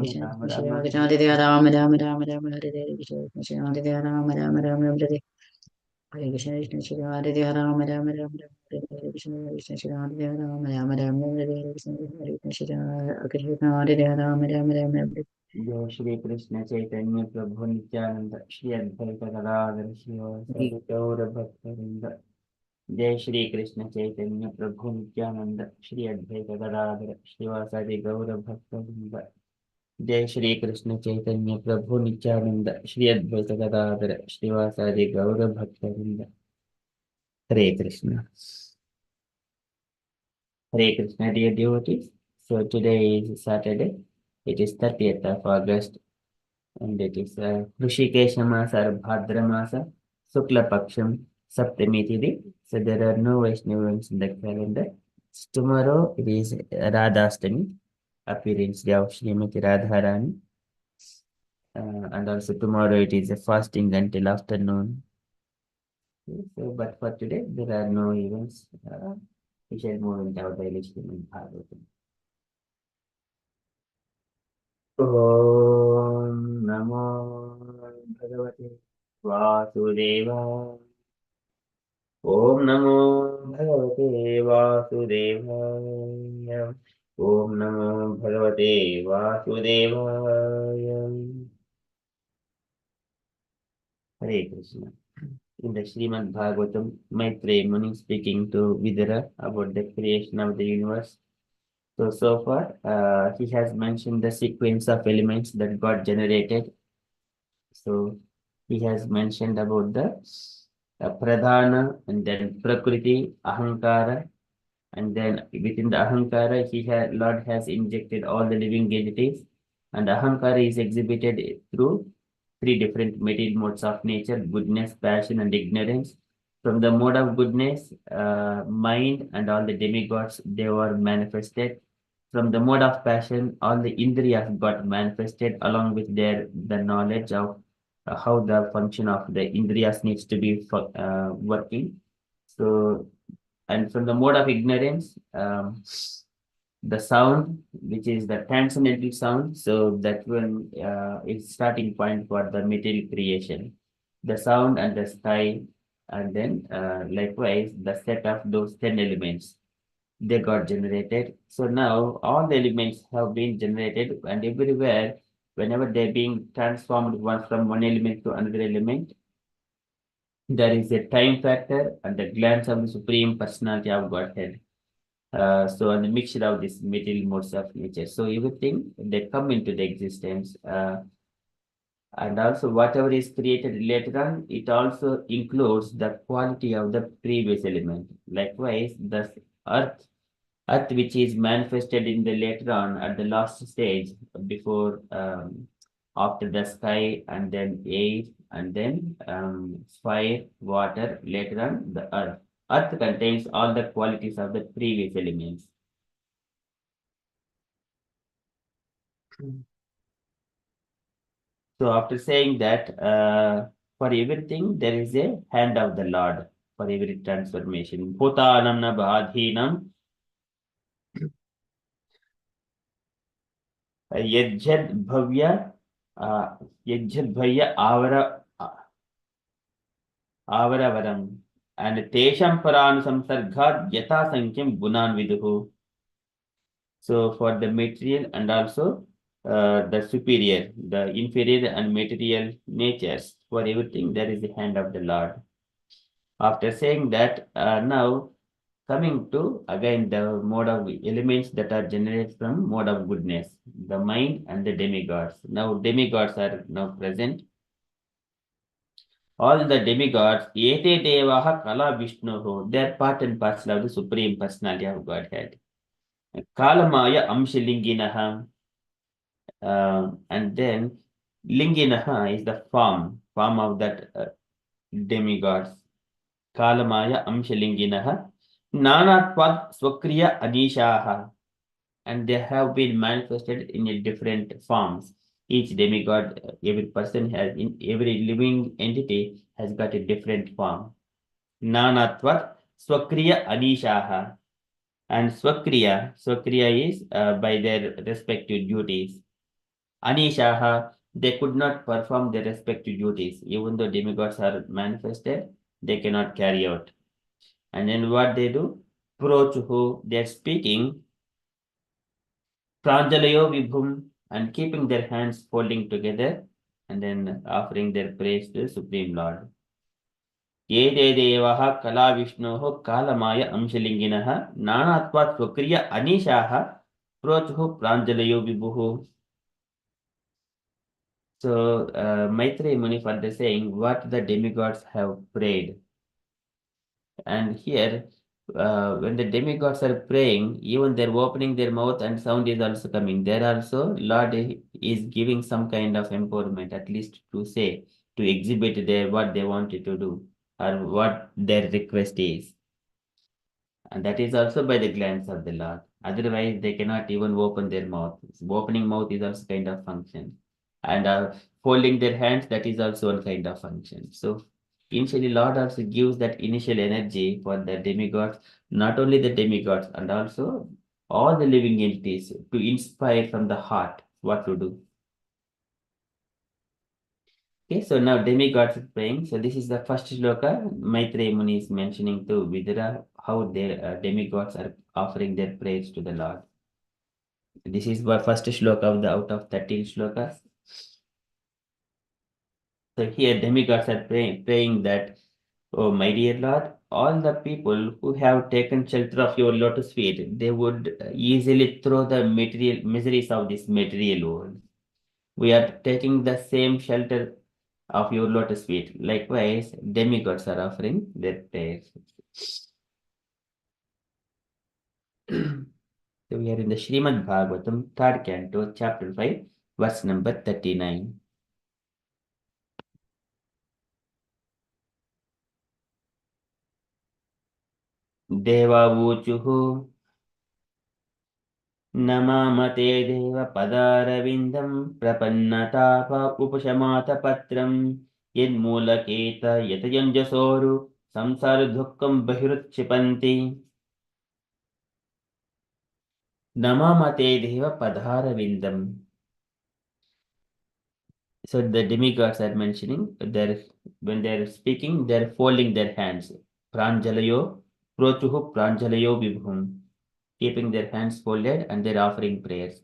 Krishna Ram Krishna Ram Krishna Hare Rama Rama Rama Rama Hare Hare Krishna Krishna Hare Rama Rama Rama Hare Hare Hare Krishna Krishna Krishna Hare Rama Rama Rama Hare Hare Krishna Krishna Krishna Hare Rama Rama Rama Hare Hare Krishna Krishna Krishna Hare Rama Rama Rama Hare जय श्री कृष्ण चैतन्य प्रभु नित्यानंद श्री अद्वैत गदाधर शिवासादि गौर भक्तवृंद। जय श्री कृष्ण चैतन्य प्रभु नित्यानंद श्री अद्वैत गदाधर शिवासादि गौर भक्तवृंद। जय श्री कृष्ण चैतन्य प्रभु नित्यानंद श्री अद्वैत गदाधर शिवासादि गौर भक्तवृंद। हरे Krishna. Hare Krishna, dear devotees. So today is Saturday. It is 30th of August, and it is Hrishikesha Masa or Bhadra Masa, Sukla Paksham, Saptami Tithi. So there are no Vaishnavans in the calendar. So tomorrow it is Radhastami, appearance day of Srimati Radharani. And also tomorrow it is a fasting until afternoon. So, but for today there are no events. We shall move into our daily Srimad Bhagavatam. ॐ नमो भगवते वासुदेवाय। ॐ नमो भगवते वासुदेवाय। ॐ नमो भगवते वासुदेवाय। Hare Krishna. In the Srimad Bhagavatam, Maitreya Muni speaking to Vidura about the creation of the universe. So far, he has mentioned the sequence of elements that got generated. So he has mentioned about the pradhana and then prakriti, ahankara, and then within the ahankara, Lord has injected all the living entities, and ahankara is exhibited through three different material modes of nature: goodness, passion, and ignorance. From the mode of goodness, mind and all the demigods they were manifested. From the mode of passion, all the indriyas got manifested along with the knowledge of how the function of the indriyas needs to be working. So, and from the mode of ignorance, the sound, which is the transcendental sound, so that one is starting point for the material creation. The sound and the sky, and then likewise the set of those 10 elements they got generated. So now all the elements have been generated, and everywhere, whenever they're being transformed from one element to another element, there is a time factor and the glance of the Supreme Personality of Godhead. So, and the mixture of these material modes of nature. So, everything they come into the existence. And also, whatever is created later on, it also includes the quality of the previous element. Likewise, the earth which is manifested in the later on at the last stage before after the sky and then air and then fire, water, later on the earth. Earth contains all the qualities of the previous elements. So after saying that, for everything there is a hand of the Lord for every transformation. Bhutanam na badhinam yajjad bhavya yajjad bhavya Avaravaram and Tesham Paran Samsarghat Yata Sankyam Gunan Viduhu. So for the material and also the superior, the inferior and material natures, for everything there is the hand of the Lord. After saying that, now coming to again the mode of elements that are generated from mode of goodness, the mind and the demigods. Now demigods are now present. All the demigods, Ete Devaha Kala Vishnuhu, they are part and parcel of the Supreme Personality of Godhead. Kalamaya Amshilinginaha, and then Linginaha is the form of that demigods. Kalamaya Amshilinginaha, Nanatvad Swakriya Anishaha, and they have been manifested in a different forms. Each demigod, every person has, in every living entity has got a different form. Nanatvat Swakriya Anishaha. And Swakriya is by their respective duties. Anishaha, they could not perform their respective duties. Even though demigods are manifested, they cannot carry out. And then what they do? Prochuhu, they are speaking. Pranjalayo Vibhum, and keeping their hands folding together, and then offering their praise to the Supreme Lord. ये ते देवाः कलाविष्णोः कालमाय अंशलिङ्गिनः नानात्वात् स्वक्रिय अनीशाः प्रोचुः प्राञ्जलयो विभुः. So Maitreya Muni further saying what the demigods have prayed. And here, when the demigods are praying, even they're opening their mouth and sound is also coming. There also, Lord is giving some kind of empowerment, at least to say, to exhibit their what they wanted to do or what their request is. And that is also by the glance of the Lord. Otherwise, they cannot even open their mouth. Opening mouth is also kind of function. And folding their hands, that is also one kind of function. So initially, Lord also gives that initial energy for the demigods, not only the demigods, and also all the living entities to inspire from the heart what to do. Okay, so now demigods are praying. So this is the first shloka. Maitreya Muni is mentioning to Vidura how their demigods are offering their praise to the Lord. This is the first shloka of the out of 13 shlokas. So here demigods are praying that, oh my dear Lord, all the people who have taken shelter of your lotus feet, they would easily throw the material miseries of this material world. We are taking the same shelter of your lotus feet. Likewise, demigods are offering their prayers. So we are in the Srimad Bhagavatam, 3rd canto, chapter 5, verse number 39. Devavūchuhu नमामते Dev पदारविन्दं प्रपन्नताप उपशमातपत्रं यन्मूलकेत यतयञ्जसोरु संसारदुःखं बहिरुत्क्षिपन्ति नमामते Dev पदारविन्दं. So the demigods are mentioning when they're speaking, they're folding their hands. Pranjalayo, prochuhu pranjalayo vibhum, keeping their hands folded and they're offering prayers.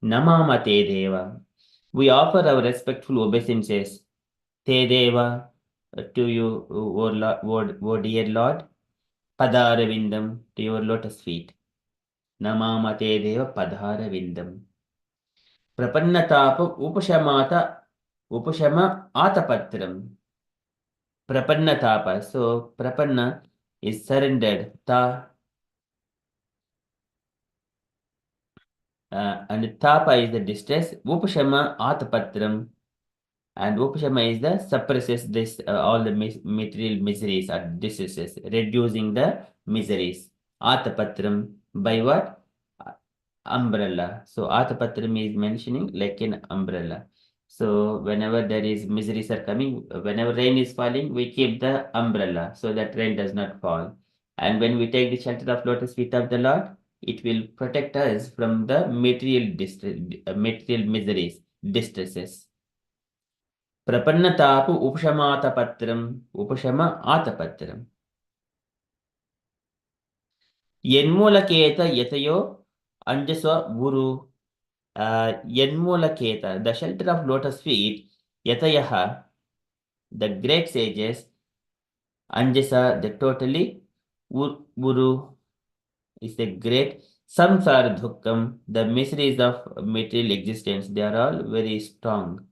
Namamate deva. We offer our respectful obeisances. Te deva, to you, O dear Lord. Padaravindam, to your lotus feet. Namamate deva padaravindam. Prapannatapa upashama atapatram. Prapannatapa. So prapanna is surrendered. And tapa is the distress. Upashama atapatram. And upashama is the suppresses this all the material miseries or distresses, reducing the miseries. Atapatram by what? Umbrella. So Atapatram is mentioning like an umbrella. So whenever there is miseries are coming, whenever rain is falling, we keep the umbrella so that rain does not fall. And when we take the shelter of lotus feet of the Lord, it will protect us from the material miseries, distresses. Prapannatapu upashamatapatram, upashama atapatram. Yenmulaketa yatayo anjaswa guru. Yenmulaketa, the shelter of lotus feet, Yatayaha, the great sages, Anjasa, the totally, Guru is the great, Samsara Dhukkam, the miseries of material existence, they are all very strong.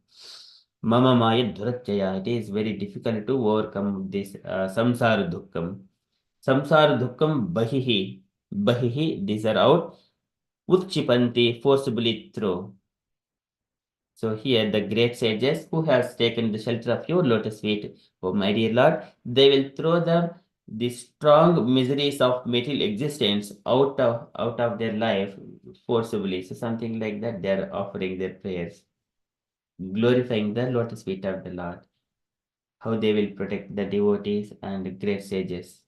Mama Maya Dhurachaya, it is very difficult to overcome this Samsara Dhukkam. Samsara Dhukkam Bahihi, Bahihi, these are out, Utchipanti, forcibly throw. So here the great sages who has taken the shelter of your lotus feet, oh my dear Lord, they will throw the strong miseries of material existence out of their life forcibly. So something like that, they are offering their prayers, glorifying the lotus feet of the Lord. How they will protect the devotees and great sages.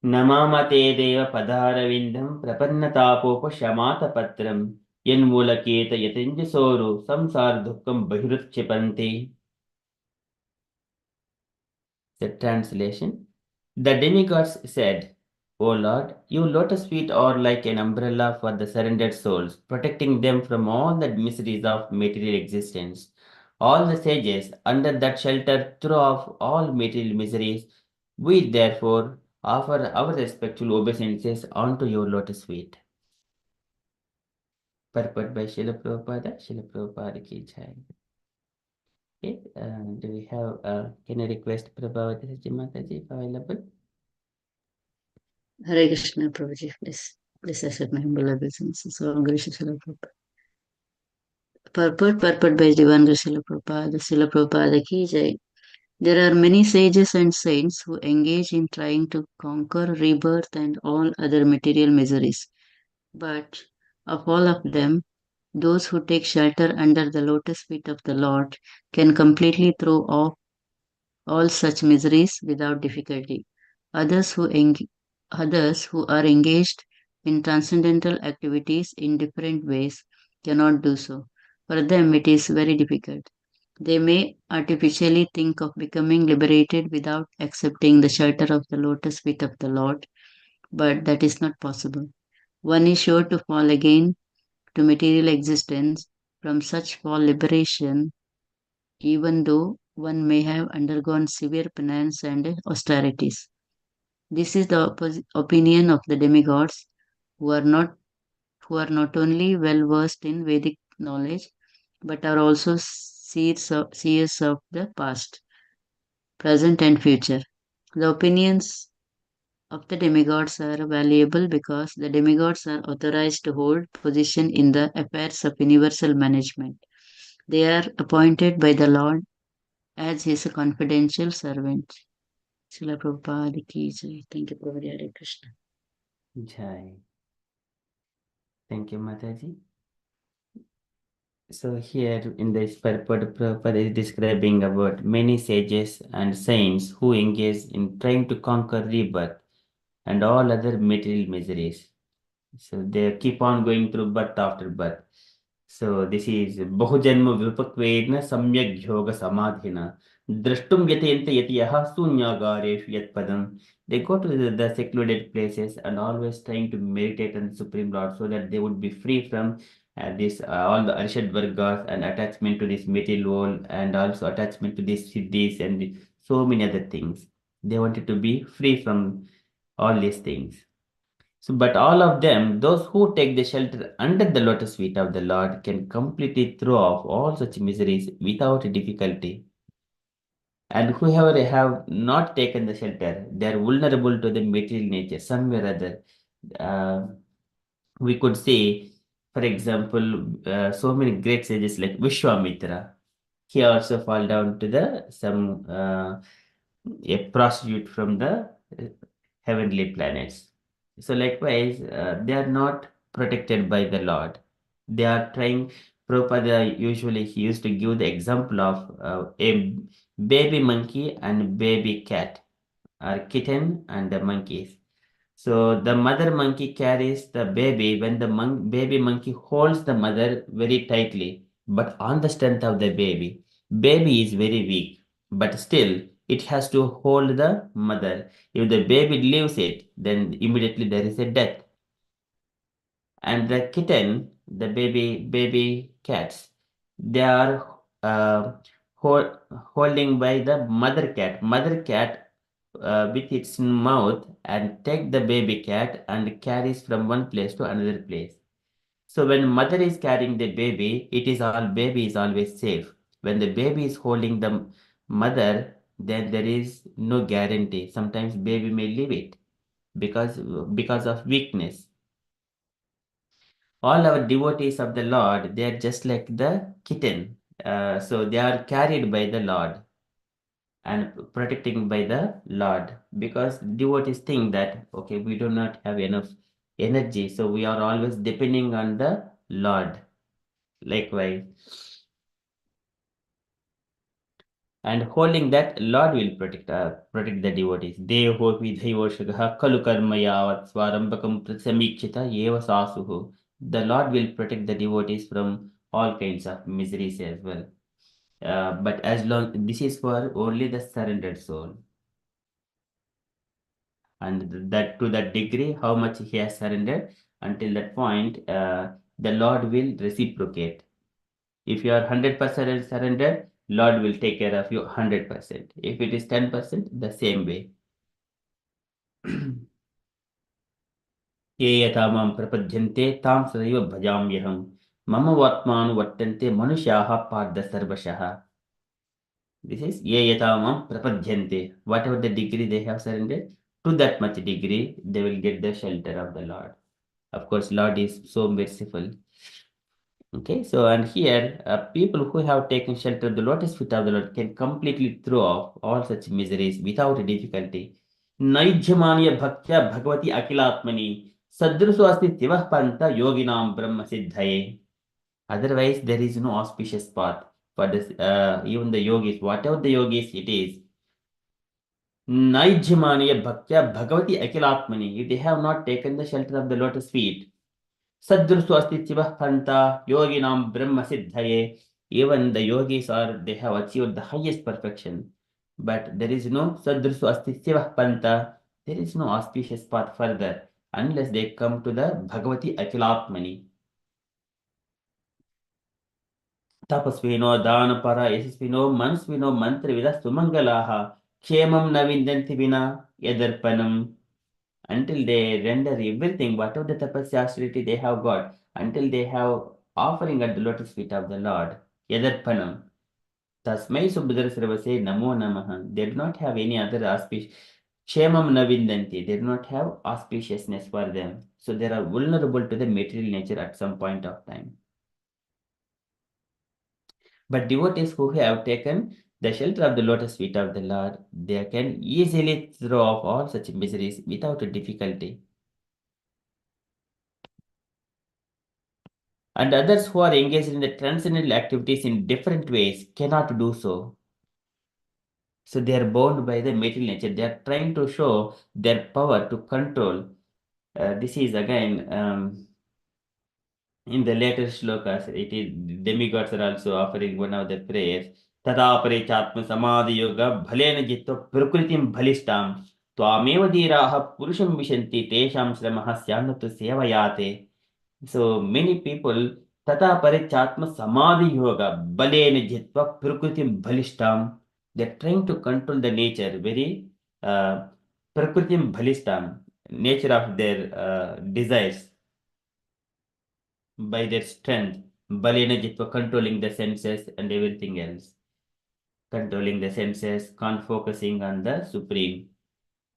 नमामते देव पदारविन्दं प्रपन्नतापोपशमातपत्रं यन्मूलकेत यतिञ्जसोरु संसार दुःखं बहिरुत्क्षिपन्ति. The translation. The demigods said, O Lord, your lotus feet are like an umbrella for the surrendered souls, protecting them from all the miseries of material existence. All the sages under that shelter throw off all material miseries. We therefore offer our respectful obeisances unto your lotus feet. Purport by Srila Prabhupada. Srila Prabhupada ki jai. Okay, do we have, can I request Prabhupada Mataji if available? Hare Krishna, Prabhuji, please accept my humble obeisances. So, Guru Srila Prabhupada. Purport by Divan Guru Srila Prabhupada. Srila Prabhupada ki jai. There are many sages and saints who engage in trying to conquer rebirth and all other material miseries. But of all of them, those who take shelter under the lotus feet of the Lord can completely throw off all such miseries without difficulty. Others who, others who are engaged in transcendental activities in different ways cannot do so. For them, it is very difficult. They may artificially think of becoming liberated without accepting the shelter of the lotus feet of the Lord, but that is not possible. One is sure to fall again to material existence. From such fall liberation, even though one may have undergone severe penance and austerities. This is the opinion of the demigods who are not who are not only well versed in Vedic knowledge but are also seers of the past, present, and future. The opinions of the demigods are valuable because the demigods are authorized to hold position in the affairs of universal management. They are appointed by the Lord as his confidential servant. Srila Prabhupada ki jai. Thank you, Prabhupada. Hare Krishna. Jai. Thank you, Mataji. So here in this purport, Prabhupada is describing about many sages and saints who engage in trying to conquer rebirth and all other material miseries. So they keep on going through birth after birth. So this is Bahujanma Vipakvedna Samyak Yoga Samadhina. Drashtum Yatayanta Yatiyaha Sunyagareshu Yat Padam. They go to the secluded places and always trying to meditate on the Supreme Lord so that they would be free from this all the Arshad Vargas and attachment to this material world and also attachment to these siddhis and so many other things. They wanted to be free from all these things. So, but all of them, those who take the shelter under the lotus feet of the Lord, can completely throw off all such miseries without difficulty. And whoever have not taken the shelter, they are vulnerable to the material nature somewhere or other. Uh, we could say, for example, so many great sages like Vishwamitra. He also fall down to the some a prostitute from the heavenly planets. So likewise, they are not protected by the Lord. They are trying. Prabhupada usually he used to give the example of a baby monkey and baby cat, or kitten and the monkeys. So the mother monkey carries the baby when the baby monkey holds the mother very tightly, but on the strength of the baby. Baby is very weak, but still it has to hold the mother. If the baby leaves it, then immediately there is a death. And the kitten, the baby cats, they are holding by the mother cat. Mother cat with its mouth and take the baby cat and carries from one place to another place. So when mother is carrying the baby, it is all baby is always safe. When the baby is holding the mother, then there is no guarantee. Sometimes baby may leave it because of weakness. All our devotees of the Lord, they are just like the kitten. So they are carried by the Lord and protecting by the Lord because devotees think that okay, we do not have enough energy, so we are always depending on the Lord. Likewise, and holding that Lord will protect the devotees. Deho vidhayo shagaha kalu karma yavat swarambakam prasamikshita yeva sasuhu the Lord will protect the devotees from all kinds of miseries as well. But as long this is for only the surrendered soul, and that to that degree, how much he has surrendered, until that point, the Lord will reciprocate. If you are 100% surrendered, Lord will take care of you 100%. If it is 10%, the same way. ये यथा मां प्रपद्यन्ते तां सदैव भजाम्यहम् मम वर्त्मानुवर्तन्ते मनुष्याः पार्थ सर्वशः. This is ye yata mam prapadyante. Whatever the degree they have surrendered, to that much degree, they will get the shelter of the Lord. Of course, Lord is so merciful. Okay, so and here, people who have taken shelter of the lotus feet of the Lord can completely throw off all such miseries without difficulty. Naijyamanya bhaktya bhagavati akilatmani sadrusu asti tivah panta yoginam brahma siddhaye. Otherwise, there is no auspicious path for this, even the yogis, whatever the yogis it is. Naijyamaniya bhaktya bhagavati akilatmani. If they have not taken the shelter of the lotus feet, sadrusu asti chivah panta yoginam brahma siddhaye. Even the yogis are, they have achieved the highest perfection. But there is no sadrusu asti chivah panta. There is no auspicious path further unless they come to the Bhagavati Akilatmani. तपस्विनो दानपरा यशस्विनो मनस्विनो मंत्रविदा सुमंगलाः क्षेमं न विन्दन्ति विना यदर्पणम्. Until they render everything, whatever the tapasya austerity they have got, until they have offering at the lotus feet of the Lord, yadarpanam, tasmai subhadra sarvase namo namaha. They do not have any other auspicious. Kshemam na vindanti. They do not have auspiciousness for them. So they are vulnerable to the material nature at some point of time. But devotees who have taken the shelter of the lotus feet of the Lord, they can easily throw off all such miseries without difficulty. And others who are engaged in the transcendental activities in different ways cannot do so. So they are bound by the material nature. They are trying to show their power to control. This is again in the later shlokas, it is demigods are also offering one of the prayers. Tata parichatma samadhi yoga bhalena jitva prakritim bhalistam tvamev dhiraha purusham vishanti tesham sramah syannatu sevayate. So many people tata parichatma samadhi yoga balena jitva prakritim bhalistam. They're trying to control the nature, very prakritim bhalistam, nature of their desires by their strength, balena jitva, controlling the senses and everything else, controlling the senses, focusing on the supreme.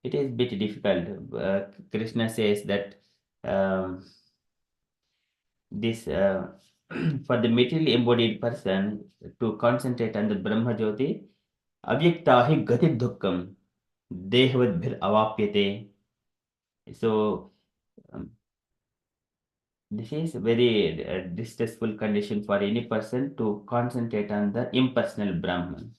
It is bit difficult. Krishna says that this for the materially embodied person to concentrate on the Brahma Jyoti, avyaktahi gati dukkam dehavadbhir avapyate. So this is a very distressful condition for any person to concentrate on the impersonal Brahman.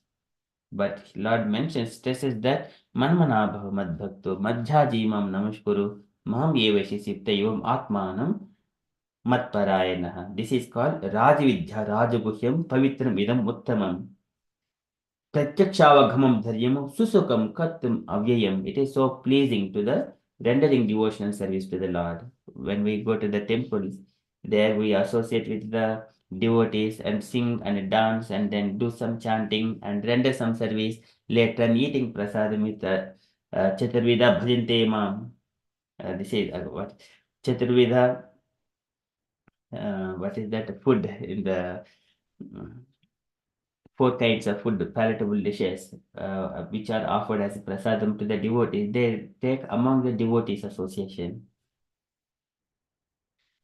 But Lord mentions, stresses that manmana bhava madbhakto madhyajimam namaskuru maham yevashi siptayivam atmanam matparayanaha. This is called Rajavidya Rajaguhyam Pavitram Idam Uttamam. Pratyakshavaghamam dharyam susukam kattam avyayam. It is so pleasing to the rendering devotional service to the Lord. When we go to the temples, there we associate with the devotees and sing and dance and then do some chanting and render some service. Later on eating prasadam with Chaturveda bhajante mam. This is what Chaturveda. What is that food in the four kinds of food, palatable dishes, which are offered as prasadam to the devotees. They take among the devotees association.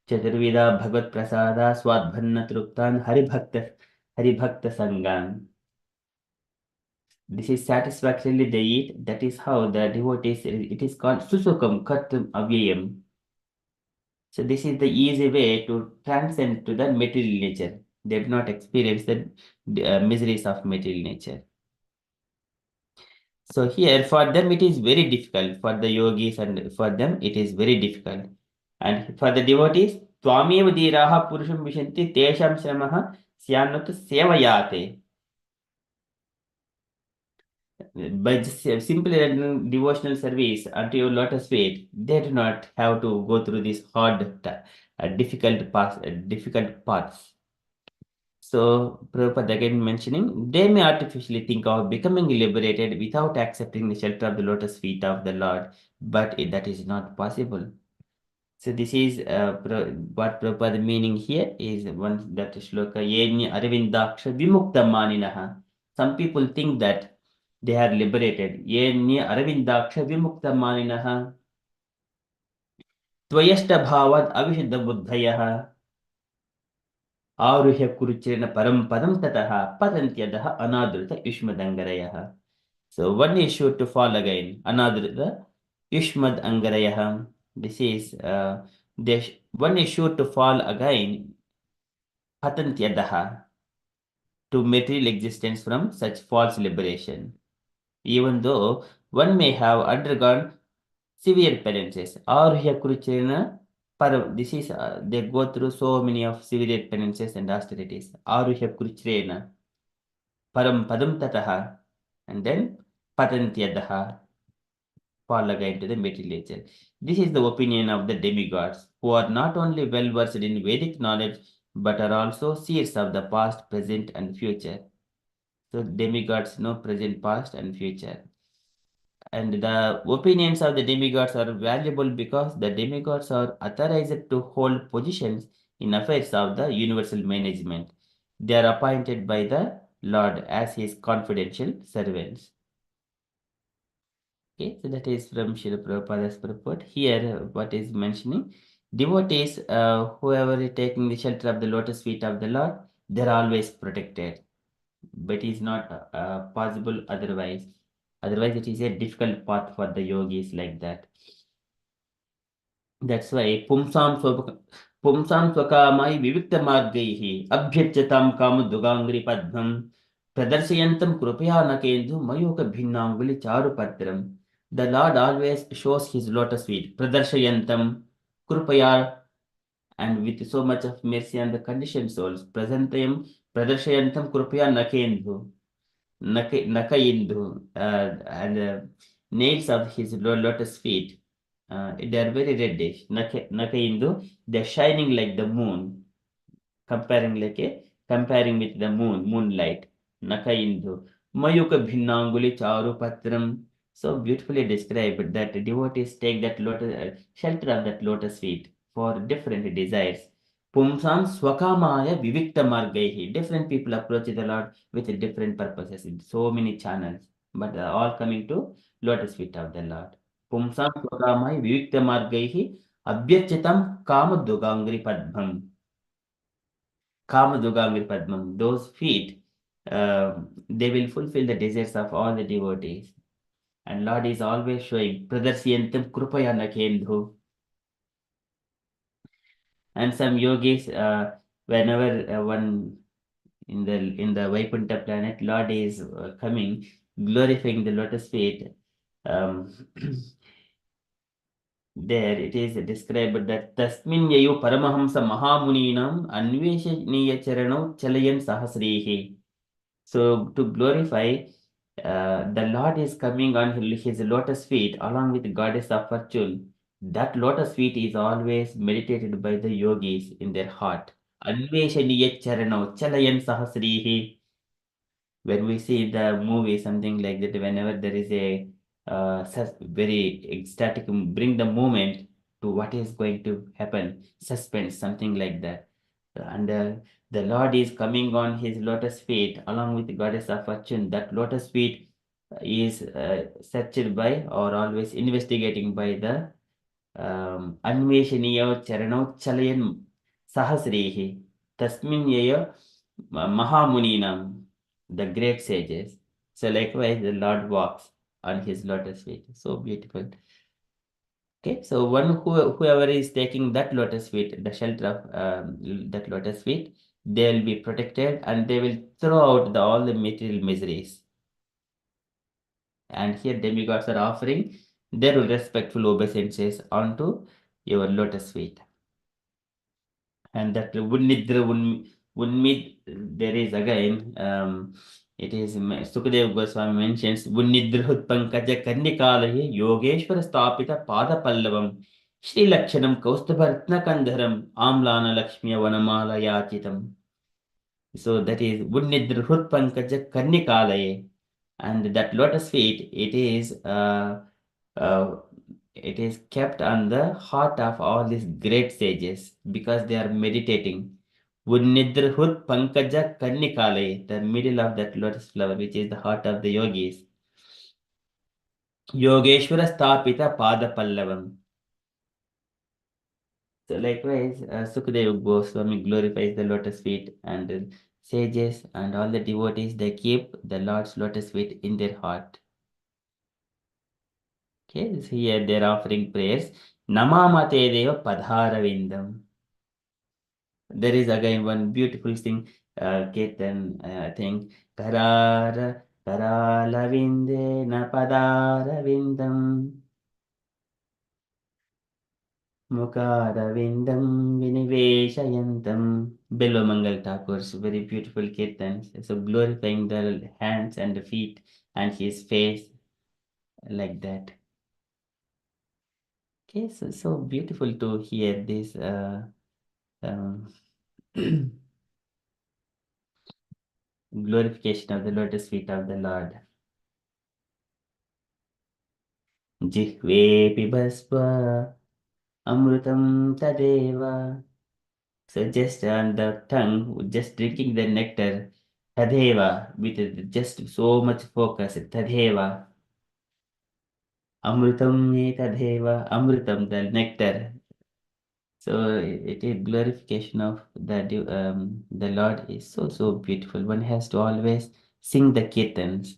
Chaturveda Bhagavad Prasada Swadbhanna Truptan Haribhakta Sangan. This is satisfactorily they eat. That is how the devotees, it is called Susukam Kattam Avyayam. So this is the easy way to transcend to the material nature. They do not experience the miseries of material nature. So here for them it is very difficult. For the yogis and for them it is very difficult. And for the devotees, त्वामेव धीराः पुरुषं विशन्ति तेषां श्रमः स्यान्नतु सेवयाते. By just simply rendering devotional service unto your lotus feet, they do not have to go through these hard, difficult paths. So, Prabhupada again mentioning, they may artificially think of becoming liberated without accepting the shelter of the lotus feet of the Lord, but that is not possible. So this is what Prabhupada meaning here is one that shloka yeni aravindaksha vimukta maninaha. Some people think that they are liberated. Yeni aravindaksha vimukta maninaha. Tvayashta bhavad avishuddha buddhayaha. Aruhya kuruchena param padam tataha patantyadaha anadruta yushmadangarayah. So one is sure to fall again. Anadruta yushmad angarayah. This is one is sure to fall again. Patantyadaha, to material existence from such false liberation. Even though one may have undergone severe penances, or Kuruchena, this is they go through so many of severe penances and austerities. Aruhya Kuruchrena, Param Padam Tataha, and then Patantyadaha, fall again to the material nature. This is the opinion of the demigods, who are not only well versed in Vedic knowledge, but are also seers of the past, present, and future. So demigods know present, past, and future. And the opinions of the demigods are valuable because the demigods are authorized to hold positions in affairs of the universal management. They are appointed by the Lord as his confidential servants. Okay, so that is from Srila Prabhupada's purport. Here, what is mentioning, devotees, whoever is taking the shelter of the lotus feet of the Lord, they're always protected. But it is not possible otherwise. Otherwise, it is a difficult path for the yogis like that. That's why pumsam swakamai vivikta margaihi abhyachyatam kamudugaangri padmam pradarsayantam krupaya nakendu mayoka bhinnanguli charupatram. The Lord always shows his lotus feet. Pradarsayantam krupaya, and with so much of mercy on the conditioned souls. Presentayam pradarsayantam krupaya nakendu. Nakaindu, and nails of his lotus feet, they are very reddish. Nakaindu, they're shining like the moon, comparing with the moonlight. Nakaindu. Mayuka bhinnanguli charu patram. So beautifully described that devotees take that shelter of that lotus feet for different desires. Pumsam swakamaya vivikta margaihi. Different people approach the Lord with different purposes in so many channels, but all coming to lotus feet of the Lord. Pumsam swakamaya vivikta margaihi abhyachitam kama dugangri padmam. Kama dugangri padmam. Those feet, they will fulfill the desires of all the devotees. And Lord is always showing pradarsiyantam krupaya nakendhu. And some yogis, whenever one in the Vaikuntha planet, Lord is coming, glorifying the lotus feet. Um, there it is described that Tasmin Yayu Paramahamsa Mahamuninam Anveshaniya Charano Chalayan Sahasrihi. So to glorify, the Lord is coming on his lotus feet along with the goddess of fortune. That lotus feet is always meditated by the yogis in their heart. Anveshaniya Charano Chalayan Sahasrihi. When we see the movie, something like that, whenever there is a very ecstatic, bring the moment to what is going to happen, suspense, something like that. And the Lord is coming on his lotus feet along with the goddess of fortune. That lotus feet is searched by or always investigating by the Anveshaniya Charano Chalayan Sahasrihi Tasmin Yaya Mahamuninam, the great sages. So likewise, the Lord walks on his lotus feet. So beautiful. Okay, so whoever is taking that lotus feet, the shelter of that lotus feet, they will be protected and they will throw out all the material miseries. And here demigods are offering their respectful obeisances onto your lotus feet. And that Unnidra Unmid, there is again, it is Sukadev Goswami mentions Unnidrhut Pankaja Karnikalahi Yogeshwara Stapita Pada Pallavam Shri Lakshanam Kaustavartna Kandharam Amlana Lakshmiya Vanamala Yachitam. So that is Unnidrhut Pankaja Karnikalaye. And that lotus feet, uh, it is kept on the heart of all these great sages because they are meditating. Unnidrhut Pankaja Karnikalaya, the middle of that lotus flower, which is the heart of the yogis. Yogeshwara Stapita Pada Pallavam. So likewise, Sukadeva Goswami glorifies the lotus feet, and the sages and all the devotees, they keep the Lord's lotus feet in their heart. Okay, so here they're offering prayers. Namamate Deva Padharavindam. There is again one beautiful thing, Ketan, I think. Karalavinde na padaravindam. Mukaravindam viniveshayantam. Bello Mangal Thakur's very beautiful Ketan. So glorifying the hands and the feet and his face like that. Okay, so beautiful to hear this um, glorification of the lotus feet of the Lord. Jihve pibasva amrutam tadeva. So just on the tongue, just drinking the nectar, tadeva, with just so much focus, tadeva. Amrutam tadeva, amrutam, the nectar. So it is glorification of the Lord is so beautiful. One has to always sing the kirtans.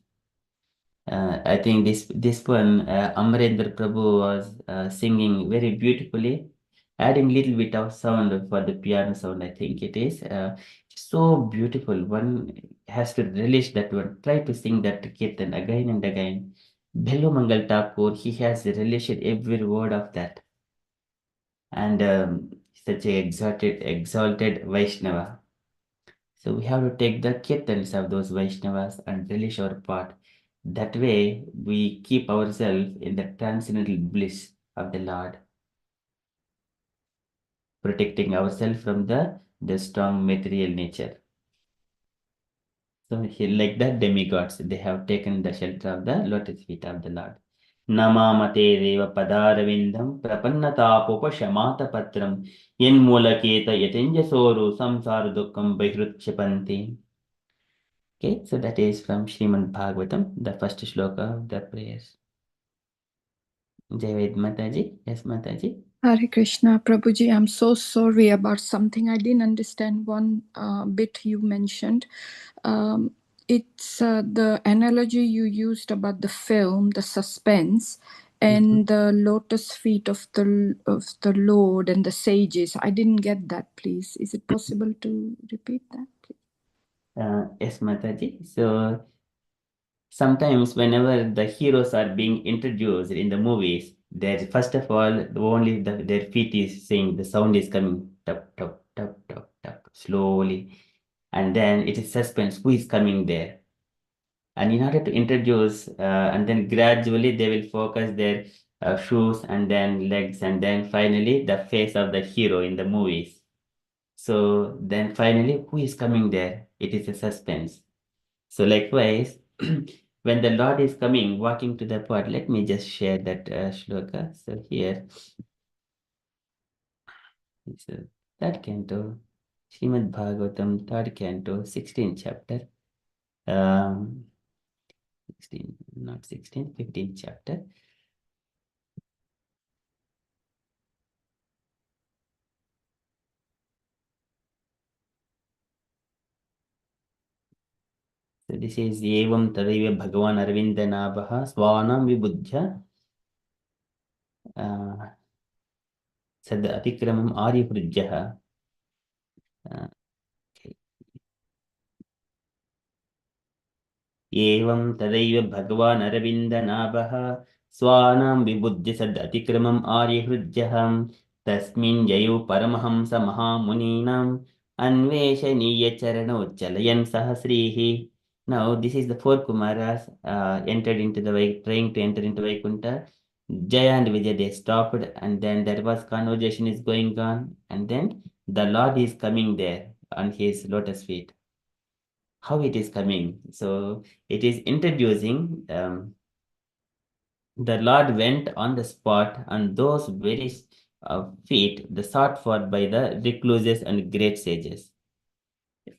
I think this one Amarendra Prabhu was singing very beautifully, adding little bit of sound for the piano sound. I think it is so beautiful. One has to relish that one. Try to sing that kirtan again and again. Bhelu Mangal Thakur, he has relished every word of that, and such a exalted Vaishnava. So we have to take the kirtans of those Vaishnavas and relish our part. That way we keep ourselves in the transcendental bliss of the Lord, protecting ourselves from the strong material nature. So here, like that demigods, they have taken the shelter of the lotus feet of the Lord. Namamate Deva Padaravindam Prapannatapopashamata Patram Yenmulaketa Yatinjasoru Samsara Dukkam Bahrutchapanti. Okay, so that is from Srimad Bhagavatam, the first shloka of the prayers. Jai Mataji. Yes, Mataji. Hare Krishna, Prabhuji, I'm so sorry about something. I didn't understand one bit you mentioned. It's the analogy you used about the film, the suspense, and the lotus feet of the Lord and the sages. I didn't get that, please. Is it possible to repeat that, please? Yes, Mataji. So sometimes whenever the heroes are being introduced in the movies, there first of all only their feet is saying the sound is coming tap tap tap tap tap slowly, and then it is suspense who is coming there. And in order to introduce, and then gradually they will focus their shoes and then legs, and then finally the face of the hero in the movies. So then finally, who is coming there? It is a suspense. So likewise, when the Lord is coming, walking to the pot, let me just share that shloka. So here, it's third canto, Srimad Bhagavatam, third canto, 16th chapter. 16, not 16, 15th chapter. So this is Evam Tadaiva Bhagavan Arvinda Nabha Swanam Vibudhya Sad Atikramam Aryapurjyaha. एवं तदैव भगवान् अरविन्दनाभः स्वानां विबुध्य सद् अतिक्रमम् आर्यहृद्यः Tasmin Jayu Paramahamsa Mahamuninam Anveshaniya Charano Chalayan Sahasrihi. Now, this is the four Kumaras entered into the trying to enter into Vaikuntha. Jaya and Vijay, they stopped, and then there was conversation is going on, and then the Lord is coming there on his lotus feet. How it is coming? So it is introducing the Lord went on the spot on those very feet, the sought for by the recluses and great sages.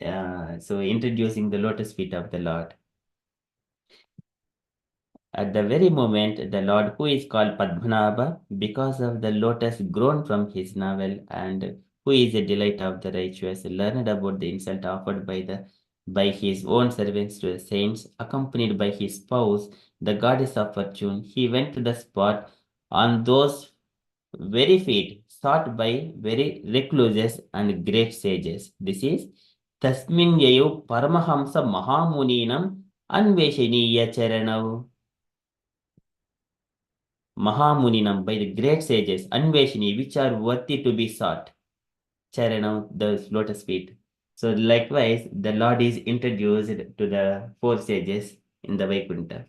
So introducing the lotus feet of the Lord. At the very moment, the Lord, who is called Padmanabha, because of the lotus grown from his navel, and who is a delight of the righteous, learned about the insult offered by his own servants to the saints, accompanied by his spouse, the goddess of fortune, he went to the spot on those very feet sought by very recluses and great sages. This is Tasmin Yayu Paramahamsa Mahamuninam Anveshaniya Charanav. Mahamuninam, by the great sages, Anveshani, which are worthy to be sought. Charanam, the lotus feet. So likewise, the Lord is introduced to the four sages in the Vaikuntha.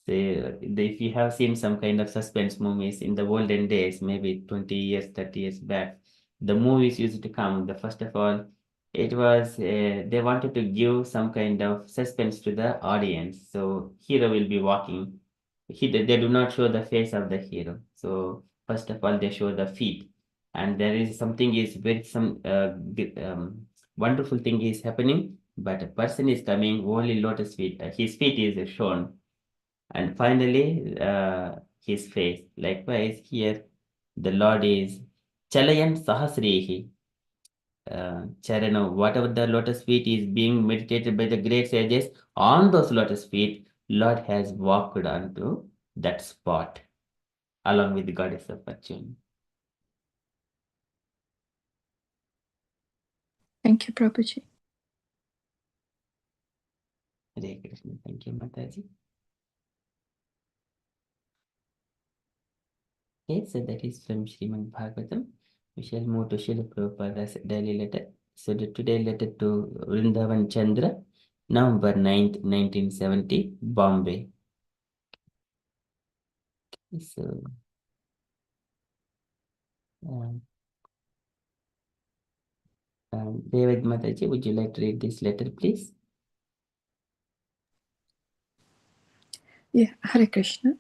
So if you have seen some kind of suspense movies in the olden days, maybe 20 years, 30 years back, the movies used to come. The first of all, it was they wanted to give some kind of suspense to the audience. So hero will be walking. They do not show the face of the hero. So first of all, they show the feet, and there is something is very wonderful thing is happening. But a person is coming only lotus feet. His feet is shown, and finally his face. Likewise, here the Lord is Chalayan Sahasrihi. Charana, whatever the lotus feet is being meditated by the great sages, on those lotus feet, Lord has walked onto that spot along with the goddess of fortune. Thank you, Prabhuji. Hare Krishna. Thank you, Mataji. Okay, so that is from Srimad Bhagavatam. We shall move to Srila Prabhupada's daily letter. So the today letter to Vrindavan Chandra, November 9th, 1970, Bombay. So, Devad Mataji, would you like to read this letter, please? Yeah, Hare Krishna.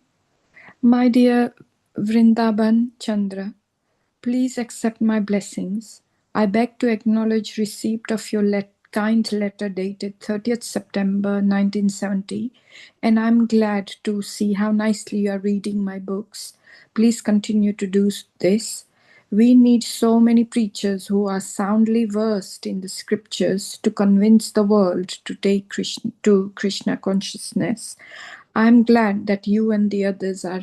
My dear Vrindaban Chandra, please accept my blessings. I beg to acknowledge receipt of your kind letter dated 30th September 1970, and I'm glad to see how nicely you are reading my books. Please continue to do this. We need so many preachers who are soundly versed in the scriptures to convince the world to take Krishna consciousness. I'm glad that you and the others are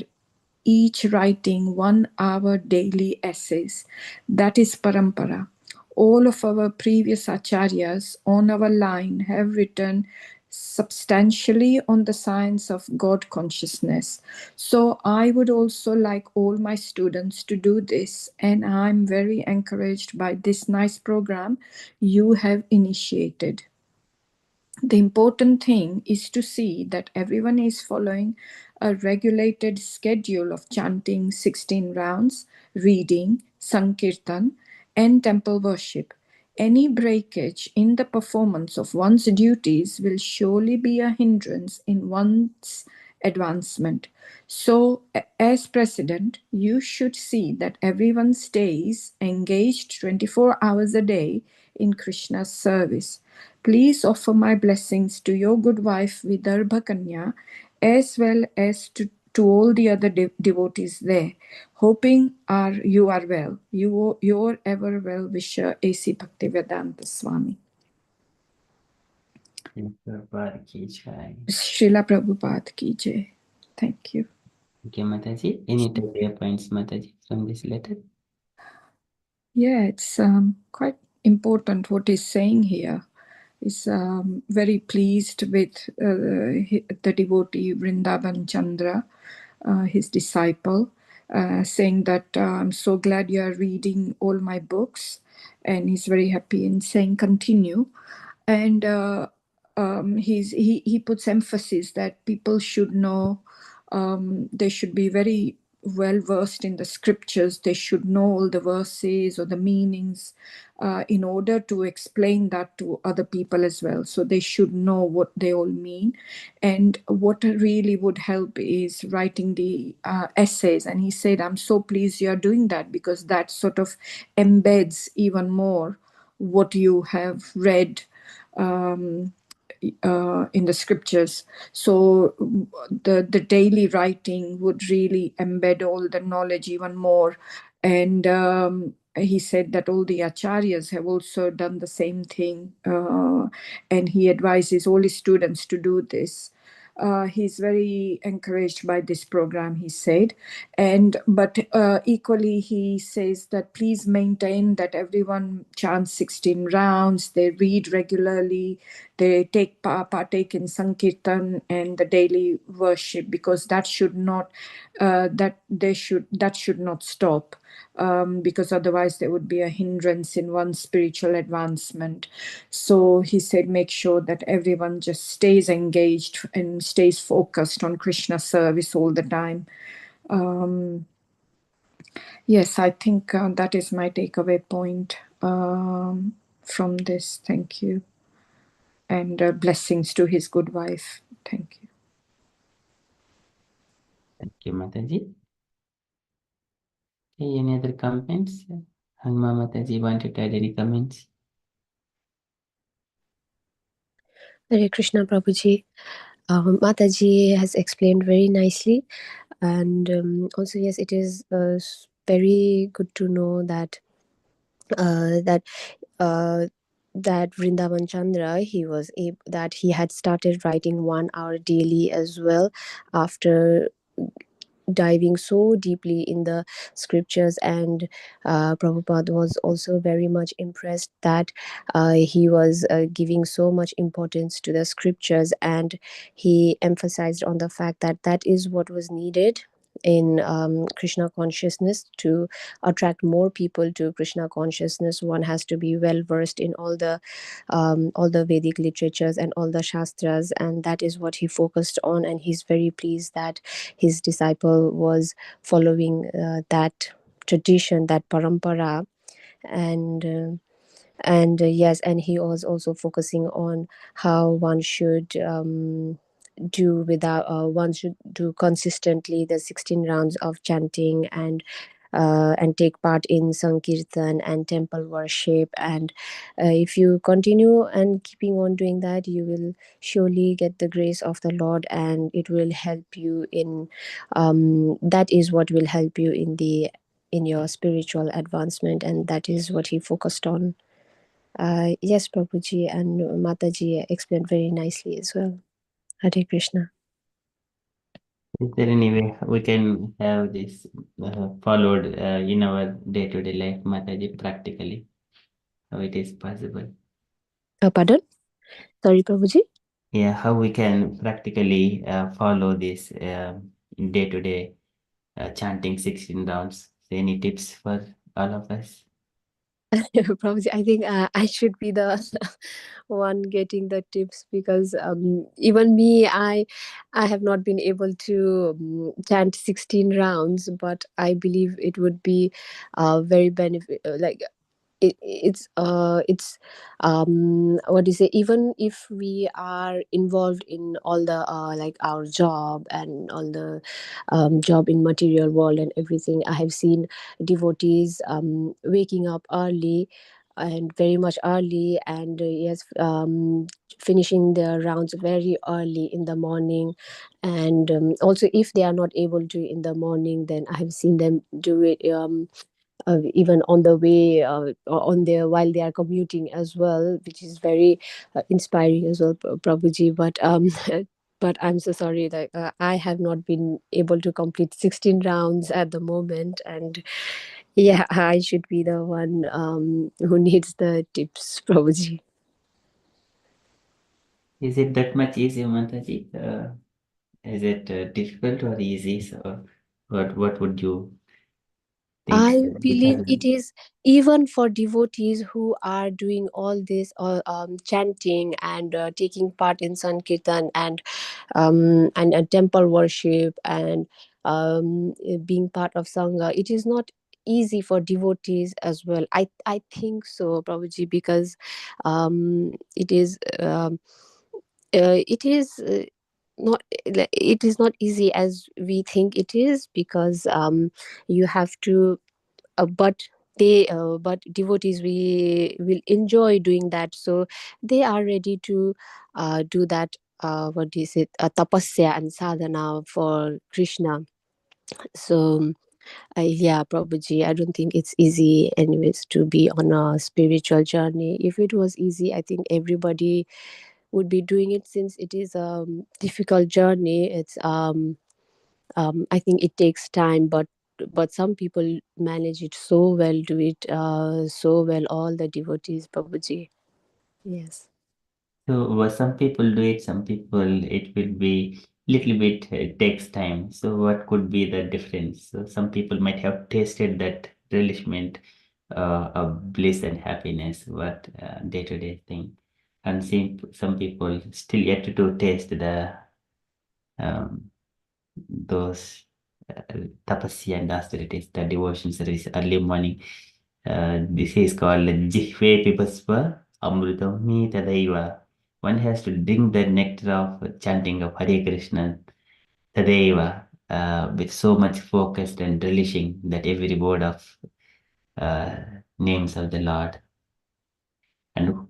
each writing 1 hour daily essays. That is parampara. All of our previous acharyas on our line have written substantially on the science of God consciousness. So I would also like all my students to do this, and I'm very encouraged by this nice program you have initiated. The important thing is to see that everyone is following a regulated schedule of chanting 16 rounds, reading, Sankirtan, and temple worship. Any breakage in the performance of one's duties will surely be a hindrance in one's advancement. So, as president, you should see that everyone stays engaged 24 hours a day in Krishna's service. Please offer my blessings to your good wife Vidarbha Kanya, as well as to all the other devotees there. Hoping you are well. Your ever well wisher, A.C. Bhaktivedanta Swami. Srila Prabhupada ki jai. Thank you. Okay, Mataji. Any takeaway points, Mataji, from this letter? Yeah, it's quite important what he's saying here. is very pleased with the devotee Vrindavan Chandra, his disciple, saying that I'm so glad you are reading all my books, and he's very happy and saying continue. And he puts emphasis that people should know, they should be very well versed in the scriptures. They should know all the verses or the meanings in order to explain that to other people as well. So they should know what they all mean. And what really would help is writing the essays. And he said, I'm so pleased you're doing that, because that sort of embeds even more what you have read in the scriptures. So the daily writing would really embed all the knowledge even more. And he said that all the acharyas have also done the same thing, and he advises all his students to do this. He's very encouraged by this program, he said. And but equally he says that please maintain that everyone chants 16 rounds, they read regularly, they partake in sankirtan and the daily worship, because that should not that should not stop, because otherwise there would be a hindrance in one's spiritual advancement. So he said, make sure that everyone just stays engaged and stays focused on Krishna service all the time. Yes, I think that is my takeaway point from this. Thank you. And blessings to his good wife. Thank you. Thank you, Mataji. Okay, any other comments? Hanma Mataji wanted to add any comments? Hare Krishna Prabhuji. Mataji has explained very nicely, and also yes, it is very good to know that that that Vrindavan Chandra, that he had started writing 1 hour daily as well, after diving so deeply in the scriptures. And Prabhupada was also very much impressed that he was giving so much importance to the scriptures, and he emphasized on the fact that that is what was needed in Krishna consciousness. To attract more people to Krishna consciousness, one has to be well versed in all the Vedic literatures and all the shastras, and that is what he focused on. And he's very pleased that his disciple was following that tradition, that parampara. And yes, and he was also focusing on how one should one should do consistently the 16 rounds of chanting, and take part in sankirtan and temple worship. And if you continue and keeping on doing that, you will surely get the grace of the Lord, and it will help you in that is what will help you in your spiritual advancement. And that is what he focused on. Yes, Prabhuji and Mataji explained very nicely as well. Hare Krishna. Is there any way we can have this followed in our day-to-day life, Mataji, practically? How it is possible? Pardon? Sorry, Prabhuji? Yeah, how we can practically follow this day-to-day chanting 16 rounds. Any tips for all of us? Prabhuji, I think I should be the one getting the tips, because even me, I have not been able to chant 16 rounds, but I believe it would be very benefit. It's what do you say, even if we are involved in all the like our job and all the job in material world and everything, I have seen devotees waking up early, and very much early, and yes, finishing their rounds very early in the morning. And also, if they are not able to in the morning, then I have seen them do it even on the way, on their while they are commuting as well, which is very inspiring as well, Prabhuji. But but I'm so sorry that I have not been able to complete 16 rounds at the moment, and yeah, I should be the one who needs the tips, Prabhuji. Is it that much easy, Mataji? Is it difficult or easy? So, what would you think? I believe Because it is even for devotees who are doing all this chanting and taking part in Sankirtan and temple worship and being part of Sangha. It is not easy for devotees as well. I think so, Prabhuji, because it is it is. Not it is not easy as we think it is, because you have to but devotees we will enjoy doing that, so they are ready to do that, what is it, tapasya and sadhana for Krishna. So yeah, Prabhuji, I don't think it's easy anyways to be on a spiritual journey. If it was easy, I think everybody would be doing it, since it is a difficult journey. It's I think it takes time, but some people manage it so well, do it so well, all the devotees, Prabhuji. Yes. so, some people do it, some people it will be little bit takes time. So, what could be the difference? So, some people might have tasted that relishment of bliss and happiness, what day-to-day thing, and some people still yet to taste the um, those tapasya and austerities, the devotion service early morning. This is called Jihve Pipasva Amrutam Tadaiva. One has to drink the nectar of chanting of Hare Krishna Tadaiva with so much focus and relishing that every word of uh, names of the Lord. And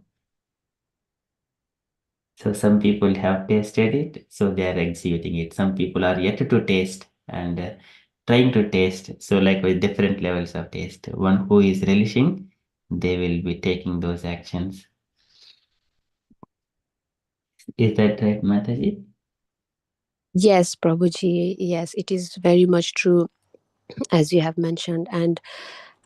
so some people have tasted it, so they are executing it. Some people are yet to taste and trying to taste. So like with different levels of taste. One who is relishing, they will be taking those actions. Is that right, Mataji? Yes, Prabhuji. Yes, it is very much true, as you have mentioned. And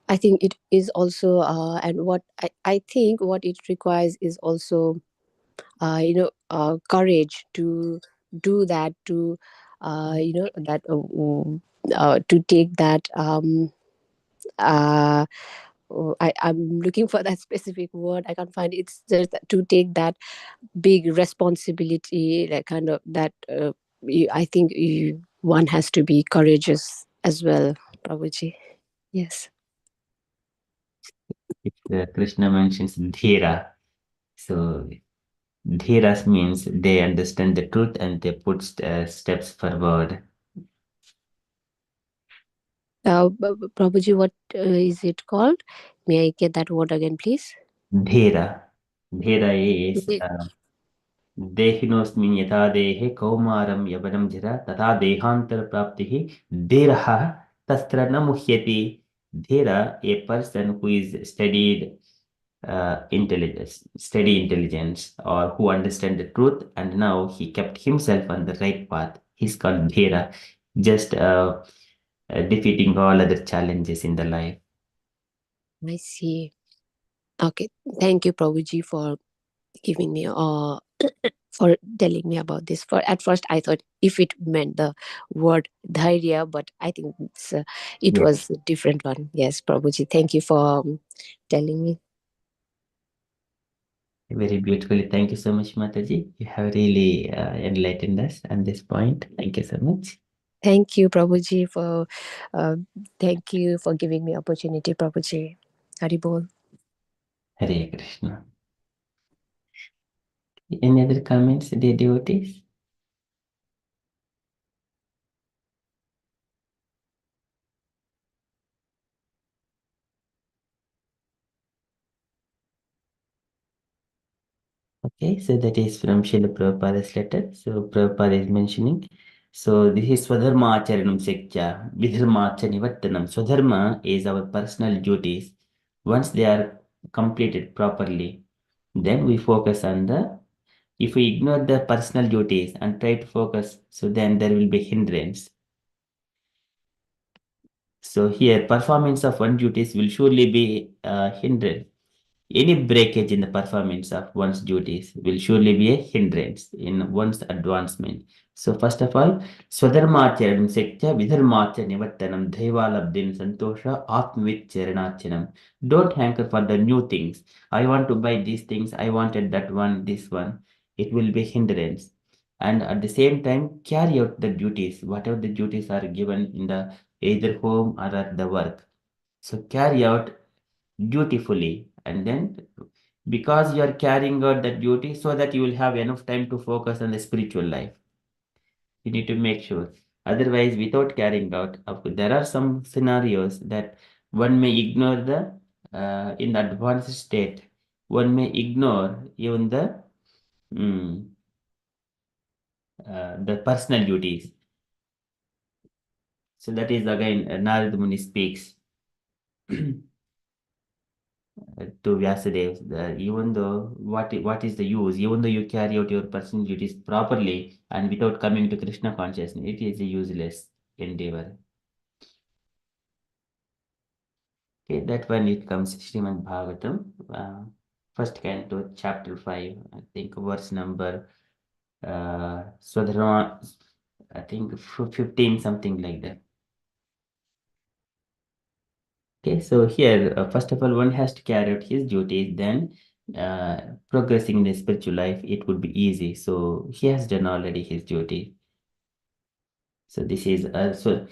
I think it is also, and what I think what it requires is also, courage to do that, to, that to take that. I'm looking for that specific word. I can't find it. It's just to take that big responsibility, like kind of that. I think one has to be courageous as well, Prabhuji. Yes. Krishna mentions dhira. So dhiras means they understand the truth and they put steps forward. Prabhuji, what is it called? May I get that word again, please? Dhira. Dhira is Ye- देहिनोऽस्मिन् यथा देहे कौमारं यवनं जरा तथा देहान्तरप्राप्तिः धीरः तत्र न मुह्यति. Dhira, a person who is steady intelligence, or who understand the truth, and now he kept himself on the right path. He's called Dhira, just defeating all other challenges in the life. I see. Okay. Thank you, Prabhuji, for giving me for telling me about this. For at first I thought if it meant the word dhairya, but I think it Yes, was a different one. Yes, Prabhuji, thank you for telling me. very beautifully. Thank you so much, Mataji. You have really enlightened us on this point. Thank you so much. Thank you, Prabhuji, for thank you for giving me opportunity, Prabhuji. Haribol. Hare Krishna. Any other comments, dear devotees? Okay, so that is from Srila Prabhupada's letter. So Prabhupada is mentioning. So this is Swadharma Acharanam Sekya, Vidharma Nivattanam. Swadharma is our personal duties. Once they are completed properly, then we focus on if we ignore the personal duties and try to focus, so then there will be hindrance. So here, performance of one duties will surely be hindered. Any breakage in the performance of one's duties will surely be a hindrance in one's advancement. So first of all, Swadharmachanam Sektya Vidharmacha Nivattanam Devalabdin Santosha Atmavit Charanachanam. Don't hanker for the new things. I want to buy these things, I wanted that one, this one. It will be hindrance. And at the same time, carry out the duties, whatever the duties are given in the either home or at the work. So carry out dutifully, and then because you are carrying out that duty so that you will have enough time to focus on the spiritual life, you need to make sure. Otherwise, without carrying out, there are some scenarios that one may ignore the in the advanced state, one may ignore even mm, the personal duties. So that is again Narad Muni speaks to Vyasadeva, even though what is the use, even though you carry out your personal duties properly and without coming to Krishna consciousness, it is a useless endeavor. Okay, that when it comes Srimad Bhagavatam, first canto, chapter 5, I think verse number Swadharma, I think 15, something like that. Okay, so here, first of all, one has to carry out his duties, then progressing in the spiritual life, it would be easy. So he has done already his duty. So this is so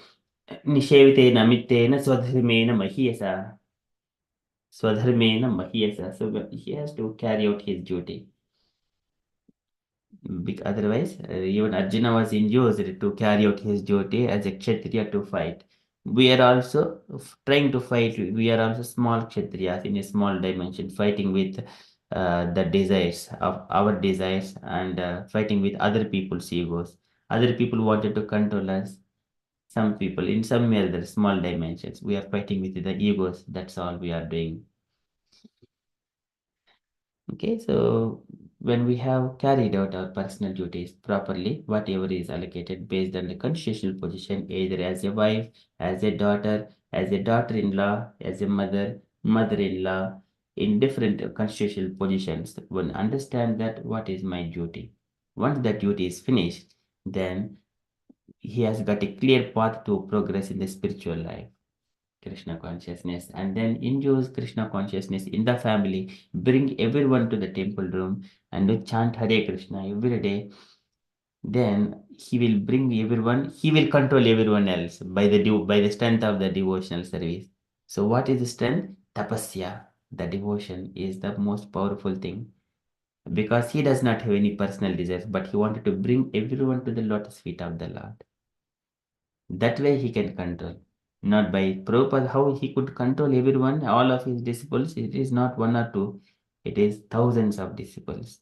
Nishevitena Mittena Swadharmena Mahiyasa. Swadharmena Mahiyasa. So he has to carry out his duty. Otherwise, even Arjuna was induced to carry out his duty as a Kshatriya to fight. We are also trying to fight, we are also small Kshatriyas in a small dimension, fighting with the desires of our desires and fighting with other people's egos. Other people wanted to control us. Some people, in some other small dimensions, we are fighting with the egos. That's all we are doing. Okay, so when we have carried out our personal duties properly, whatever is allocated based on the constitutional position, either as a wife, as a daughter-in-law, as a mother, mother-in-law, in different constitutional positions, one understand that what is my duty. Once that duty is finished, then he has got a clear path to progress in the spiritual life. Krishna consciousness, and then induce Krishna consciousness in the family, bring everyone to the temple room and do chant Hare Krishna every day. Then he will bring everyone, he will control everyone else by the strength of the devotional service. So what is the strength? Tapasya. The devotion is the most powerful thing because he does not have any personal desires, but he wanted to bring everyone to the lotus feet of the Lord. That way he can control. Not by Prabhupada, how he could control everyone, all of his disciples. It is not one or two, it is thousands of disciples.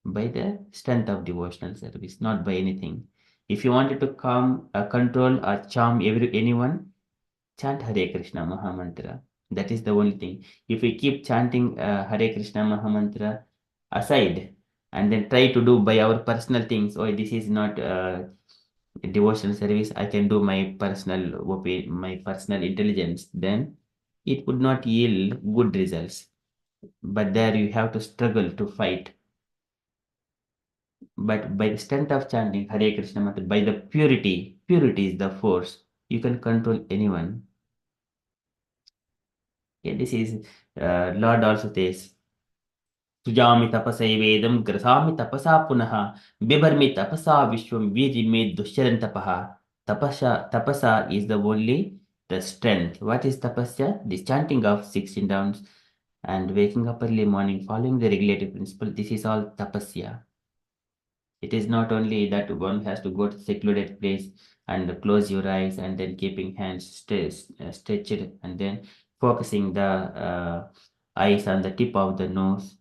By the strength of devotional service, not by anything. If you wanted to control or charm anyone, chant Hare Krishna Mahamantra. That is the only thing. If we keep chanting Hare Krishna Mahamantra aside and then try to do by our personal things, oh, this is not devotional service, I can do my personal intelligence, then it would not yield good results. But there you have to struggle to fight. But by the strength of chanting Hare Krishna Mantra, by the purity is the force. You can control anyone. Okay, this is Lord also says, Sujami tapasaivedam grasami tapasa punaha bibarmi tapasa vishwam vijime dushyarantapaha. Tapasa is the only the strength. What is tapasya? The chanting of 16 rounds and waking up early morning, following the regulative principle. This is all tapasya. It is not only that one has to go to secluded place and close your eyes and then keeping hands stretched and then focusing the eyes on the tip of the nose.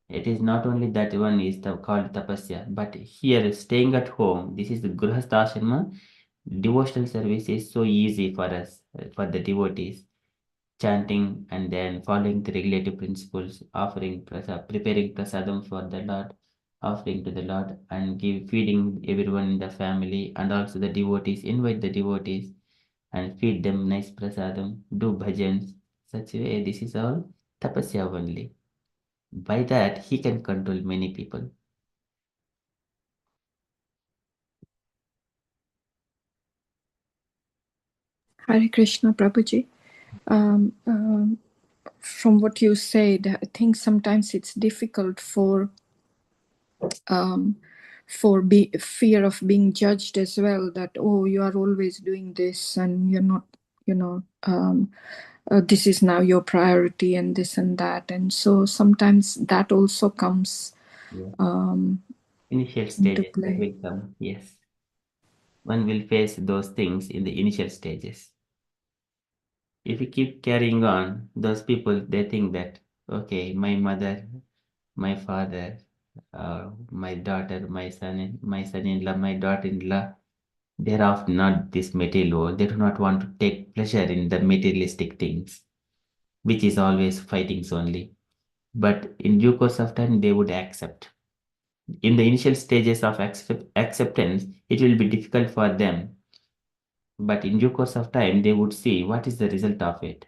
It is not only that one is called tapasya, but here staying at home, this is the grihastha. Devotional service is so easy for us, for the devotees, chanting and then following the regulative principles, offering preparing prasadam for the Lord, offering to the Lord, and feeding everyone in the family, and also the devotees, invite the devotees and feed them nice prasadam, do bhajans, such a way. This is all Tapasya only. By that, he can control many people. Hare Krishna, Prabhuji. From what you said, I think sometimes it's difficult for fear of being judged as well, that, oh, you are always doing this and you're not, this is now your priority and this and that. And so sometimes that also comes Initial into stages that play. will come, yes. One will face those things in the initial stages. If you keep carrying on, those people, they think that, okay, my mother, my father, my daughter, my son-in-law, my daughter-in-law, they're of not this material world. They do not want to take pleasure in the materialistic things, which is always fightings only. But in due course of time, they would accept. In the initial stages of acceptance, it will be difficult for them. But in due course of time, they would see what is the result of it.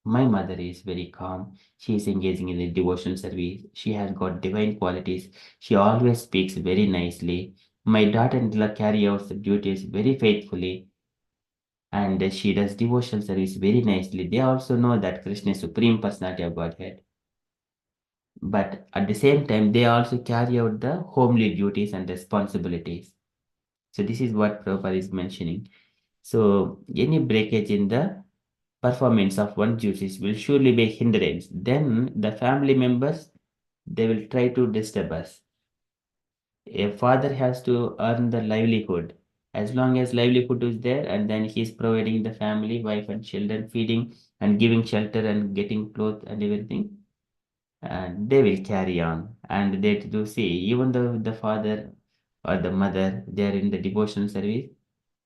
My mother is very calm. She is engaging in the devotional service. She has got divine qualities. She always speaks very nicely. My daughter-in-law carry out the duties very faithfully, and she does devotional service very nicely. They also know that Krishna is Supreme Personality of Godhead. But at the same time, they also carry out the homely duties and responsibilities. So this is what Prabhupada is mentioning. So any breakage in the performance of one duties will surely be a hindrance. Then the family members, they will try to disturb us. A father has to earn the livelihood. As long as livelihood is there, and then he is providing the family, wife and children, feeding and giving shelter and getting clothes and everything, and they will carry on. And they do see, even though the father or the mother, they are in the devotional service,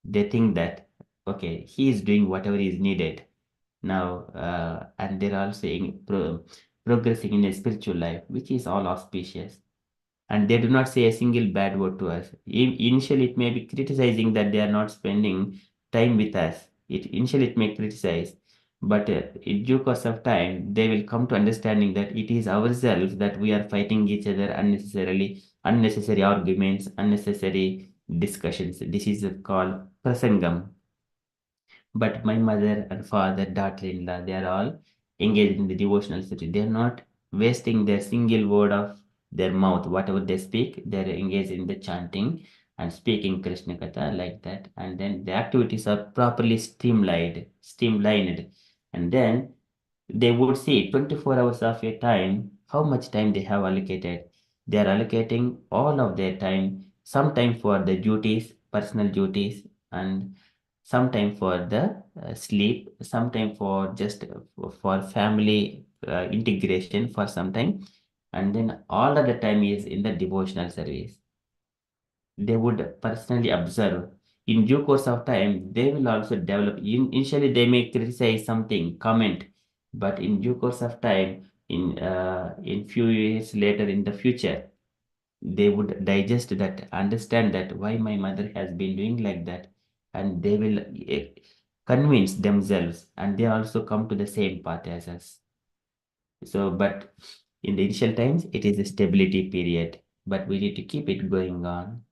they think that, okay, he is doing whatever is needed now, and they're also progressing in a spiritual life, which is all auspicious. And they do not say a single bad word to us. Initially, it may be criticizing that they are not spending time with us. Initially it may criticize, but in due course of time, they will come to understanding that it is ourselves that we are fighting each other unnecessarily, unnecessary arguments, unnecessary discussions. This is called prasangam. But my mother and father, daughter-in-law, they are all engaged in the devotional study. They are not wasting their single word of their mouth. Whatever they speak, they are engaged in the chanting and speaking Krishna Katha like that. And then the activities are properly streamlined. And then they would see 24 hours of your time, how much time they have allocated. They are allocating all of their time, some time for the duties, personal duties, and some time for the sleep, some time for just for family integration for some time, and then all of the time is in the devotional service. They would personally observe. In due course of time, they will also develop. Initially, they may criticize something, comment, but in due course of time, in few years later in the future, they would digest that, understand that why my mother has been doing like that, and they will convince themselves, and they also come to the same path as us. So, but in the initial times, it is a stability period, but we need to keep it going on.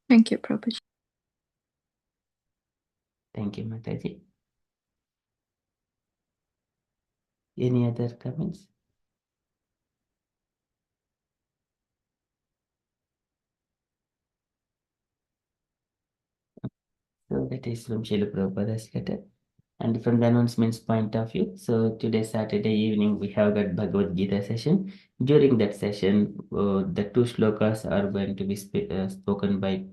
Thank you, Prabhuji. Thank you, Mataji. Any other comments? So that is from Srila Prabhupada's letter. And from the announcements point of view, so today Saturday evening we have got Bhagavad Gita session. During that session, the two shlokas are going to be spoken by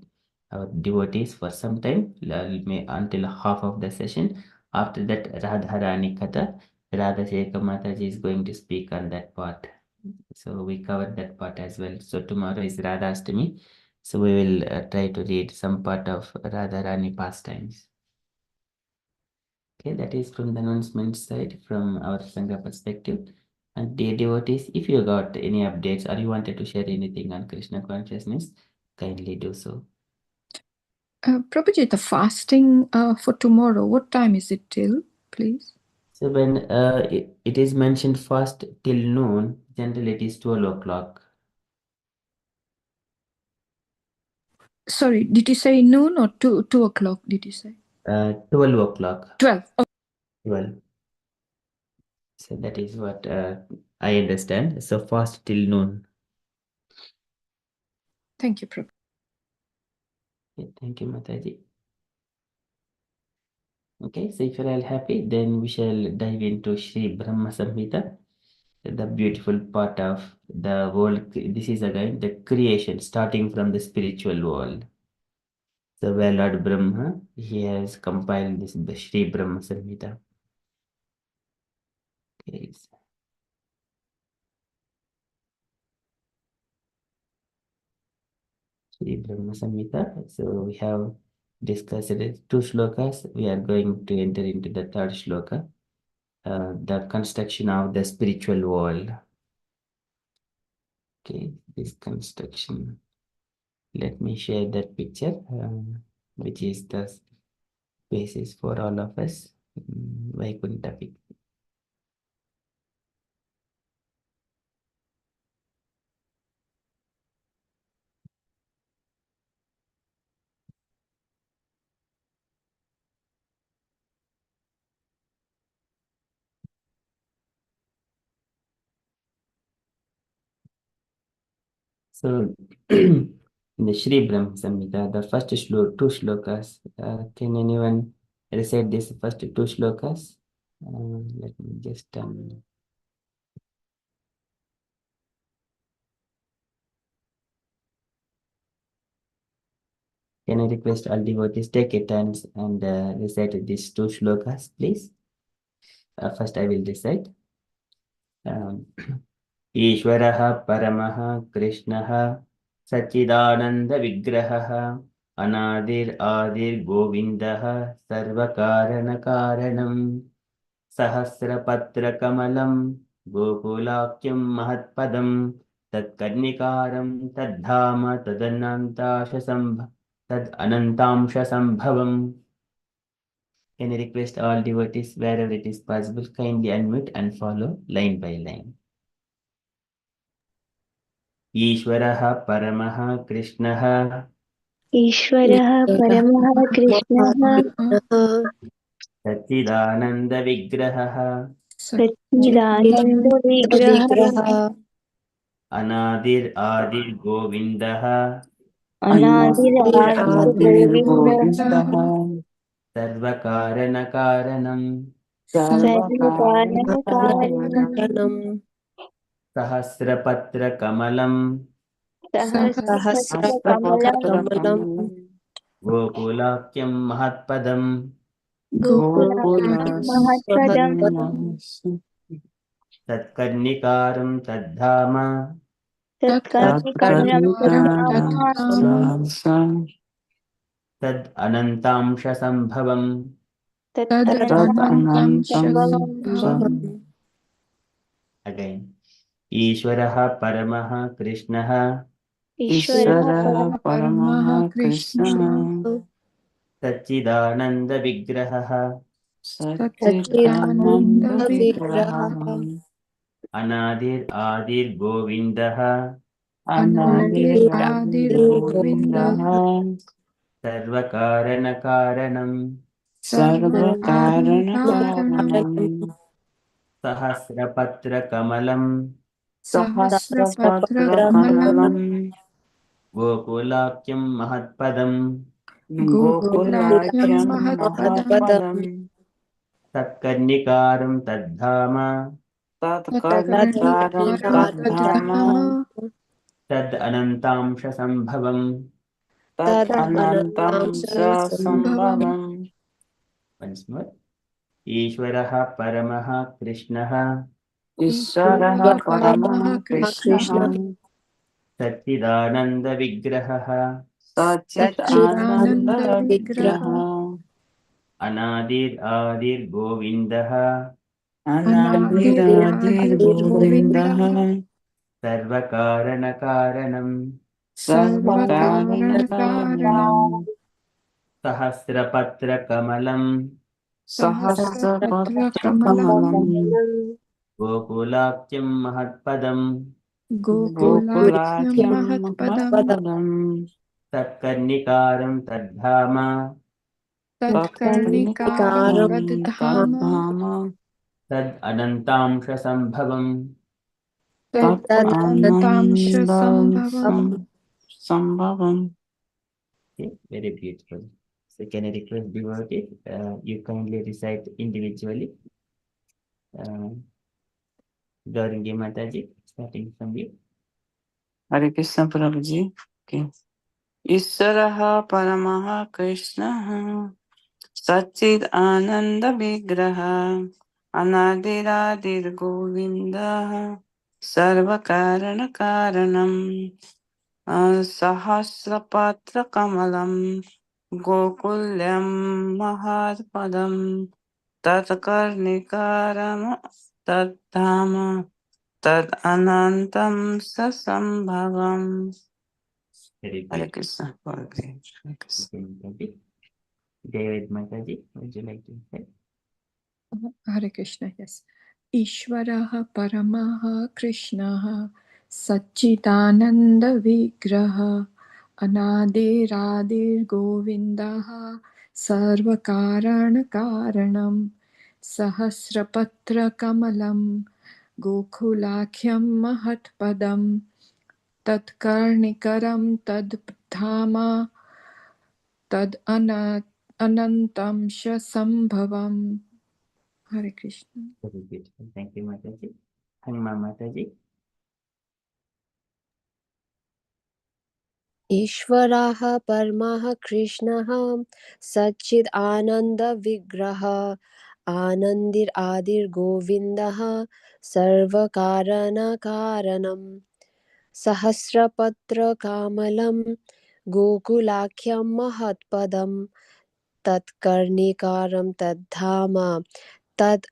our devotees for some time, until half of the session. After that, Radharani Katha, Radha Shekha Mataji is going to speak on that part. So we covered that part as well. So tomorrow is Radhastami. So we will try to read some part of Radharani pastimes. Okay, that is from the announcement side, from our Sangha perspective. And dear devotees, if you got any updates or you wanted to share anything on Krishna consciousness, kindly do so. Prabhuji, the fasting for tomorrow, what time is it till? please? So when it is mentioned fast till noon, generally it is 12 o'clock. Sorry, did you say noon or 2 o'clock? Did you say 12 o'clock. 12? Oh, 12. So that is what I understand. So fast till noon. thank you, Prabhu. Okay, thank you, Mataji. Okay, so if you're all happy, then we shall dive into Sri Brahma Samhita, the beautiful part of the world. This is again the creation, starting from the spiritual world. So where Lord Brahma, he has compiled this the Sri Brahma Samhita. Okay. Sri Brahma Samhita. So we have discussed it, 2 shlokas. We are going to enter into the 3rd shloka, the construction of the spiritual world. Okay, this construction. Let me share that picture, which is the basis for all of us. Vaikuntha picture. So, in the Sri Brahma Samhita, the first 2 shlokas, can anyone recite this first 2 shlokas? Let me just Can I request all devotees take a turn and recite these 2 shlokas, please? First, I will recite. ईश्वरः परमः कृष्णः सच्चिदानन्दविग्रहः अनादिर्आदिर्गोविन्दः सर्वकारणकारणं सहस्रपत्रकमलं गोकुलाख्यं महत्पदं तत्कर्णिकारं तद्धाम तदनन्तांशसम्भवम्. Can I request all devotees, wherever it is possible, kindly unmute and follow line by line. ईश्वरः परमः कृष्णः ईश्वरः परमः कृष्णः सच्चिदानन्दविग्रहः सच्चिदानन्दविग्रहः अनादिर्आदिर्गोविन्दः अनादिरादिर्गोविन्दः सर्वकारणकारणं सर्वकारणकारणं सहस्रपत्रकमलं सहस्रपत्रकमलं गोकुलाख्यं महत्पदं गोकुलाख्यं महत्पदं तत्कर्णिकारं तद्धाम तत्कर्णिकारं तदनन्तांशसम्भवम्. तदनन्तांशसम्भवम्. Again. ईश्वरः परमः कृष्णः ईश्वरः परमः कृष्णः सच्चिदानन्दविग्रहः सच्चिदानन्दविग्रहः अनादिर्आदिर्गोविन्दः अनादिरादिर्गोविन्दः सर्वकारणकारणं सर्वकारणकारणं सहस्रपत्रकमलं सहस्रपत्रकमलं गोकुलाख्यं महत्पदं गोकुलाख्यं महत्पदं तत्कर्णिकारं तद्धाम तत्कर्णिकारं तदनन्तांशसम्भवम्. तदनन्तांशसम्भवम्. Once more. ईश्वरः परमः कृष्णः ईश्वरः परमः कृष्णः सच्चिदानन्दविग्रहः सच्चिदानन्दविग्रहः अनादिर्आदिर्गोविन्दः अनादिरादिर्गोविन्दः सर्वकारणकारणं सर्वकारणकारणं सहस्रपत्रकमलं Sahasrapatra-kamalam Gokulakyam Mahatpadam Gokulakyam Gokulakyam Mahatpadam Mahatpadam Tatkarnikaram Tadhama Tatkarnikaram Tatkarnikaram Tadhama Tadhama Tad Anantamsha Sambhavam. Tad Anantamsha Sambhavam. Sambhavam. Okay, very beautiful. So can I request devotee, you kindly recite individually. Gaurangi Mataji, starting from you. Hare Krishna Prabhuji. Okay. Isvaraha Paramaha Krishna Satchid Ananda Vigraha Anadiradir Govinda Sarva Karana Karanam Sahasrapatra Kamalam Gokulyam Mahatpadam Tatkarnikaram Tattama Tad Anantam Sasambhavam. Very Hare good. Krishna. Hare Krishna. David Mataji, would you like to say? Hare Krishna, yes. Ishvaraha Paramaha Krishnaha Satchitananda Vigraha Anadiradir Govindaha Sarvakarana Karanam Sahasrapatra Kamalam Gokulakyam Mahatpadam Tatkarnikaram Tadthama Tad Anantam Sambhavam. Hare Krishna. Very beautiful. Thank you, Mataji. Hangma Mataji. ईश्वरः परमः कृष्णः सच्चिद् आनन्दविग्रहः आनन्दिरादिर्गोविन्दः सर्वकारणकारणं सहस्रपत्रकामलं गोकुलाख्यं महत्पदं तत्कर्णिकारं तद्धाम तद्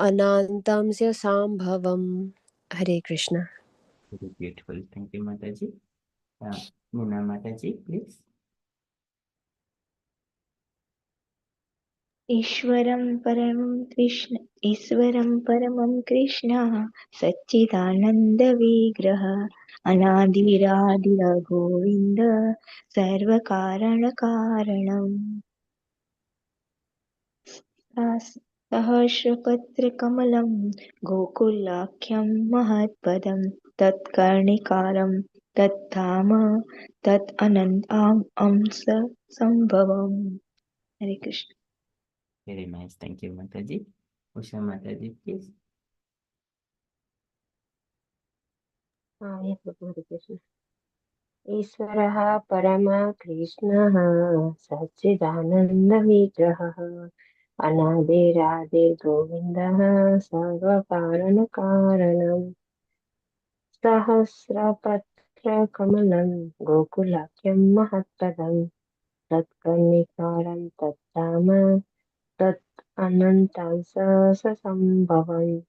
अनन्तं च सम्भवम्. हरे Krishna. Very beautiful. Thank you, Mataji. Nina Mataji, please. ईश्वरं परमं कृष्णः सच्चिदानन्दविग्रह अनादिरादिरगोविन्द सर्वकारणकारणम् सहस्रपत्रकमलं गोकुलाख्यं महत्पदं तत्कर्णिकारं तद्धाम तत् अनन्तं सम्भवम्. हरे Krishna. Very nice. Thank you, Mataji. Usha Mataji, please. Yes, Hare Krishna. ईश्वरः परमः कृष्णः सच्चिदानन्दविग्रहः अनादिरादिर्गोविन्दः सर्वकारणकारणं सहस्रपत्रकमलं गोकुलाख्यं महत्पदं तत्कर्णिकारं तत्ताम तत् अनन्तं ससम्भवम्.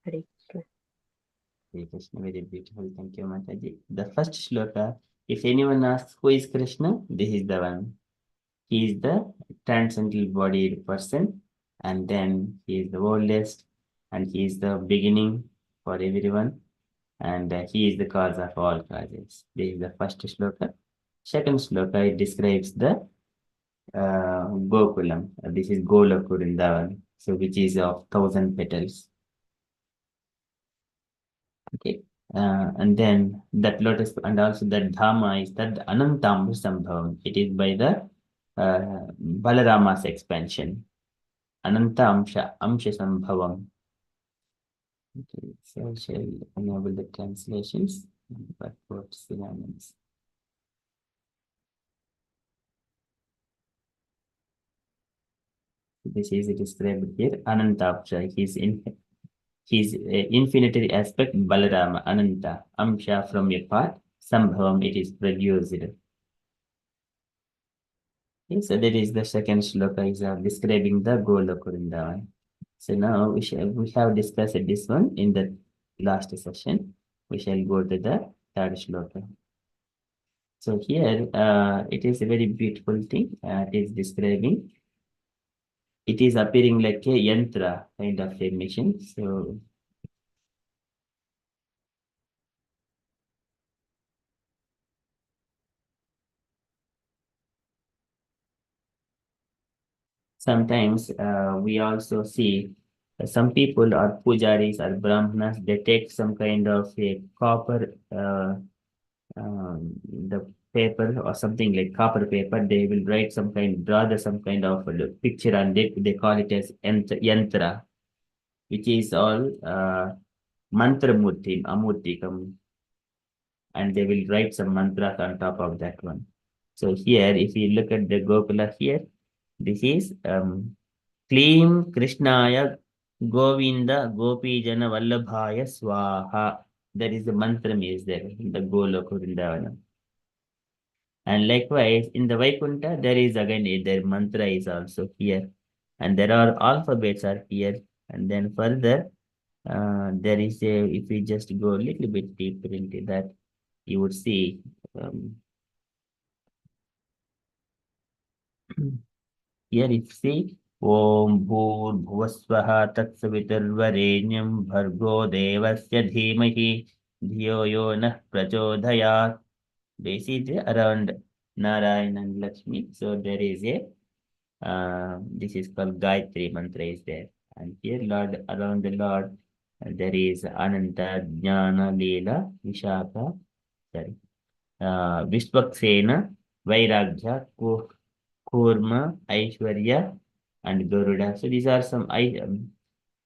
हरे Krishna. Hare Krishna, very beautiful. Thank you, Mataji. The first shloka, if anyone asks who is Krishna, this is the one. He is the transcendental bodied person, and then he is the oldest, and he is the beginning for everyone, and he is the cause of all causes. This is the first shloka. Second shloka, it describes the Gokulam. This is Golakurindavan, so which is of 1,000 petals. Okay. And then that lotus, and also that Dhamma is that Anantam Sambhavam. It is by the Balarama's expansion. Ananta Amsha Sambhavam. Okay, so I shall enable the translations, but what synonyms. This is described here. Anantamsha. His infinitary aspect Balarama, Ananta, Amsha from a part, Sambhavam, it is produced. Okay, so that is the second shloka is describing the Golokurindavan. So now we have discussed this one in the last session. We shall go to the third shloka. So here it is a very beautiful thing. It is describing it is appearing like a yantra kind of a machine. So sometimes we also see some people or pujaris or brahmanas, they take some kind of a copper the paper or something like copper paper, they will write some kind, draw some kind of picture on it. They call it as yantra, which is all mantra murti, amurtikam, and they will write some mantras on top of that one. So here, if you look at the Gokula here, this is Klim Krishnaya Govinda Gopijana Vallabhaya Swaha. That is the mantra is there in the Goloka Vrindavana. And likewise, in the Vaikuntha, there is again their mantra is also here. And there are alphabets are here. And then further, there is a, if we just go a little bit deeper into that, you would see here if see Om Bhur Bhuvasvaha Tatsavitarvarenyam Bhargo Devasya Dhimahi Dhiyo Yo Nah Prachodhayat. This is around Narayana and Lakshmi. So there is a this is called Gayatri mantra is there. And here Lord around the Lord there is Ananta Jnana Leela Vishaka sorry Vishwaksena Vairagya Kurma Aishwarya and Garuda. So these are some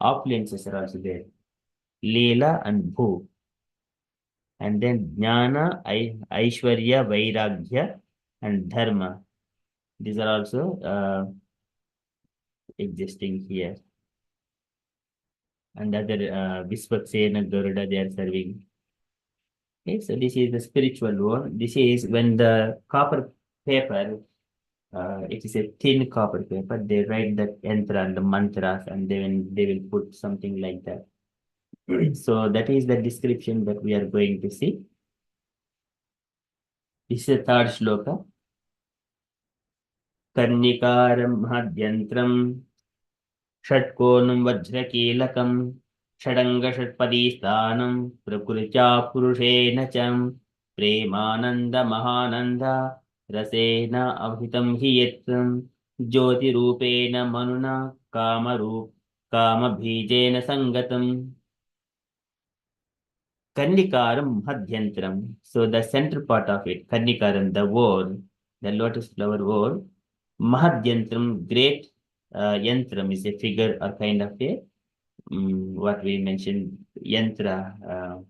opulences are also there. Leela and Bhu. And then Jnana, Aishwarya, Vairagya, and Dharma. These are also existing here. And other Vishwaksena, Garuda, they are serving. Okay, so this is the spiritual one. This is when the copper paper, it is a thin copper paper, they write the yantra and the mantras, and then they will put something like that. So that is the description that we are going to see. This is the third shloka. Karnikaram Madhyantram Shatkonam Vajrakelakam Shadanga Shatpadisthanam Prakurcha Purushena Cham Premananda Mahananda Rasena Avhitam Hiyetam Jyoti Rupena Manuna Kama Bhijena Sangatam Karnikaram Madhyantram. So the center part of it, Karnikaram, the word, the lotus flower word, Mahadhyantram, great yantram is a figure or kind of a what we mentioned yantra.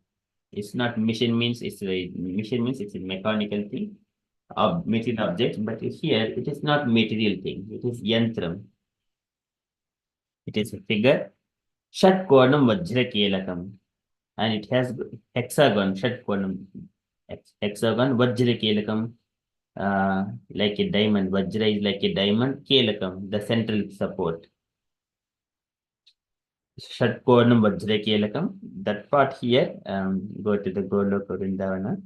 It's not mission means it's a mission means it's a mechanical thing of material object, but here it is not material thing. It is yantram. It is a figure. Shatkonam Vajrakelakam. And it has hexagon, Shatkonam, hexagon, Vajrakelakam, like a diamond. Vajra is like a diamond, Kelakam, the central support. Shatkonam Vajrakelakam. That part here, go to the Goloka Vrindavana.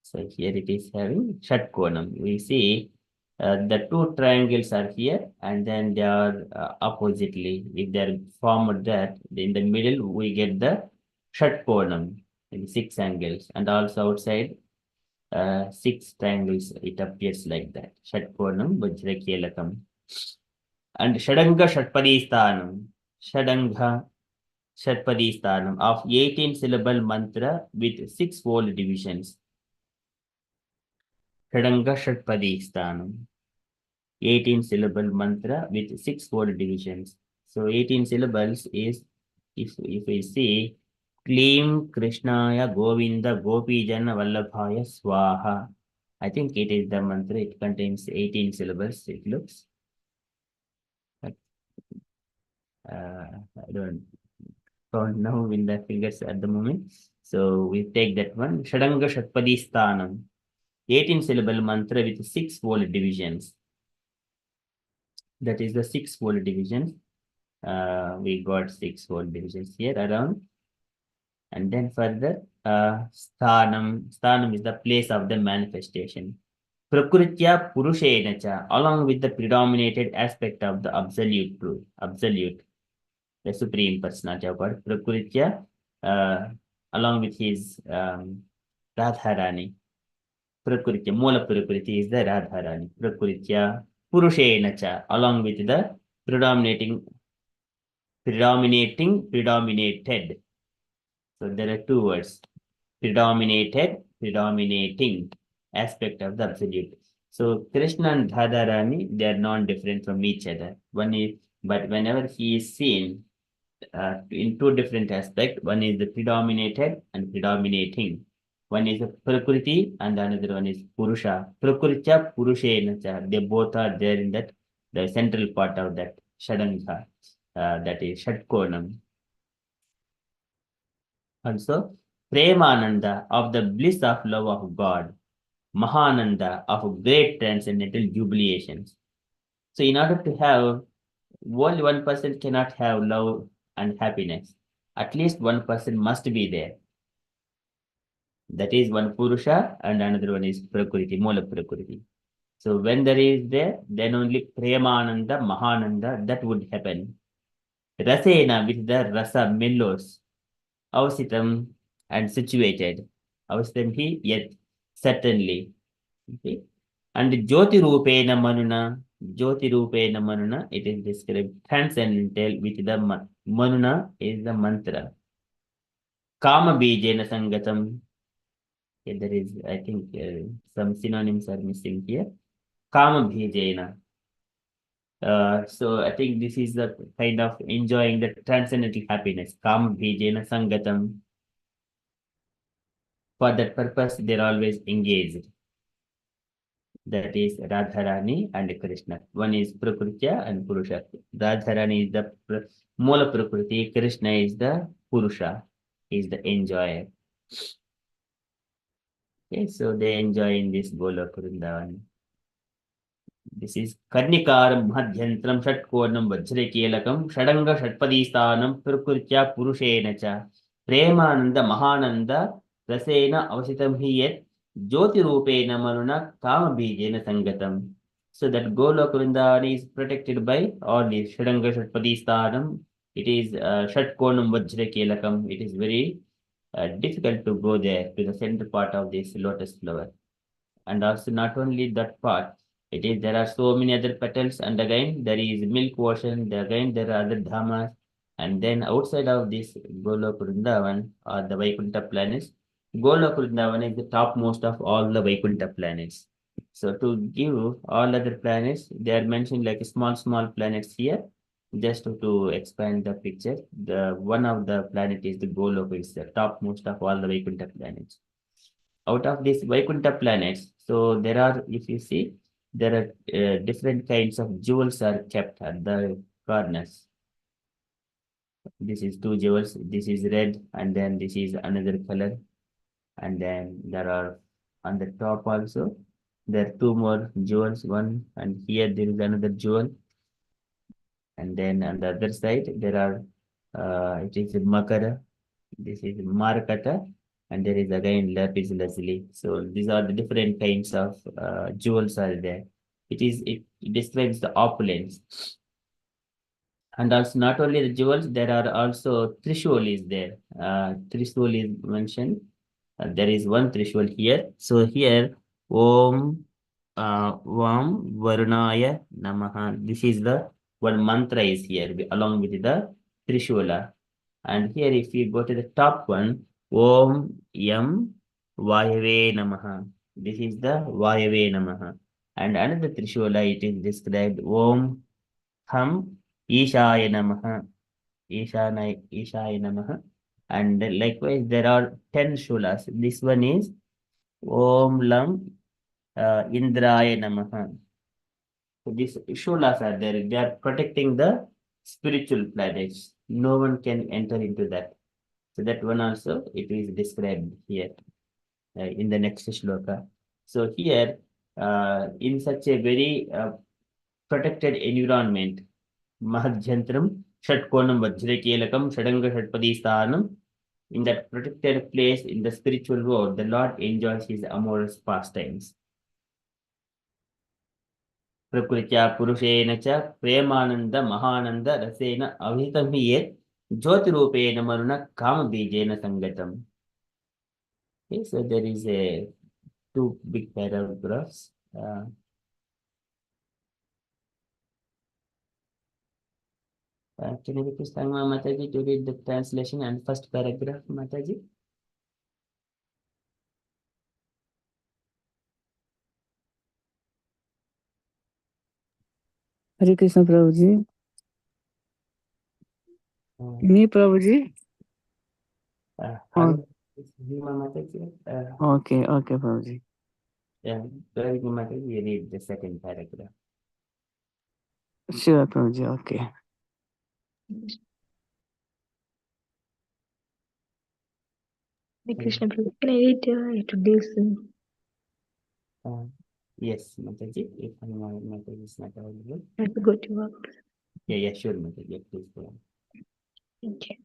So here it is having Shatkonam. We see the two triangles are here and then they are oppositely. If they are formed that, in the middle we get the Shatkonam in 6 angles, and also outside 6 triangles. It appears like that. Shatkonam Vajrakelakam. And Shadanga Shatpadisthanam. Shadanga Shatpadisthanam of 18 syllable mantra with 6 fold divisions. Shadanga Shatpadisthanam. 18 syllable mantra with 6 fold divisions. So 18 syllables is, if we see, Klim Krishnaya Govinda Gopijana Vallabhaya Swaha. I think it is the mantra. It contains 18 syllables. It looks. But, I don't count now in the fingers at the moment. So we take that one. Shadanga Shatpadisthanam. 18 syllable mantra with 6 fold divisions. That is the 6 fold divisions. We got 6 fold divisions here around. And then further, sthanam. Sthanam is the place of the manifestation. Prakritya Purushena cha, along with the predominated aspect of the absolute truth, absolute, the supreme personality of God, Prakritya, along with his Radharani. Prakritya, Mula Prakriti is the Radharani. Prakritya Purushena cha, along with the predominated. So there are two words, predominating aspect of the absolute. So Krishna and Radharani, they are non-different from each other. But whenever he is seen in two different aspects, one is the predominated and predominating. One is the Prakriti and another one is Purusha. Prakritya Purushena cha, they both are there in that, the central part of that Shadanga, that is Shatkonam. Also, Premananda of the bliss of love of God, Mahananda of great transcendental jubilations. So, in order to have, only one person cannot have love and happiness. At least one person must be there. That is one Purusha and another one is Prakriti, Mula Prakriti. So, when there is there, then only Premananda, Mahananda, that would happen. Rasena, with the rasa mellows, Avasitam and situated. Avasitam he, yet certainly. Okay. And Jyoti Rupena Manuna, it is described transcendental with the Manuna is the mantra. Kama Bijena Sangatam. Okay, there is, I think, some synonyms are missing here. Kama Bijena. So I think this is the kind of enjoying the transcendental happiness. Kama Bijena Sangatam. For that purpose, they're always engaged. That is Radharani and Krishna. One is Prakritya and Purusha. Radharani is the Mula Prakriti, Krishna is the Purusha, is the enjoyer. Okay, so they enjoy in this Golok Vrindavan. This is Karnikaram Madhyantram Shatkonam Vajrakelakam Shadanga Shatpadisthanam Prakritya Purushenacha Premananda Mahananda Rasena Avasitam Hiyat Jyoti Rupena Manuna Kama Bijena Sangatam. So that Golok Vrindavana is protected by all these Shadanga Shatpadisthanam. It is Shatkonam Vajrakelakam. It is very difficult to go there to the center part of this lotus flower. And also not only that part, it is there are so many other petals, and again there is milk ocean, again there are other dhamas, and then outside of this Golok Vrindavan or the Vaikuntha planets, Golok Vrindavan is the topmost of all the Vaikuntha planets. So to give all other planets, they are mentioned like small planets here. Just to expand the picture, the one of the planet is the Golok, is the topmost of all the Vaikuntha planets. Out of these Vaikuntha planets, so there are, if you see, there are different kinds of jewels are kept at the corners. This is two jewels. This is red, and then this is another color, and then there are on the top also. There are two more jewels. One, and here there is another jewel, and then on the other side there are. It is Makara. This is Markata, and there is again lapis lazuli. So these are the different kinds of jewels are there. It describes the opulence. And also not only the jewels, there are also Trishul is there. Trishul is mentioned. There is one Trishul here. So here, Om Vam Varunaya Namaha. This is the one mantra is here along with the Trishula. And here, if you go to the top one, Om Yam Vayave Namaha. This is the Vayave Namaha. And another Trishula, it is described Om Ham Ishaya Namaha. Ishaya Namaha. And likewise, there are 10 Shulas. This one is Om Lam Indraya Namaha. So these Shulas are there. They are protecting the spiritual planets. No one can enter into that. So that one also, it is described here in the next shloka. So here, in such a very protected environment, Mahadjantram, Shatkonam Vajrakelakam, Shadanga Shatpadisthanam, in that protected place in the spiritual world, the Lord enjoys his amorous pastimes. प्रकृत्या पुरुषेण च प्रेमानंद महानंद रसेन अभिहितं हि यत् ज्योतिरूपेण मरुण कामबीजेन Sangtam. Okay, so there is a two big paragraphs. Can you request Mataji to read the translation and first paragraph, Mataji? Hare Krishna Prabhuji. Me Prabhuji. Mataji. Okay, Prabhuji. Yeah, Mataji, read the second paragraph. Sure, Prabhuji. Okay. Hare Krishna Prabhu, can I read introduce? Yes, Mataji, if Mataji is not available. I have to go to work. Yeah, sure, Mataji, please go on. Thank you.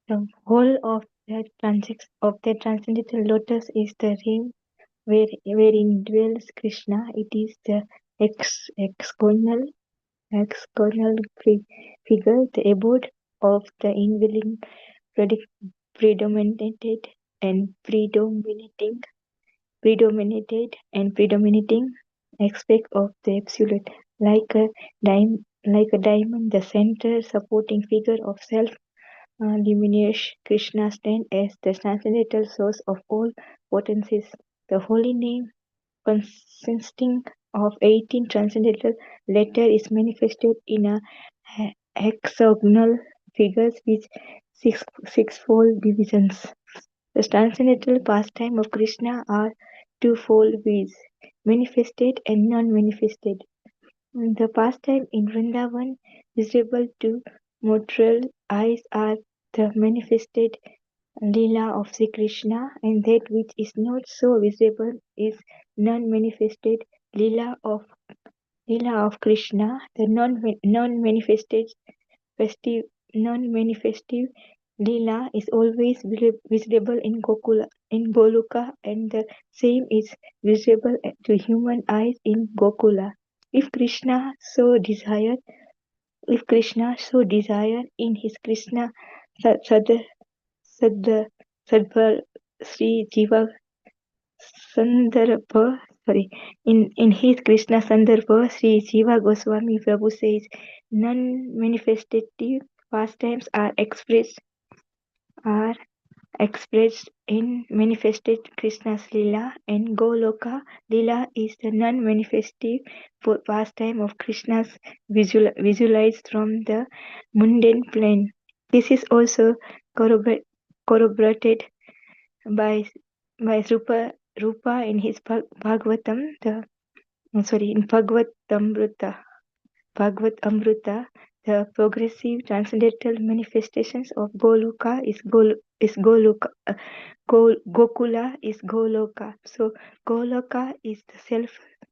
The whole of the transcendental lotus is the realm wherein dwells Krishna. It is the external figure, the abode of the indwelling, predominated and predominating aspect of the absolute, like a diamond, the center supporting figure of self. Luminous Krishna stands as the transcendental source of all potencies. The holy name, consisting of 18 transcendental letters, is manifested in a hexagonal figures with sixfold divisions. The transcendental pastime of Krishna are twofold, viz. Manifested and non-manifested. The pastime in Vrindavan, visible to mortal eyes, are the manifested Leela of Sri Krishna, and that which is not so visible is non-manifested Leela of Krishna. The non-manifested Leela is always visible in Goloka, and the same is visible to human eyes in Gokula. If Krishna so desire in his Krishna Sadhva Sri Jiva Sandarbha, in his Krishna Sandarbha, Sri Jiva Goswami Prabhu says, non-manifestative pastimes are expressed in manifested Krishna's Leela, and Goloka Leela is the non-manifestive pastime of Krishna's visualized from the mundane plane. This is also corroborated by Rupa in his Bhagavatam, in Bhagavad Amrita, the progressive transcendental manifestations of Goloka is Goloka. Gokula is Goloka. So Goloka is the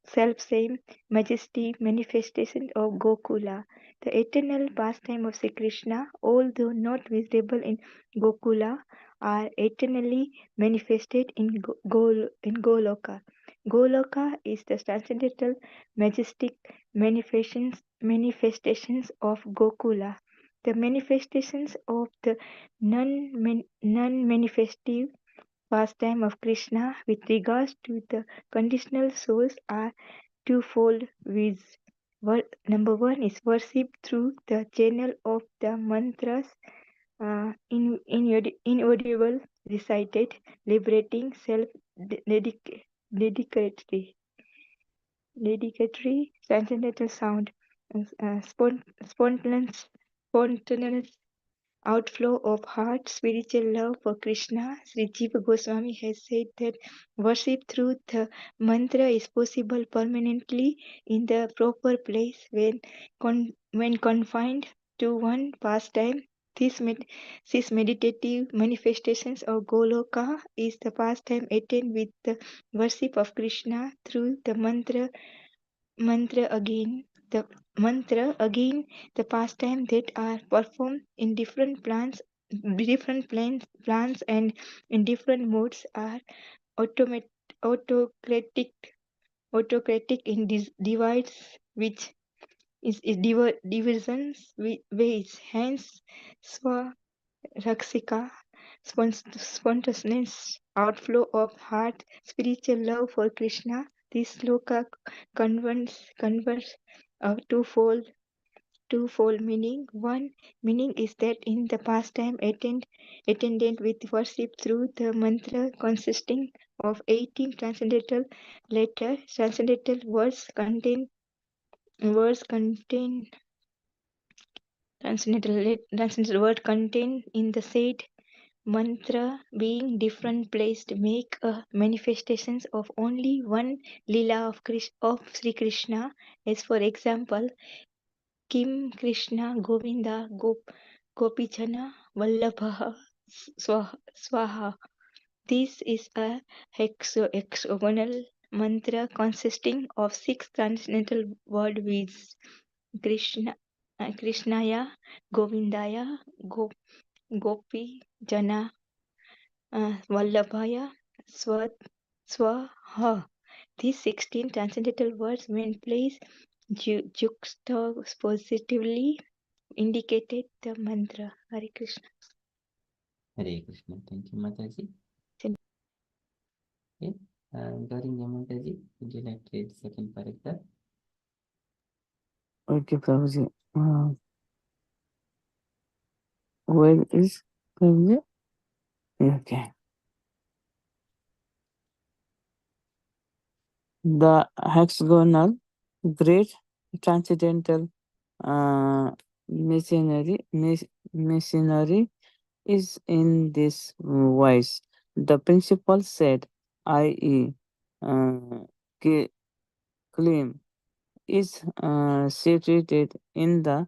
self-same majesty manifestation of Gokula. The eternal pastime of Sri Krishna, although not visible in Gokula, are eternally manifested in Goloka. Goloka is the transcendental majestic manifestations of Gokula. The manifestations of the non-manifestive pastime of Krishna with regards to the conditional souls are twofold, viz. Number one is worship through the channel of the mantras inaudible recited, liberating self-dedicatory transcendental sound, spontaneous outflow of heart spiritual love for Krishna. Sri Jiva Goswami has said that worship through the mantra is possible permanently in the proper place when confined to one pastime. This meditative manifestations of Goloka is the pastime attained with the worship of Krishna through the mantra mantra again. The mantra again, the pastime that are performed in different plans and in different modes are automat- autocratic in divides which is divisions ways. Hence, Raksika, spontaneous outflow of heart, spiritual love for Krishna. This sloka converts a twofold meaning. One meaning is that in the pastime attended with worship through the mantra consisting of 18 transcendental letters, transcendental words contain transcendental word contained in the said mantra being different placed make a manifestations of only one lila of Sri Krishna, as for example Kim Krishna Govinda Gopichana Vallabha Swaha. This is a hexagonal mantra consisting of 6 transcendental word words Krishnaya Govindaya Gopi Jana Vallabhaya Swaha. These 16 transcendental words, when placed juxtapositively, indicated the mantra. Hare Krishna. Hare Krishna. Thank you, Mataji. Okay. Regarding Mataji, would you like to read the second paragraph? Okay, Prabhuji. Where is Prabhuji? Okay. The hexagonal great transcendental machinery is in this wise. The principle said, i.e., claim is situated in the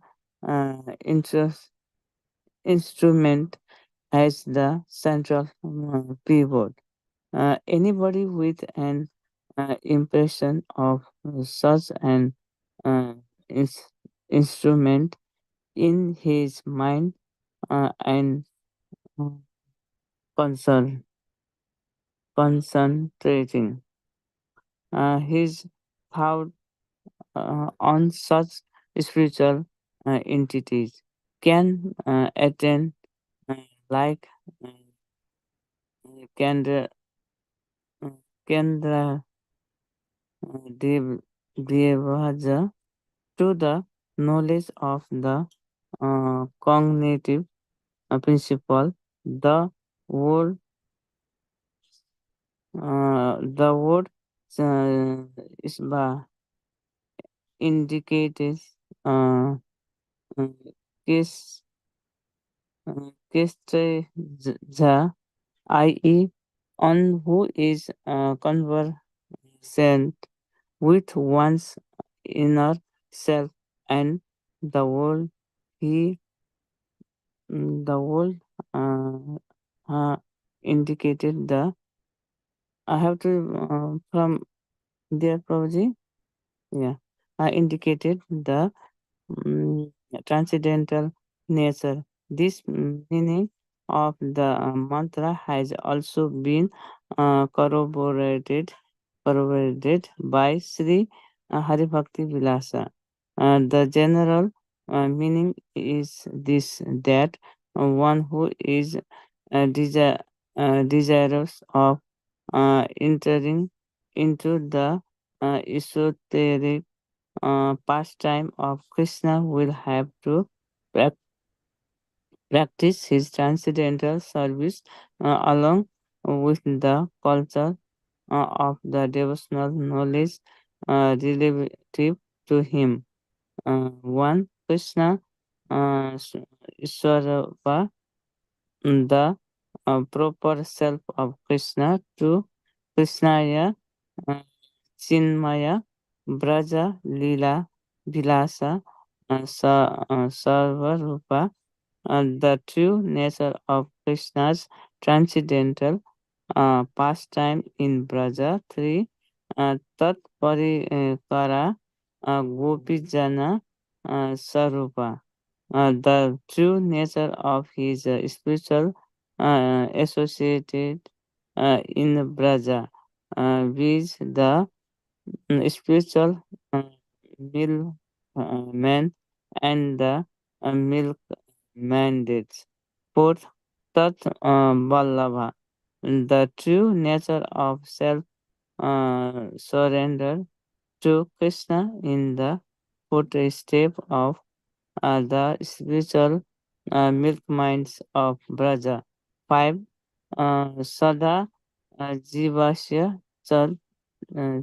instrument as the central pivot. Anybody with an impression of such an uh, instrument in his mind and uh, concentrating his thought on such spiritual entities can attain like uh, Kendra, Kendra Devaja to the knowledge of the cognitive principle. The word isba indicates uh, case the i.e. on who is conversant with one's inner self and the world he the world indicated the I have to from there Prabhuji. Yeah. I indicated the mm, transcendental nature. This meaning of the mantra has also been corroborated by Sri Haribhakti Vilasa. The general meaning is this that one who is desirous of entering into the esoteric pastime of Krishna will have to prac- practice his transcendental service along with the culture of the devotional knowledge relative to him. One Krishna Iswarapa, the proper self of Krishna, to Krishnaya uh, Chinmaya Braja Lila Vilasa Sarvarupa, the true nature of Krishna's transcendental pastime in Braja. 3. Tat Parikara Gopijana Sarupa. The true nature of his spiritual associated in Braja, with the spiritual milkman and the milk mandates. Fourth, Tat Vallabha, the true nature of self surrender to Krishna in the footstep of the spiritual milk minds of Braja. 5. Sada Jivasya Chal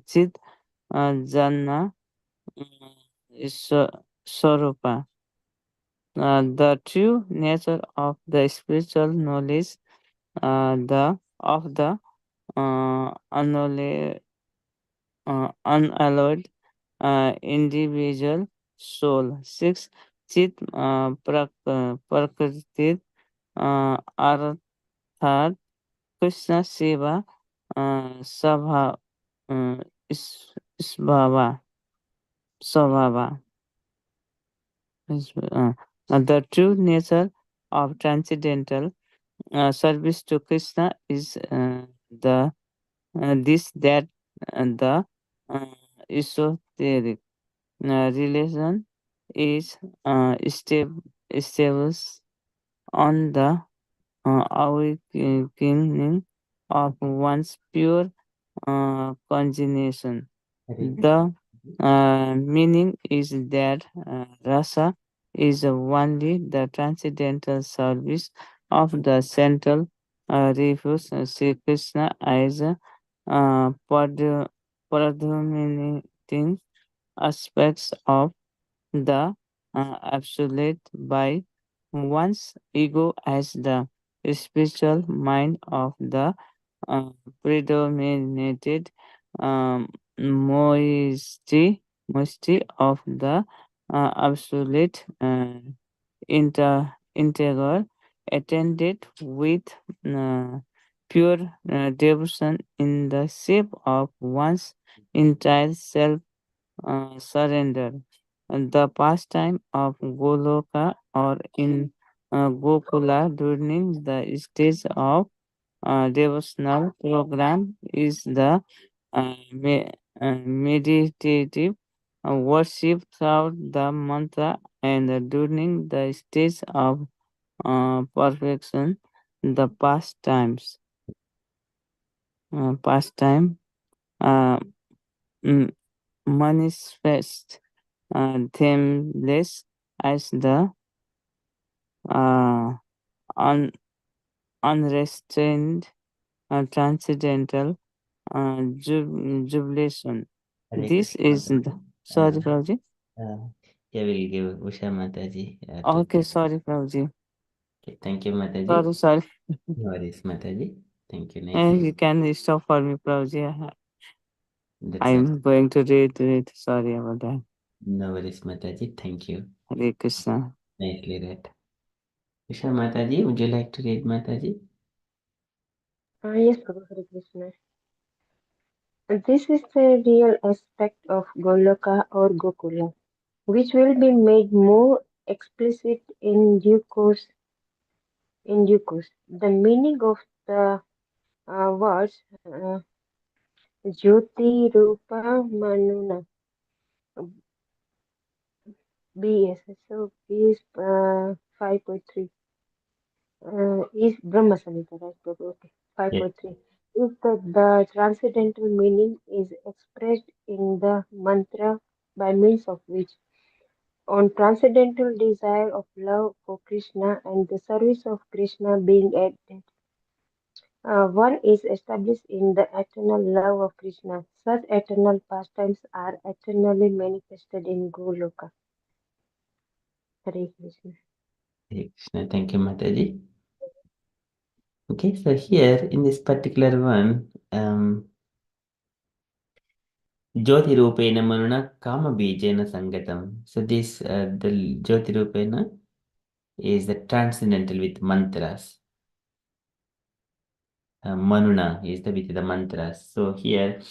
Chit Janna Swarupa. The true nature of the spiritual knowledge, the of the unalloyed individual soul. 6. Chit Prakriti Arthat Krishna Seva Sabha Svava Svava. The true nature of transcendental service to Krishna is the this that the uh, esoteric relation is established on the awakening of one's pure congegnation. The meaning is that rasa is only the transcendental service of the central refuge Sri Krishna as predominating aspects of the absolute by one's ego as the spiritual mind of the uh, predominated moisty of the absolute integral attended with uh, pure devotion in the shape of one's entire self surrender. And the pastime of Goloka or in Gokula during the stage of devotional program is the meditative worship throughout the mantra and during the stage of perfection, the pastime uh, m- manifest themeless as the uh, un- unrestrained transcendental jubilation. Hare This Krishna. is the sorry, Prabhuji. Here we'll give Usha Mataji. Okay, sorry, Prabhuji. Okay, thank you, Mataji. Sorry. No worries, Mataji. Thank you. You can stop for me, Prabhuji. That's I'm going to read. Sorry about that. No worries, Mataji. Thank you. Hare Krishna. Nicely read. Usha Mataji, would you like to read Mataji? Yes, Prabhu, Hare Krishna. This is the real aspect of Goloka or Gokula, which will be made more explicit in due course. The meaning of the words Jyoti Rupa Manuna BS. So is 5.3. Is Brahma Samhita, right? Okay. 5.3. Is that the transcendental meaning is expressed in the mantra by means of which, on transcendental desire of love for Krishna and the service of Krishna being added, one is established in the eternal love of Krishna. Such eternal pastimes are eternally manifested in Goloka. Hare Krishna. Hare Krishna. Thank you, Mataji. Okay, so here in this particular one, Jyoti Rupena Manuna Kama Bijena Sangatam. So this the Jyoti Rupena is the transcendental with mantras. Manuna is the with the mantras. So here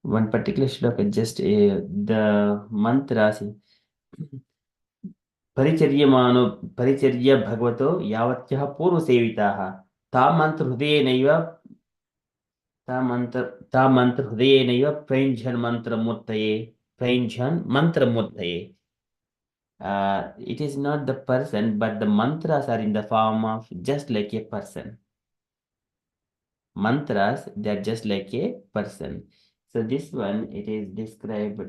one particular shloka, just the mantras. परिचर्य भगवतो यावत्यः पूर्वसेविताः तामन्त्रहृदयेनैव तामन्त्रहृदयेनैव प्रयुञ्जन् मन्त्रमूर्तये प्रयुञ्जन् मन्त्रमूर्तये. It is not the person, but the mantras are in the form of just like a person. Mantras, they are just like a person. So this one, it is described,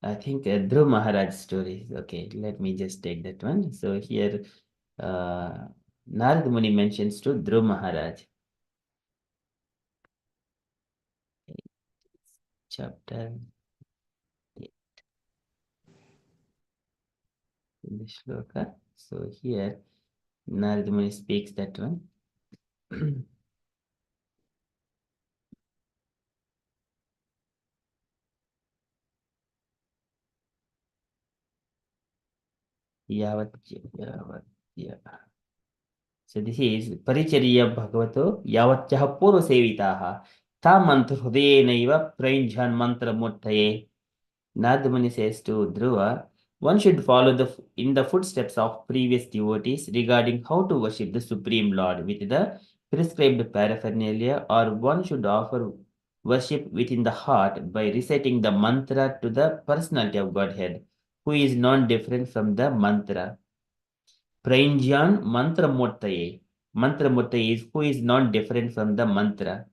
I think Dhruv Maharaj story. Okay, let me just take that one. So here, Narad Muni mentions to Dhruv Maharaj. Chapter 8. In the shloka. So here, Narad Muni speaks that one. Yavat. So this is Paricharya Bhagavato Yavatyaha Purva Sevitaha Ta Mantra Hrudayenaiva Prainjan Mantra Murtaye. Narad Muni says to Dhruva, one should follow in the footsteps of previous devotees regarding how to worship the Supreme Lord with the prescribed paraphernalia, or one should offer worship within the heart by reciting the mantra to the personality of Godhead, who is non-different from the mantra. Prainjan Mantra Murtaye. Mantra Murtaye is who is non-different from the mantra.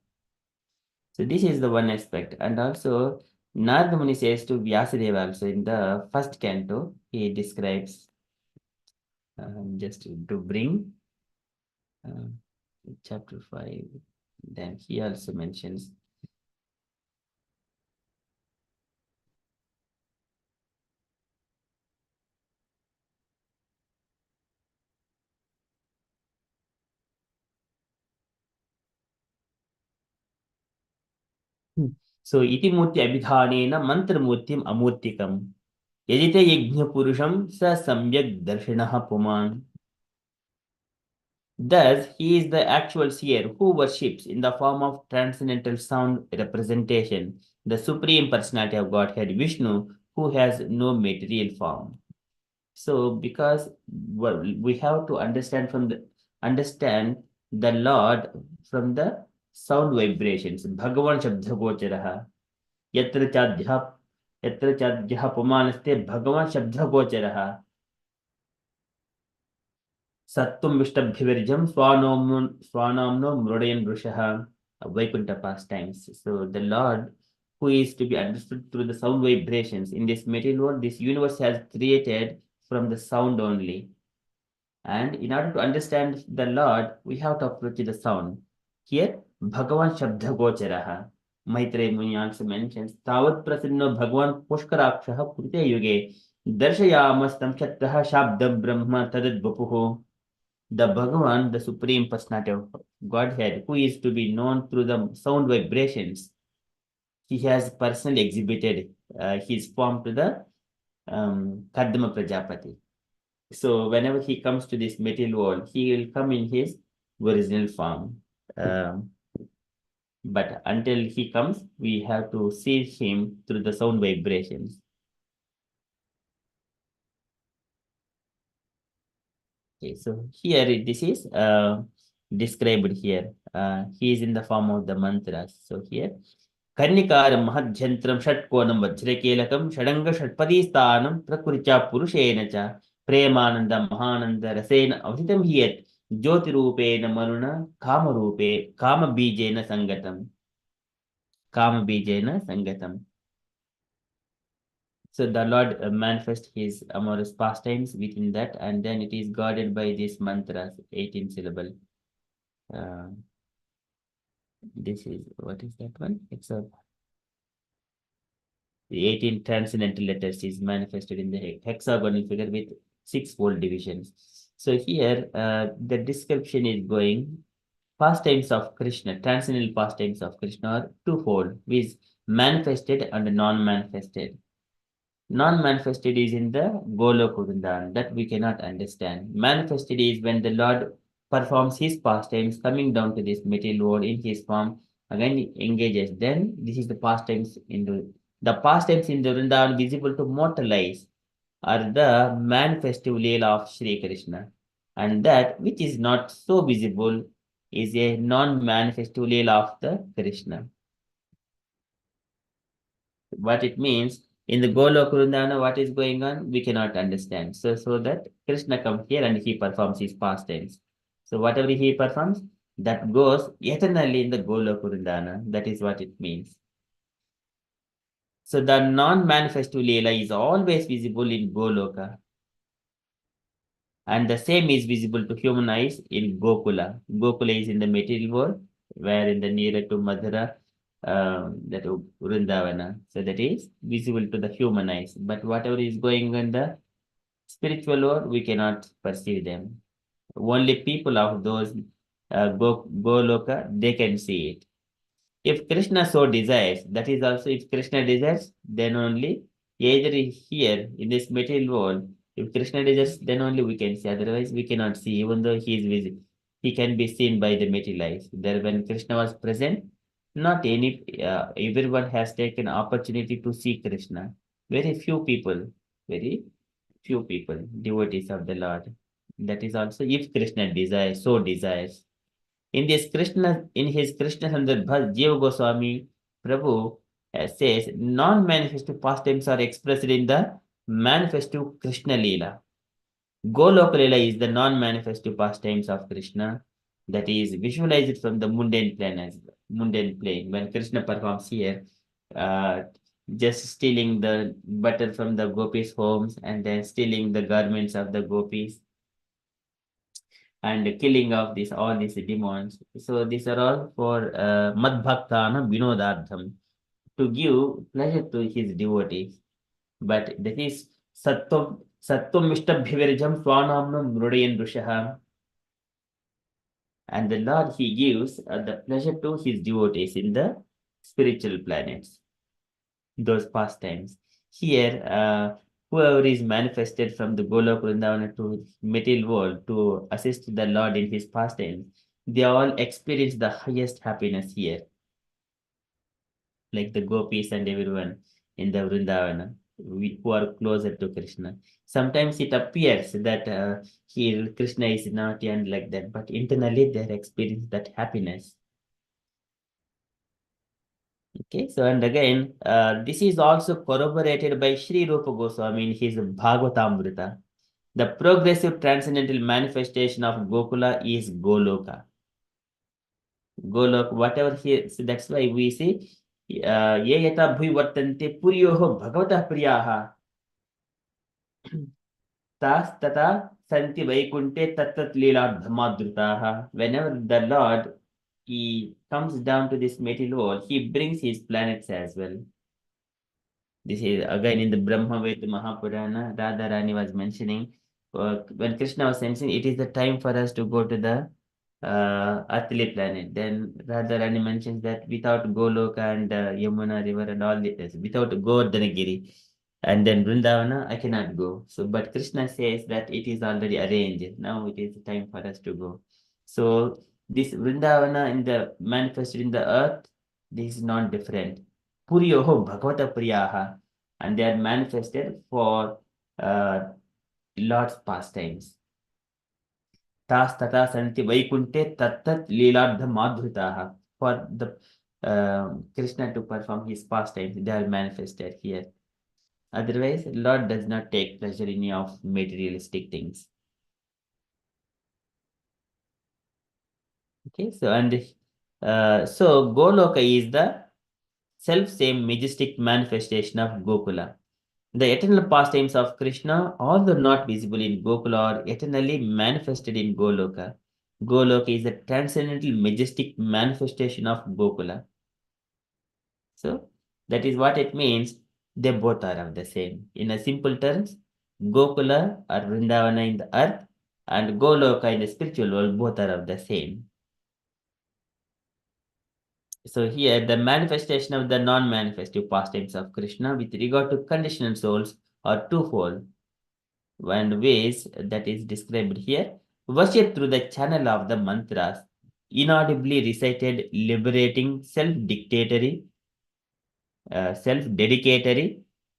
So this is the one aspect. And also, Narada Muni says to Vyasadeva also in the first canto, he describes, just to bring chapter 5, then he also mentions, so iti murti abhidhanena mantramurtim amurtikam yajite yajna purusham sa samyak darshanaha puman. Thus, he is the actual seer who worships in the form of transcendental sound representation, the Supreme Personality of Godhead, Vishnu, who has no material form. So, because we have to understand the Lord from the sound vibrations. Bhagavan Shabdha Gocharaha. Yatra Chadhya Pumanaste Bhagavan Shabdha Gocharaha. Sattum Vishtabhivirjam Swanamno Mrodayan Rushaha, Vaikuntha pastimes. So the Lord, who is to be understood through the sound vibrations in this material world, this universe has created from the sound only. And in order to understand the Lord, we have to approach the sound. Here, Bhagavan Shabdha Gocharaha. Maitreya Muni also mentions, Tavat Prasanno Bhagavan Pushkarakshaha Purite Yuge Darshayamastam Chatraha Shabda Brahma Tadad Vapuho. The Bhagavan, the Supreme Personality of Godhead, who is to be known through the sound vibrations, he has personally exhibited his form to the Kadama Prajapati. So whenever he comes to this material world, he will come in his original form. But until he comes, we have to see him through the sound vibrations. Okay, so here this is described here. He is in the form of the mantras. So here, Karnikaram Mahadjantram Shatkonam Vajrakelakam Shadanga Shatpadi Prakurcha Purushenacha Premananda Mahananda Rasena Avhitam Hiet Jyotirupena Maruna Kama Rupe Kama Bijena Sangatam. Kama Bijena Sangatam. So the Lord manifests his amorous pastimes within that, and then it is guarded by these mantras, 18 syllable. This is, what is that one? It's the 18 transcendental letters is manifested in the hexagonal figure with 6-fold divisions. So here, the description is going, pastimes of Krishna, transcendental pastimes of Krishna are twofold, is manifested and non-manifested. Non-manifested is in the Golokundana, that we cannot understand. Manifested is when the Lord performs his pastimes coming down to this material world in his form again engages. Then this is the pastimes in the pastimes in the Vrindavan visible to mortal eyes are the manifestive Leela of Sri Krishna, and that which is not so visible is a non-manifestive Leela of the Krishna. What it means in the Golok Vrindavana, what is going on, we cannot understand. So that Krishna comes here and he performs his pastimes. So whatever he performs, that goes eternally in the Golok Vrindavana. That is what it means. So the non-manifestive Leela is always visible in Goloka. And the same is visible to human eyes in Gokula. Gokula is in the material world, where in the nearer to Madhura, that Vrindavana. So that is visible to the human eyes. But whatever is going on in the spiritual world, we cannot perceive them. Only people of those Goloka, they can see it. If Krishna so desires, that is also if Krishna desires, then only either here in this material world, if Krishna desires, then only we can see. Otherwise, we cannot see, even though he is visible. He can be seen by the material eyes. There, when Krishna was present, not any everyone has taken opportunity to see Krishna. Very few people, devotees of the Lord. That is also if Krishna desires, so desires. In his Krishna Sandarbha, Jiva Goswami Prabhu says non-manifestive pastimes are expressed in the manifestive Krishna Leela. Goloka Leela is the non-manifestive pastimes of Krishna, that is visualized from the mundane plane. When Krishna performs here, just stealing the butter from the gopis' homes and then stealing the garments of the gopis and killing of all these demons. So these are all for Madbhaktana Vinodardham, to give pleasure to his devotees. But that is Sattvam Mishtabhyavirjam Swanamnam Mrudayan Rushaha. And the Lord, he gives the pleasure to his devotees in the spiritual planets, those pastimes. Here, whoever is manifested from the Golok Vrindavana to material world to assist the Lord in his pastimes, they all experience the highest happiness here, like the gopis and everyone in the Vrindavana who are closer to Krishna. Sometimes it appears that Krishna is naughty and like that, but internally they experience that happiness. Okay, so and again, this is also corroborated by Sri Rupa Goswami in his Bhagavatamrita. The progressive transcendental manifestation of Gokula is Goloka. Golok, whatever here, so that's why we see, ye yata bhui vartante puryoho bhagavata priyaha tas tata santi vaikunte tattat leeladhamadrutaha. Whenever the Lord, he comes down to this material world, he brings his planets as well. This is again in the Brahma Veda Mahapurana, Radharani was mentioning, when Krishna was mentioning, it is the time for us to go to the earthly planet. Then Radharani mentions that without Goloka and Yamuna river and all this, without Govardhanagiri and then Vrindavana, I cannot go. So, but Krishna says that it is already arranged. Now it is the time for us to go. So this Vrindavana in the manifested in the earth, this is not different. Puriyoho Bhagavata Priyaha, and they are manifested for Lord's pastimes. Tas tata santi vaikunte tattat leeladha madhritaha. For the Krishna to perform his pastimes, they are manifested here. Otherwise, Lord does not take pleasure in any of materialistic things. Okay, so and so Goloka is the self-same majestic manifestation of Gokula. The eternal pastimes of Krishna, although not visible in Gokula, are eternally manifested in Goloka. Goloka is a transcendental majestic manifestation of Gokula. So that is what it means. They both are of the same. In a simple terms, Gokula or Vrindavana in the earth and Goloka in the spiritual world, both are of the same. So here, the manifestation of the non-manifestive pastimes of Krishna with regard to conditioned souls are twofold. One ways that is described here, worship through the channel of the mantras inaudibly recited, liberating, self-dedicatory,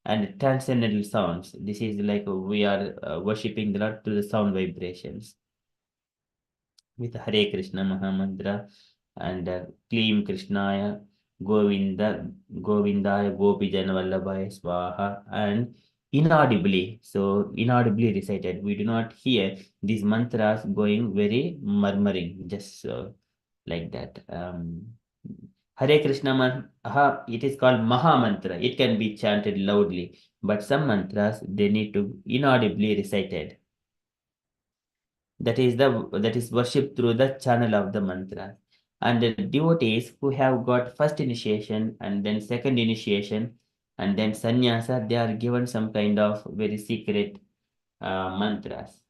and transcendental sounds. This is like we are worshipping the Lord through the sound vibrations with Hare Krishna Mahamantra and Kleem Krishnaya, Govinda, Govindaya, Gopi Janavallabhaya Swaha, and inaudibly. So, inaudibly recited. We do not hear these mantras going very murmuring, just like that. Hare Krishna it is called Maha Mantra. It can be chanted loudly, but some mantras they need to inaudibly recited. That is worship through the channel of the mantra. And the devotees who have got first initiation and then second initiation and then sannyasa, they are given some kind of very secret mantras.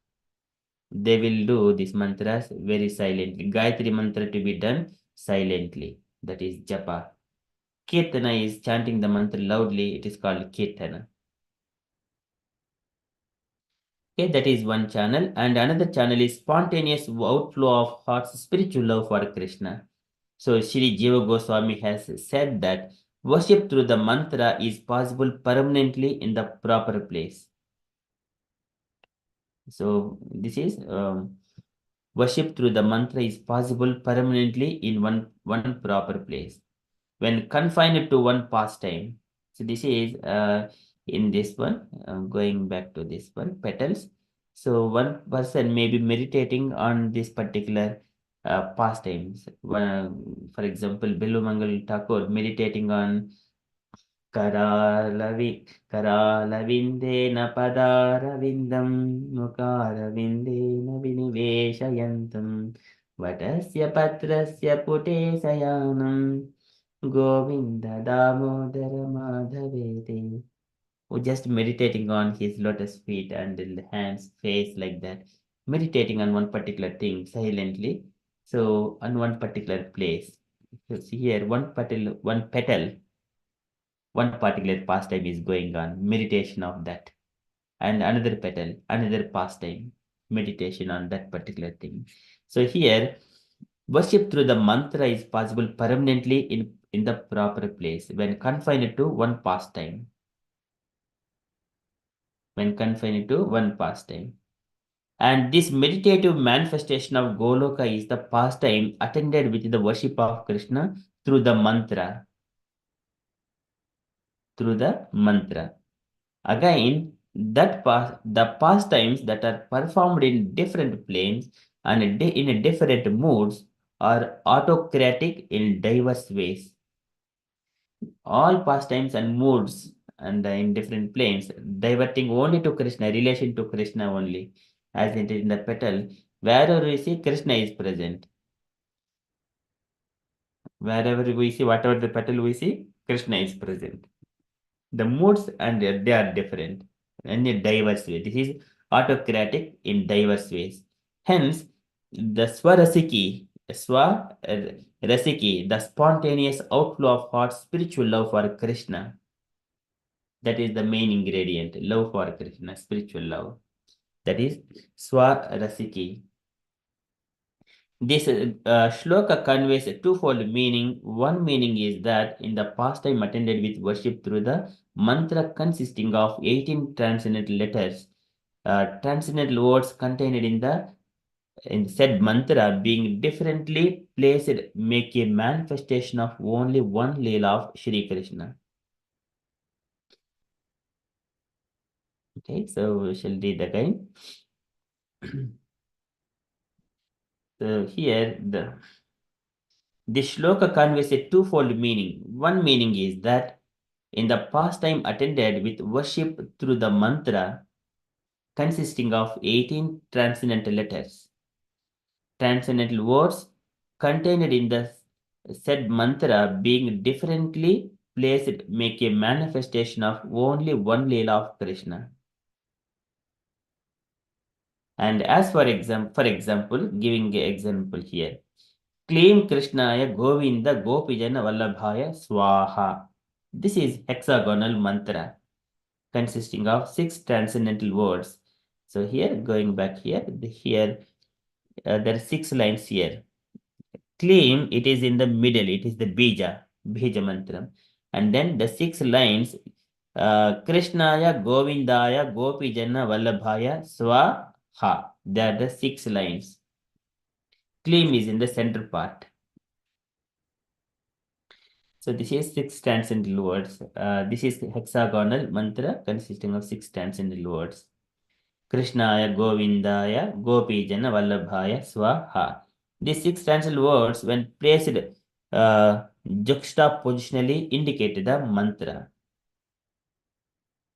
They will do these mantras very silently. Gayatri mantra to be done silently. That is japa. Kirtana is chanting the mantra loudly. It is called kirtana. Okay, that is one channel. And another channel is spontaneous outflow of heart's spiritual love for Krishna. So Sri Jiva Goswami has said that worship through the mantra is possible permanently in the proper place. So this is worship through the mantra is possible permanently in one proper place. When confined to one pastime. So this is in this one, going back to this one, petals. So one person may be meditating on this particular pastimes. For example, Bilumangal Thakur meditating on करालविन्देन पदारविन्दं मुखारविन्देन विनिवेशयन्तं वटस्य पत्रस्य पुटे शयानं Govind Damodar माधवेति. Just meditating on his lotus feet and the hands, face like that. Meditating on one particular thing silently. So on one particular place. So see here, one petal, one particular pastime is going on, meditation of that. And another petal, another pastime, meditation on that particular thing. So here, worship through the mantra is possible permanently in the proper place when confined to one pastime. When confined to one pastime. And this meditative manifestation of Goloka is the pastime attended with the worship of Krishna through the mantra. Through the mantra. Again, the pastimes that are performed in different planes and in different moods are autocratic in diverse ways. All pastimes and moods and in different planes, diverting only to Krishna, relation to Krishna only, as it is in the petal. Wherever we see, Krishna is present. Wherever we see, whatever the petal we see, Krishna is present. The moods and they are different in a diverse way. This is autocratic in diverse ways. Hence, the Swarasiki, the spontaneous outflow of heart's spiritual love for Krishna. That is the main ingredient, love for Krishna, spiritual love. That is Swarasiki. This shloka conveys a twofold meaning. One meaning is that in the pastime attended with worship through the mantra consisting of 18 transcendental letters, transcendental words contained in said mantra being differently placed make a manifestation of only one Leela of Shri Krishna. Okay, so we shall read again. So here this shloka conveys a twofold meaning. One meaning is that in the pastime attended with worship through the mantra consisting of 18 transcendental letters, transcendental words contained in the said mantra being differently placed make a manifestation of only one Leela of Krishna. And as for example, giving an example here, Kleem Krishnaya Govinda Gopijana Vallabhaya Swaha. This is hexagonal mantra consisting of 6 transcendental words. So here, going back here, there are 6 lines here. Klim, it is in the middle, it is the Bija mantra. And then the 6 lines, Krishnaya, Govindaya, Gopijana, Vallabhaya, Swaha. They are the 6 lines. Klim is in the center part. So this is 6 transcendental words. This is hexagonal mantra consisting of 6 transcendental words. Krishnaya, Govindaya, Gopijana, Vallabhaya, Swaha. These 6 transcendental words, when placed juxtapositionally, indicate the mantra.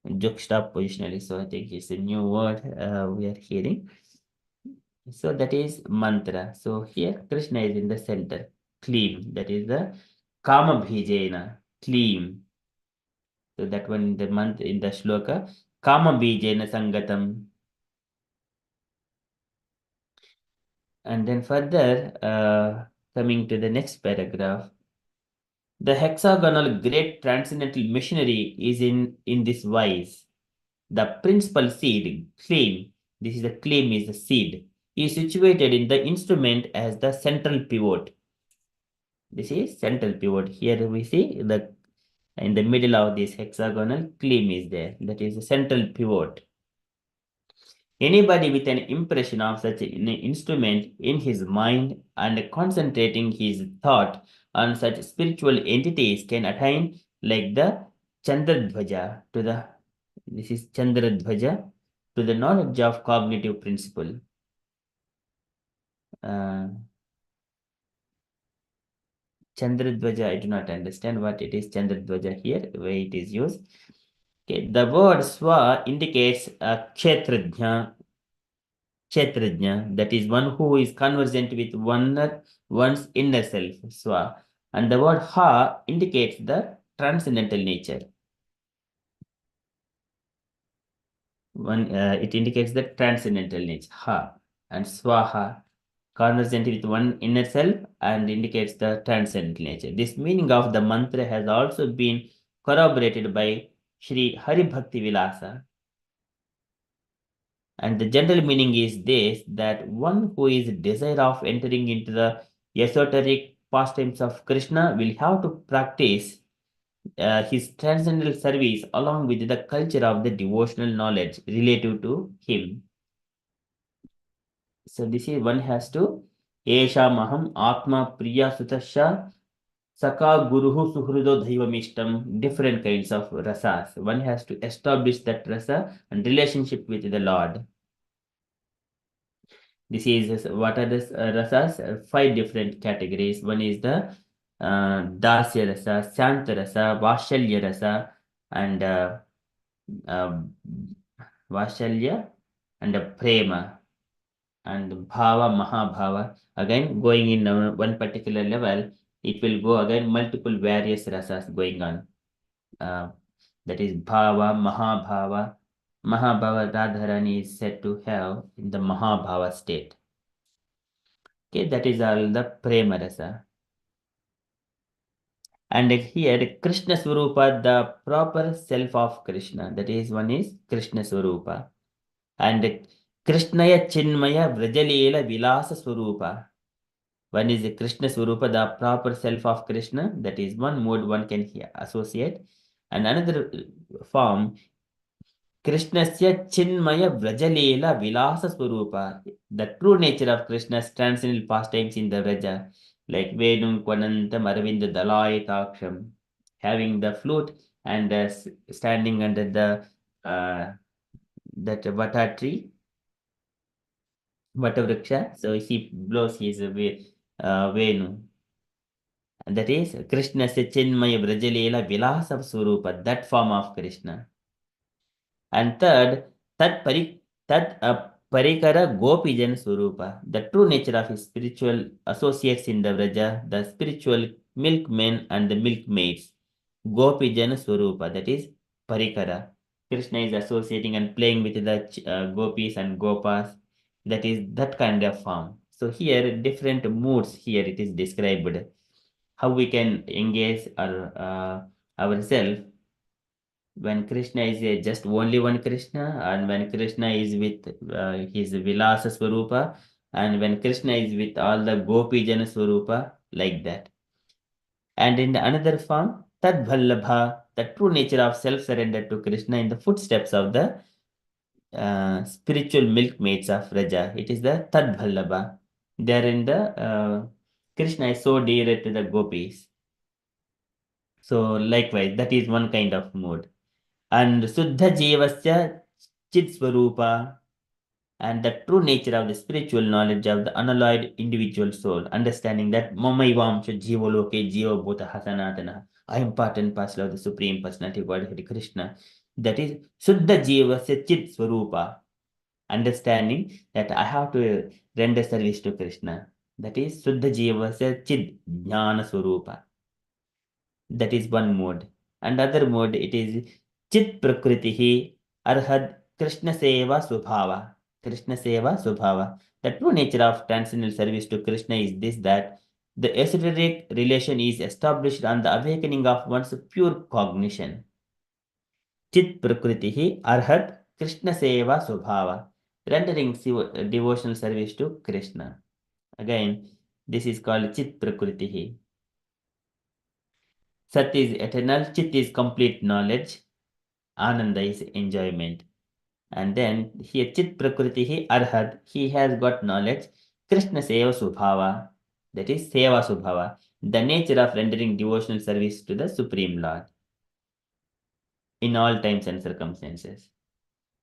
Juxtapositionally, so I think it's a new word we are hearing. So that is mantra. So here Krishna is in the center. Klim, that is the Kama Bhijena. Klim. So that one in the mantra in the shloka. Kama Bhijena Sangatam. And then further, coming to the next paragraph, the hexagonal great transcendental machinery is in this wise. The principal seed, claim, this is the claim is the seed, is situated in the instrument as the central pivot. This is central pivot. Here we see the in the middle of this hexagonal claim is there. That is the central pivot. Anybody with an impression of such an instrument in his mind and concentrating his thought on such spiritual entities can attain like the Chandradvaja to the this is Chandradvaja to the knowledge of cognitive principle. Chandradvaja, I do not understand what it is Chandradvaja here, where it is used. Okay, the word Swa indicates a Kshetrajna, that is one who is conversant with one's inner self, Swa. And the word Ha indicates the transcendental nature. It indicates the transcendental nature, Ha. And Swaha, conversant with one inner self and indicates the transcendental nature. This meaning of the mantra has also been corroborated by Sri Hari Bhakti Vilasa. And the general meaning is this, that one who is desire of entering into the esoteric pastimes of Krishna will have to practice his transcendental service along with the culture of the devotional knowledge relative to him. So this is one has to Esha Maham Atma Priya Sutasha Saka Guruhu Suhrudo Dhaivamishtam, different kinds of rasas. One has to establish that rasa and relationship with the Lord. This is what are the rasas? 5 different categories. One is the Dasya rasa, Shanta rasa, Vashalya rasa, and Vashalya and Prema and Bhava, Mahabhava. Again, going in one particular level, it will go again multiple various rasas going on. That is Bhava, Mahabhava. Mahabhava Radharani is said to have in the Mahabhava state. Okay, that is all the Prema rasa. And here Krishna Swarupa, the proper self of Krishna. That is one is Krishna Swarupa. And Krishnaya Chinmaya Vrajalila Vilasa Swarupa. One is the Krishna Swarupa, the proper self of Krishna. That is one mode one can associate. And another form, Krishnasya Chinmaya Vrajalila Vilasa Swarupa. The true nature of Krishna's transcendental pastimes in the Vraja, like Vedum Kwanantam Aravinda Dalai Taksham, having the flute and standing under the that Vata tree, Vata Vriksha. So he blows his Venu. And that is Krishna Chinmaya Vrajalila Vilasa Swarupa, that form of Krishna. And third, Tat Parikara Gopijan Swarupa, the true nature of his spiritual associates in the Vraja, the spiritual milkmen and the milkmaids. Gopijan Swarupa, that is Parikara. Krishna is associating and playing with the gopis and gopas. That is that kind of form. So here, different moods here it is described. How we can engage ourselves when Krishna is just only one Krishna, and when Krishna is with his Vilasa Swarupa, And when Krishna is with all the Gopi Jana Swarupa, like that. And in another form, Tad Vallabha, the true nature of self-surrender to Krishna in the footsteps of the spiritual milkmaids of Raja. It is the Tad Vallabha. They are in the Krishna is so dear to the gopis. So likewise, that is one kind of mood. And Suddha Jivasya Chit Swarupa, and the true nature of the spiritual knowledge of the unalloyed individual soul, understanding that Mamaivam Jivoloke Jiva Bhuta Hasanatana, I am part and parcel of the Supreme Personality of Godhead Krishna. That is Suddha Jivasya Chit Swarupa, understanding that I have to render service to Krishna. That is Suddha Jivasya Chid Jnana Swarupa. That is one mode. And other mode, it is Chit Prakritihi Arhad Krishna Seva Subhava. Krishna Seva Subhava. The true nature of transcendental service to Krishna is this, that the esoteric relation is established on the awakening of one's pure cognition. Chit Prakritihi Arhat Krishna Seva Subhava. Rendering devotional service to Krishna. Again, this is called Chit Prakritihi. Sat is eternal, Chit is complete knowledge, Ananda is enjoyment. And then here Chit Prakritihi Arhat, he has got knowledge, Krishna Seva Subhava, that is Seva Subhava, the nature of rendering devotional service to the Supreme Lord in all times and circumstances.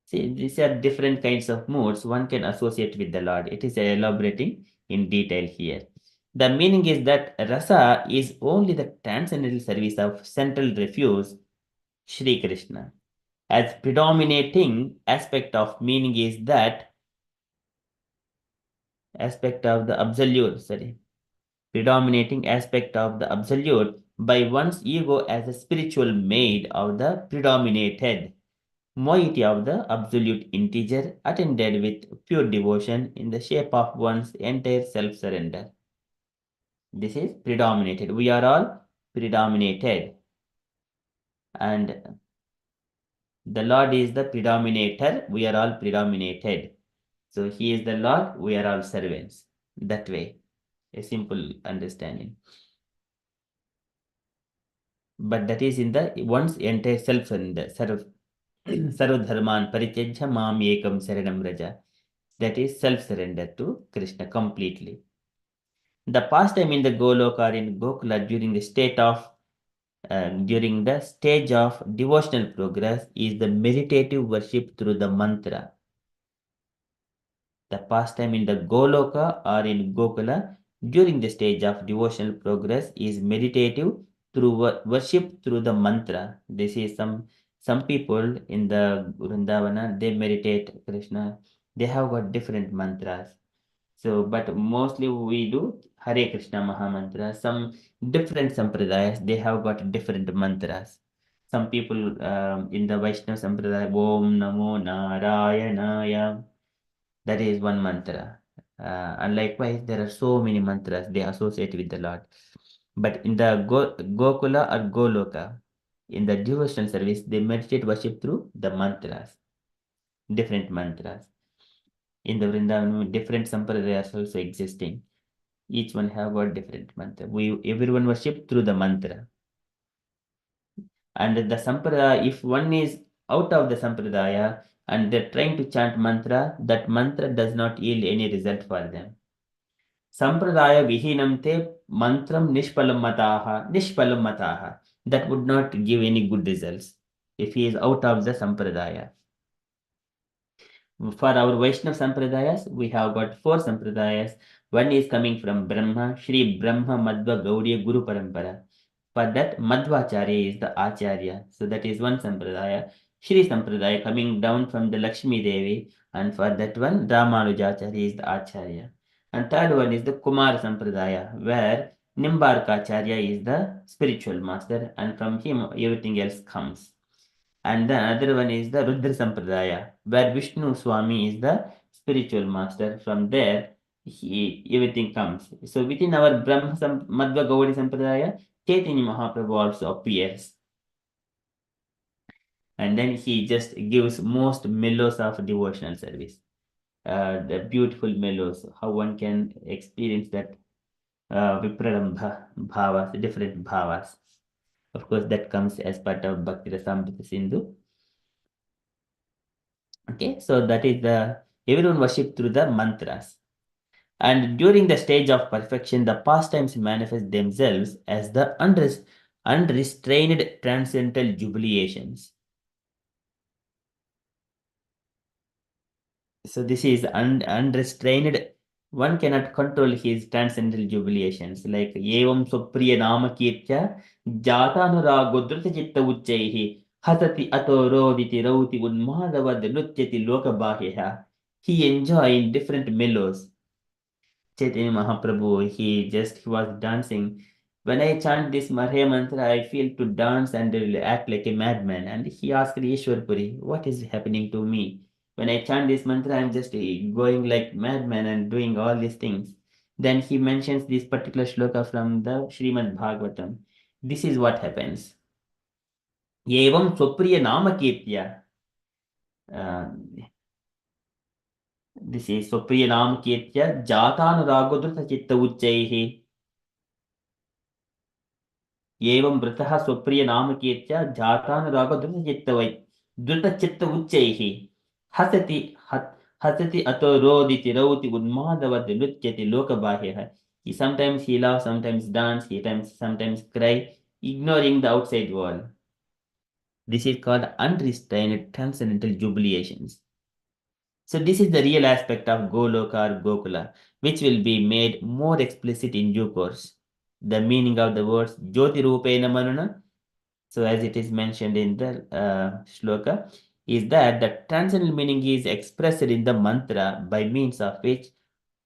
See, these are different kinds of moods one can associate with the Lord. It is elaborating in detail here. The meaning is that rasa is only the transcendental service of central refuge, Shri Krishna. As predominating aspect of meaning is that aspect of the absolute, predominating aspect of the absolute by one's ego as a spiritual maid of the predominated moiety of the absolute integer attended with pure devotion in the shape of one's entire self-surrender. This is predominated. We are all predominated. And the Lord is the predominator. We are all predominated. So he is the Lord. We are all servants. That way. A simple understanding. But that is in the one's entire self-surrender. Sarvadharman Parityajya Mam Ekam Saranam Raja. That is self-surrender to Krishna completely. The pastime in the Goloka or in Gokula during the stage of devotional progress is the meditative worship through the mantra. The pastime in the Goloka or in Gokula during the stage of devotional progress is meditative through worship through the mantra. This is some people in the Vrindavana, they meditate Krishna. They have got different mantras. So, but mostly we do Hare Krishna Maha Mantra. Some different sampradayas, they have got different mantras. Some people in the Vaishnava Sampradaya, Om Namo Narayanaya, that is one mantra. And likewise, there are so many mantras they associate with the Lord. But in the Gokula or Goloka, in the devotional service, they meditate worship through the mantras, different mantras. In the Vrindavan, different sampradayas also existing. Each one have got different mantra. Everyone worship through the mantra. And the sampradaya, if one is out of the sampradaya and they're trying to chant mantra, that mantra does not yield any result for them. Sampradaya vihinam te mantram nishpalam mataha. That would not give any good results if he is out of the sampradaya. For our Vaishnava Sampradayas, we have got 4 Sampradayas. One is coming from Brahma, Sri Brahma Madhva Gaudiya Guru Parampara. For that, Madhvacharya is the Acharya. So that is one Sampradaya. Shri Sampradaya coming down from the Lakshmi Devi. And for that one, Ramanujacharya is the Acharya. And third one is the Kumar Sampradaya, where Nimbarkacharya is the spiritual master. And from him, everything else comes. And the other one is the Rudra Sampradaya, where Vishnu Swami is the spiritual master. From there, everything comes. So within our Brahma Madhva Gaudi Sampradaya, Chaitanya Mahaprabhu also appears. And then he just gives most mellows of devotional service. the beautiful mellows, how one can experience that Vipralambha bhavas, different bhavas. Of course, that comes as part of Bhakti Rasamrita Sindhu. Okay, so that is everyone worship through the mantras. And during the stage of perfection, the pastimes manifest themselves as the unrestrained transcendental jubilations. So this is unrestrained. One cannot control his transcendental jubilations. Like Evam Supriya Nama Kirtya Jatanuragodrita Chitta Uchaihi Hatati Ato Roditi Rauti Unmadavad Nutyati Lokabahya. He enjoyed different mellows. Chaitanya Mahaprabhu, he was dancing. When I chant this Marhe mantra, I feel to dance and act like a madman. And he asked Ishwarpuri, what is happening to me? When I chant this mantra, I'm just going like madman and doing all these things. Then he mentions this particular shloka from the Srimad Bhagavatam. This is what happens. Evam Swapriya Nama Kirtya. This is Swapriya Nama Kirtya Jatanuragodrita Chitta Uchaihi. एवं वृतः स्वप्रिय नाम कीर्त्या जातानुराग द्रुतचित्त उच्चैः हसति अतो रोदिति रौति उन्मादवत् नृत्यति लोकबाह्यः. Sometimes he laughs, sometimes dance, sometimes cry, ignoring the outside world. This is called unrestrained transcendental jubilations. So this is the real aspect of Goloka or Gokula, which will be made more explicit in due course. The meaning of the words Jyoti Rupena Manuna, so as it is mentioned in the shloka, is that the transcendental meaning is expressed in the mantra by means of which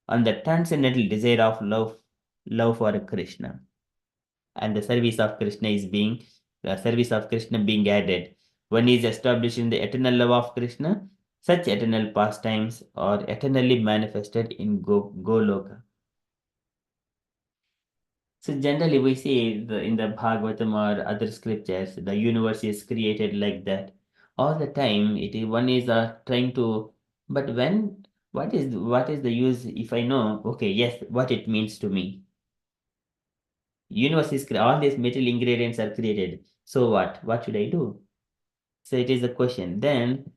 on the transcendental desire of love for Krishna. And the service of Krishna being added. One is established in the eternal love of Krishna. Such eternal pastimes are eternally manifested in Goloka. So generally we see in the Bhagavatam or other scriptures, the universe is created like that. All the time, one is trying to, but what is the use if I know, okay, yes, what it means to me? Universe is all these material ingredients are created. So what? What should I do? So it is a question. Then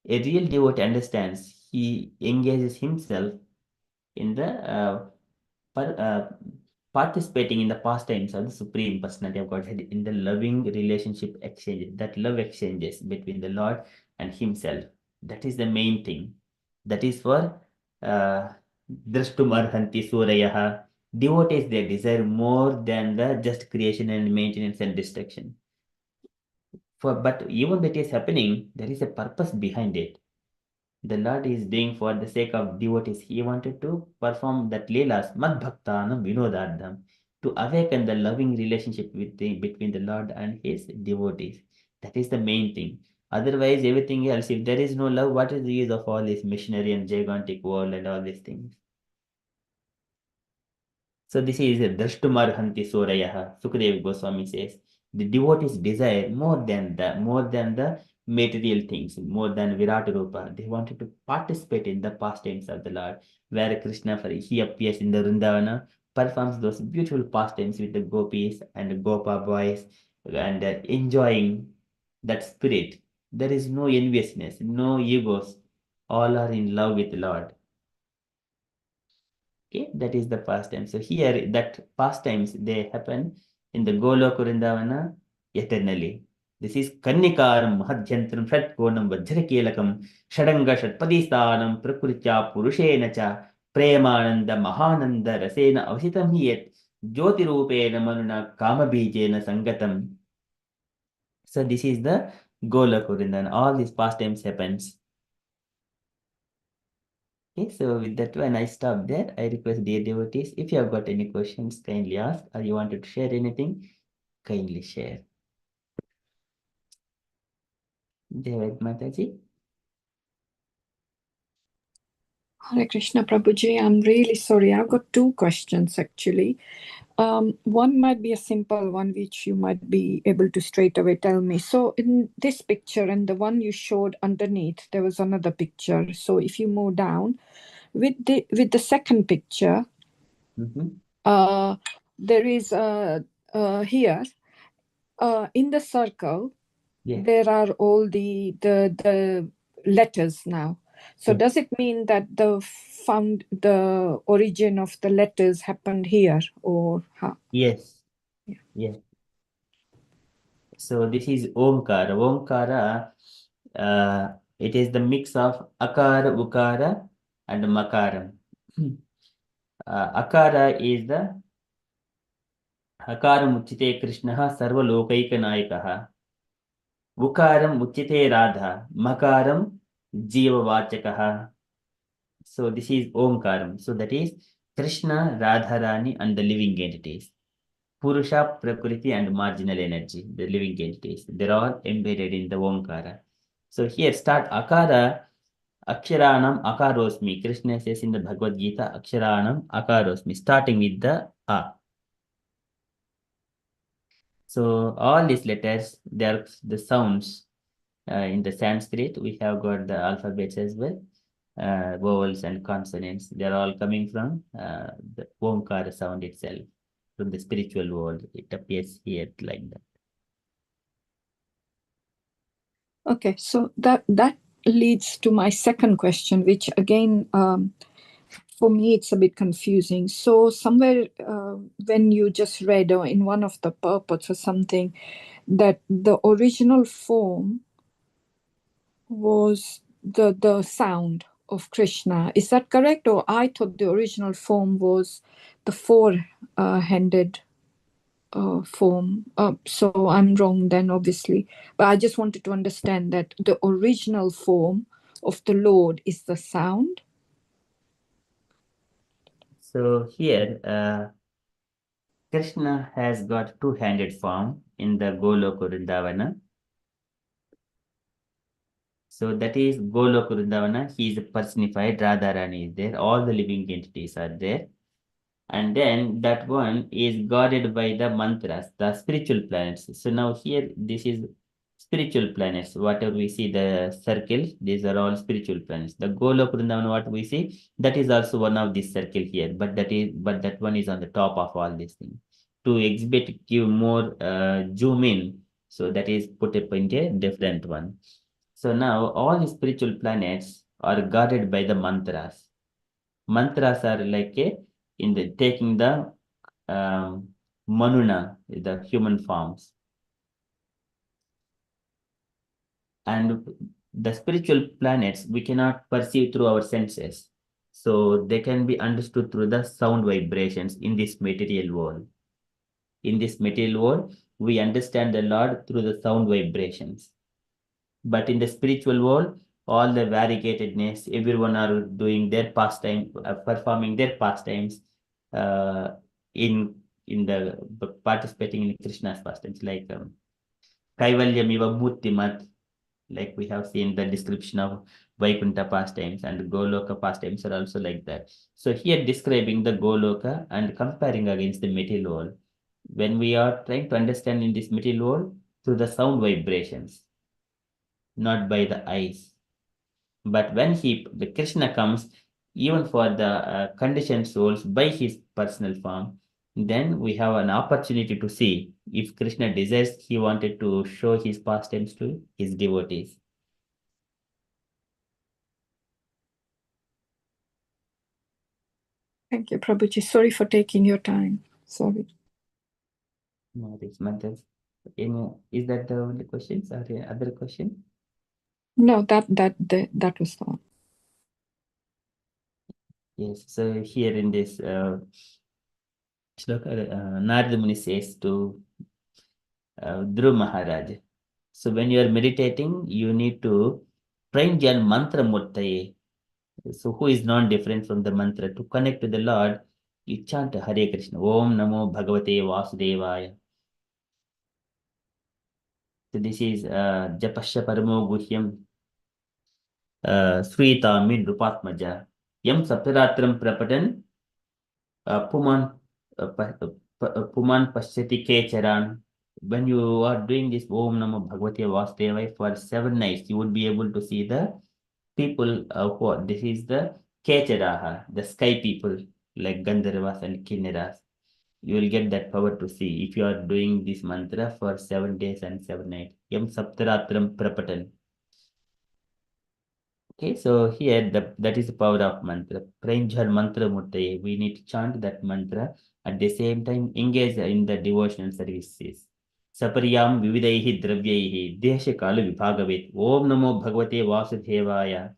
a real devotee understands. He engages himself in the participating in the pastimes of the Supreme Personality of Godhead in the loving relationship exchange, that love exchanges between the Lord and Himself. That is the main thing. That is for Drashtum Arhanti Surayaha. Devotees, they desire more than the just creation and maintenance and destruction. But even that is happening, there is a purpose behind it. The Lord is doing for the sake of devotees. He wanted to perform that Leelas, Mad Bhaktanam Vinodardham, to awaken the loving relationship between the Lord and his devotees. That is the main thing. Otherwise, everything else, if there is no love, what is the use of all this missionary and gigantic world and all these things? So this is Drashtumarhanti Sorayaha, Sukadeva Goswami says. The devotees desire more than the material things, more than Virat Rupa. They wanted to participate in the pastimes of the Lord, where Krishna, he appears in the Vrindavana, performs those beautiful pastimes with the gopis and Gopa boys, and enjoying that spirit. There is no enviousness, no egos. All are in love with the Lord. Okay, that is the pastime. So here, that pastimes, they happen in the Goloka Vrindavana eternally. This is Kannikaram Mahadhyantram Shatkonam Vajrakelakam Shadanga Shatpadisthanam Prakritya Purushenacha Premananda Mahananda Rasena Avasitam Hiyat Jyoti Rupena Manuna Kama Bijena Sangatam. So this is the Goloka Vrindavana. All these pastimes happens. Okay, so with that one, I stop there. I request dear devotees, if you have got any questions, kindly ask, or you wanted to share anything, kindly share. Jai Mataji. Hare Krishna Prabhuji, I'm really sorry. I've got two questions actually. One might be a simple one, which you might be able to straight away tell me. So in this picture and the one you showed underneath, there was another picture. So if you move down with the second picture, there is here in the circle, there are all the letters now. So does it mean that the origin of the letters happened here, or how? Yes. Yes. So this is Omkara. Omkara, it is the mix of Akara, Ukara, and Makaram. Akara is the Akaram Uchite Krishna Sarva Lokaika Naikaha. Ukaram Uchite Radha. Makaram Jiva Vachakaha. So this is Omkaram. So that is Krishna, Radharani, and the living entities. Purusha, Prakriti, and marginal energy, the living entities. They're all embedded in the Omkara. So here start Akara, Aksharanam Akarosmi. Krishna says in the Bhagavad Gita, Aksharanam Akarosmi, starting with the A. So all these letters, they're the sounds. In the Sanskrit, we have got the alphabets as well, vowels and consonants. They're all coming from the Omkara sound itself, from the spiritual world. It appears here like that. Okay, so that leads to my second question, which again, for me, it's a bit confusing. So somewhere when you just read or in one of the purports or something, that the original form was the sound of Krishna. Is that correct? Or I thought the original form was the four-handed form. So I'm wrong then, obviously. But I just wanted to understand that the original form of the Lord is the sound. So here, Krishna has got two-handed form in the Goloka Vrindavana. So that is Goloka Vrindavana. He is personified. Radharani is there. All the living entities are there. And then that one is guarded by the mantras, the spiritual planets. So now here, this is spiritual planets. Whatever we see, the circles, these are all spiritual planets. The Goloka Vrindavana, what we see, that is also one of this circle here. But that one is on the top of all these things. To exhibit, give more zoom in. So that is put up into a different one. So now all the spiritual planets are guarded by the mantras. Mantras are like in the taking the manuna, the human forms. And the spiritual planets we cannot perceive through our senses. So they can be understood through the sound vibrations in this material world. In this material world, we understand the Lord through the sound vibrations. But in the spiritual world, all the variegatedness, everyone are doing their pastime, performing their pastimes in the participating in Krishna's pastimes, like Kaivalyamiva Murtimat, like we have seen the description of Vaikuntha pastimes, and Goloka pastimes are also like that. So here describing the Goloka and comparing against the material world. When we are trying to understand in this material world through the sound vibrations, not by the eyes. But when the Krishna comes, even for the conditioned souls by his personal form, then we have an opportunity to see if Krishna desires, he wanted to show his pastimes to his devotees. Thank you, Prabhuji. Sorry for taking your time. Sorry. No, this matters. Is that the only questions? Are there other questions? No, that was the one. Yes. So here in this shloka, Narada Muni says to Dhruv Maharaj. So when you are meditating, you need to Pranjan mantra murtaye. So who is non-different from the mantra? To connect to the Lord, you chant Hare Krishna. Om Namo Bhagavate Vasudevaya. So this is Japasya Paramo Guhyam Srita Min Rupatmaja. Yam Saptaratram Prapatan Puman Puman Pashyati Kecharan. When you are doing this Om Namo Bhagavate Vasudevaya for 7 nights, you would be able to see the people who are, this is the Kecharaha, the sky people like Gandharvas and Kinnaras. You will get that power to see if you are doing this mantra for 7 days and 7 nights. Yam Saptaratram Prapatan. Okay, so here that is the power of mantra. Pranjar mantra murtaye. We need to chant that mantra. At the same time, engage in the devotional services. Sapariyam vividaihi dravyaihi desha kala vibhagavet. Om namo bhagavate vasudevaya.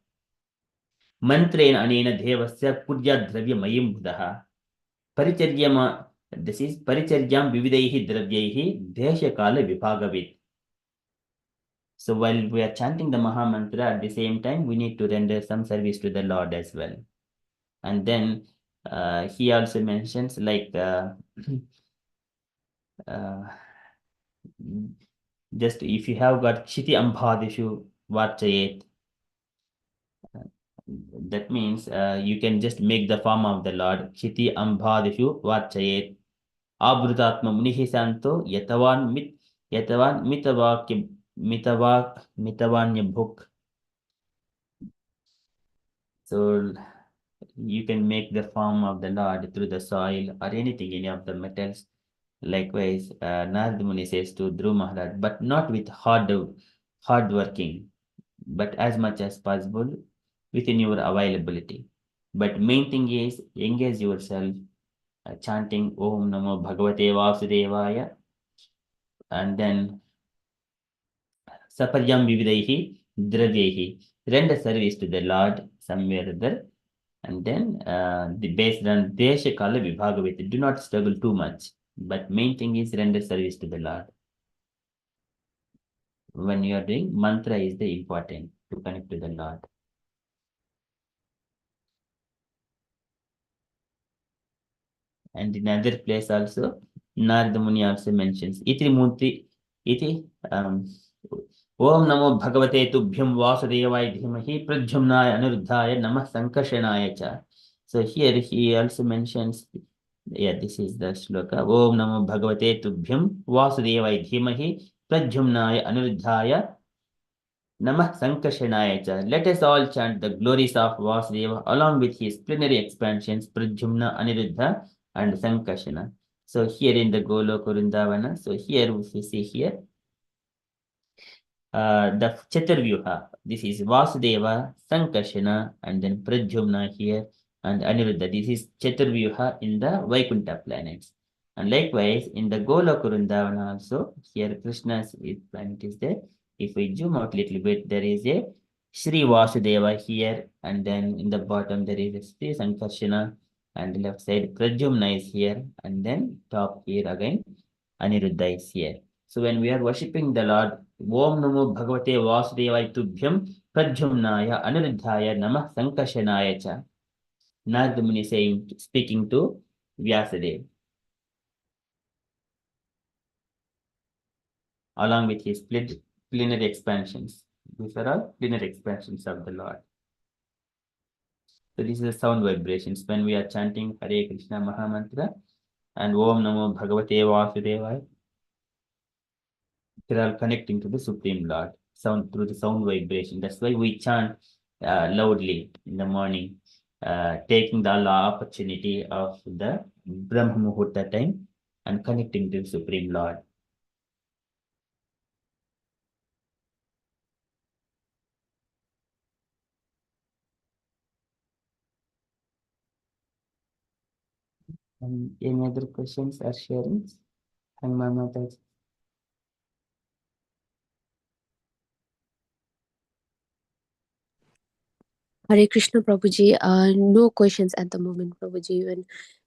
Mantrena anena devasya purya dravya mayim buddha. Paricharyama. This is paricharyam vividaihi dravyaihi desha kala vibhagavet. So while we are chanting the Maha Mantra, at the same time, we need to render some service to the Lord as well. And then he also mentions like just if you have got Chiti Ambhadishu Vachayet, that means you can just make the form of the Lord. Chiti Ambhadishu Vachayet. Abrutatma Munihi Santo Yatavan Mitavanya Bhuk. So you can make the form of the Lord through the soil or anything, any of the metals. Likewise, Narad Muni says to Dhruv Maharaj, but not with hard working, but as much as possible within your availability. But main thing is engage yourself chanting Om Namo Bhagavate Vasudevaya, and then Saparyam Vividaihi Dravyehi. Render service to the Lord somewhere other. And then based on Desha Kala Vibhagavati, do not struggle too much. But main thing is render service to the Lord. When you are doing mantra is the important to connect to the Lord. And in another place also, Narada Muni also mentions Iti Murti Iti Om Namo Bhagavate Tubhyam Vasudevaya Dhimahi Pradyumnaya Anuruddhaya Namah Sankarshanaya Cha. So here he also mentions, yeah, this is the shloka. Om Namo Bhagavate Tubhyam Vasudevaya Dhimahi Pradyumnaya Anuruddhaya Namah Sankarshanaya Cha. Let us all chant the glories of Vasudeva along with his plenary expansions Pradyumna, Aniruddha and Sankarshana. So here in the Goloka Vrindavana, so here we see here the Chaturvyuha. This is Vasudeva, Sankarshana, and then Pradyumna here, and Aniruddha. This is Chaturvyuha in the Vaikuntha planets. And likewise, in the Goloka Vrindavana also, here Krishna's planet is there. If we zoom out a little bit, there is a Sri Vasudeva here, and then in the bottom there is a Sri Sankarshana, and left side Pradyumna is here, and then top here again Aniruddha is here. So when we are worshipping the Lord, Om Namo Bhagavate Vasudevaya Tubhyam Pradyumnaya Aniruddhaya Namah Sankarshanaya Cha. Narada Muni saying, speaking to Vyasadeva, along with his plenary expansions. These are all plenary expansions of the Lord. So this is the sound vibrations when we are chanting Hare Krishna Mahamantra and Om Namo Bhagavate Vasudevaya. They're all connecting to the Supreme Lord, sound through the sound vibration. That's why we chant loudly in the morning, taking the opportunity of the Brahma Muhurta time and connecting to the Supreme Lord. Any other questions or sharings? Mataji. Hare Krishna, Prabhuji. No questions at the moment, Prabhuji. When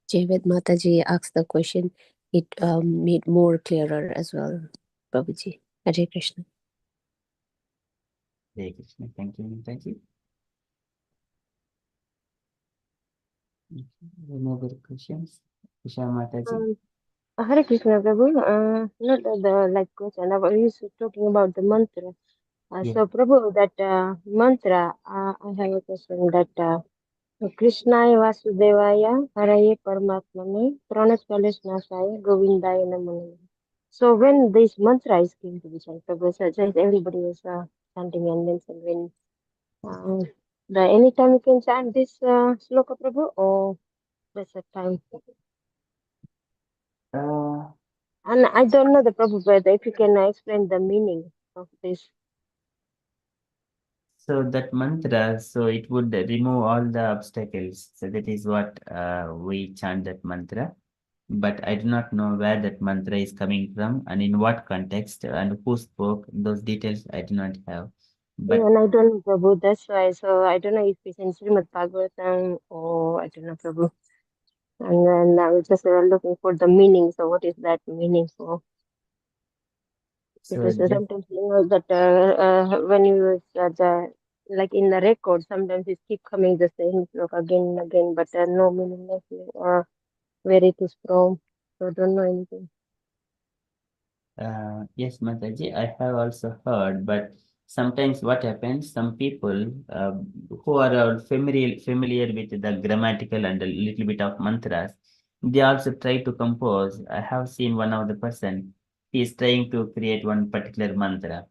Jayaved Mataji asked the question, it made more clearer as well, Prabhuji. Hare Krishna. Hare Krishna. Thank you, Mataji. Any other questions? Krishna Mataji. Hare Krishna, Prabhu. Not the like question. I was talking about the mantra. Yeah. So, Prabhu, that mantra, I have a question that Krishnaya Vasudevaya Haraye Paramatmane Pranaskalesnasaya Govindaya Namah. So when this mantra is going to be chanted, everybody is chanting and mentioning when anytime you can chant this sloka, Prabhu, or there's a time. And I don't know the Prabhu, but if you can explain the meaning of this. So that mantra, so it would remove all the obstacles. So that is what we chant that mantra. But I do not know where that mantra is coming from and in what context and who spoke. Those details I do not have. But Yeah, and I don't know, Prabhu. That's why. So I don't know if it's in Srimad Bhagavatam or I don't know, Prabhu. And then I was just looking for the meaning. So what is that meaning for? so Because just, sometimes you know that when you the like in the record, sometimes it keep coming the same sloka again and again, but no meaning of where it is from. So I don't know anything. yes, Mataji, I have also heard, but sometimes what happens, some people who are familiar with the grammatical and a little bit of mantras, they also try to compose. I have seen one of the person, he is trying to create one particular mantra.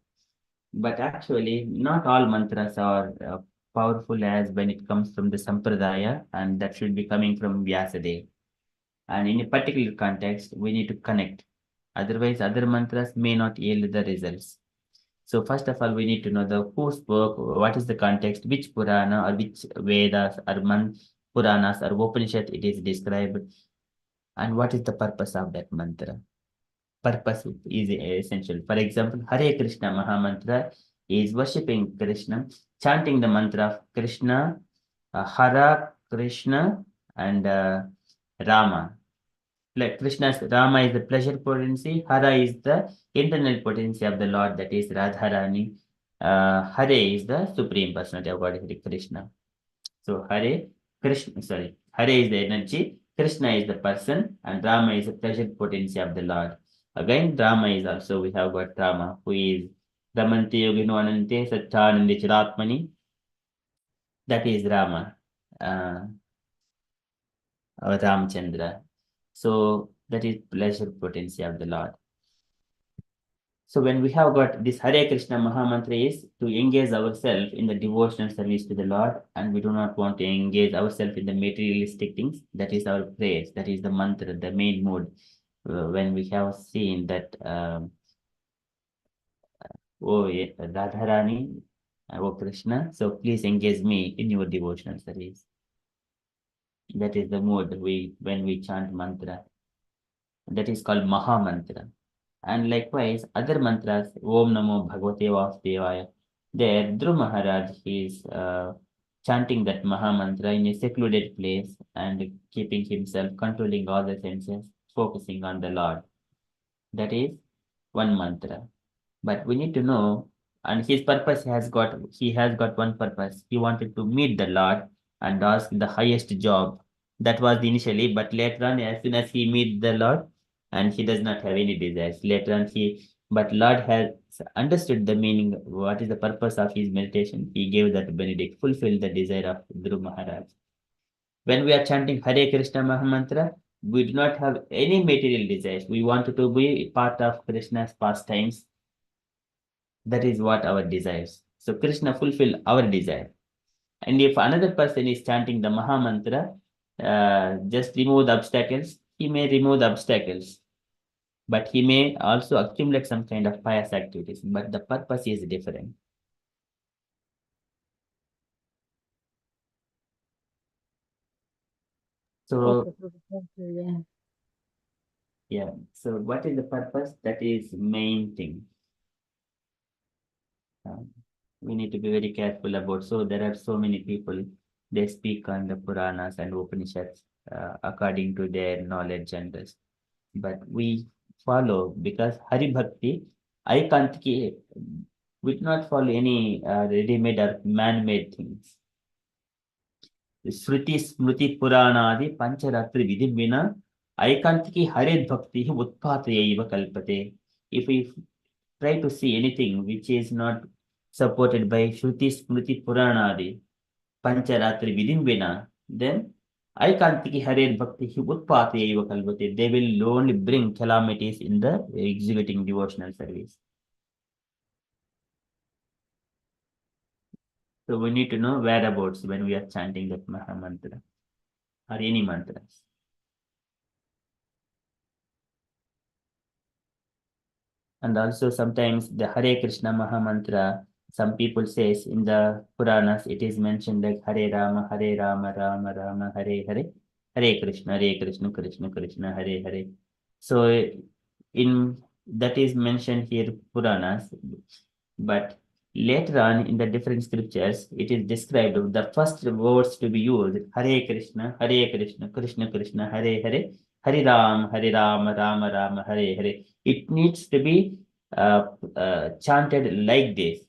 But actually, not all mantras are powerful as when it comes from the Sampradaya, and that should be coming from Vyasadeva. And in a particular context, we need to connect. Otherwise, other mantras may not yield the results. So first of all, we need to know the who spoke, what is the context, which Purana or which Vedas or Puranas or Upanishad it is described, and what is the purpose of that mantra. Purpose is essential. For example, Hare Krishna Mahamantra is worshipping Krishna, chanting the mantra of Krishna, Hara, Krishna, and Rama. Like Krishna's Rama is the pleasure potency, Hara is the internal potency of the Lord, that is Radharani. Hare is the supreme personality of God, Krishna. So Hare is the energy, Krishna is the person, and Rama is the pleasure potency of the Lord. Again, Rama is also, we have got Rama, who is Ramanti Yogino Anante Satchanandi Chiratmani. That is Rama, our Ramchandra. So that is pleasure potency of the Lord. So when we have got this Hare Krishna Mahamantra is to engage ourselves in the devotional service to the Lord, and we do not want to engage ourselves in the materialistic things. That is our prayers. That is the mantra, the main mode. When we have seen that, oh Radharani, oh Krishna, so please engage me in your devotional service. That is the mode when we chant mantra. That is called Maha Mantra. And likewise, other mantras, Om Namo Bhagavate Vasudevaya, there Dhruv Maharaj is chanting that Maha Mantra in a secluded place and keeping himself, controlling all the senses, focusing on the Lord. That is one mantra. But we need to know, and his purpose he has got one purpose. He wanted to meet the Lord and ask the highest job. That was initially, but later on, as soon as he meet the Lord, and he does not have any desires. Later on, but Lord has understood the meaning, what is the purpose of his meditation. He gave that benedict, fulfilled the desire of Dhruv Maharaj. When we are chanting Hare Krishna Mahamantra, we do not have any material desires. We want to be part of Krishna's pastimes. That is what our desires. So Krishna fulfill our desire. And if another person is chanting the Maha Mantra, just remove the obstacles, he may remove the obstacles. But he may also accumulate some kind of pious activities. But the purpose is different. So, Okay, thank you. yeah. So what is the purpose? That is main thing. We need to be very careful about. So there are so many people, they speak on the Puranas and Upanishads according to their knowledge and this. But we follow because Hari Bhakti, I can't keep, we do not follow any ready-made or man-made things. Shruti Smriti Puranadi Pancharatri Vidhi Vina Aikantiki Hare Bhakti Utpatayaiva Kalpate. If we try to see anything which is not supported by Shruti Smriti Puranadi Pancharatri Vidhi Vina, then Aikantiki Hare Bhakti Utpati Eva Kalvati. They will only bring calamities in the executing devotional service. So we need to know whereabouts when we are chanting that Maha Mantra or any mantras. And also sometimes the Hare Krishna Maha Mantra, some people says in the Puranas, it is mentioned like Hare Rama, Rama Rama, Hare Hare, Hare Krishna, Krishna Krishna, Hare Hare. So in that is mentioned here Puranas, but later on in the different scriptures, it is described the first words to be used, Hare Krishna, Krishna Krishna, Hare Hare, Hare Rama, Rama Rama, Hare Hare. It needs to be chanted like this,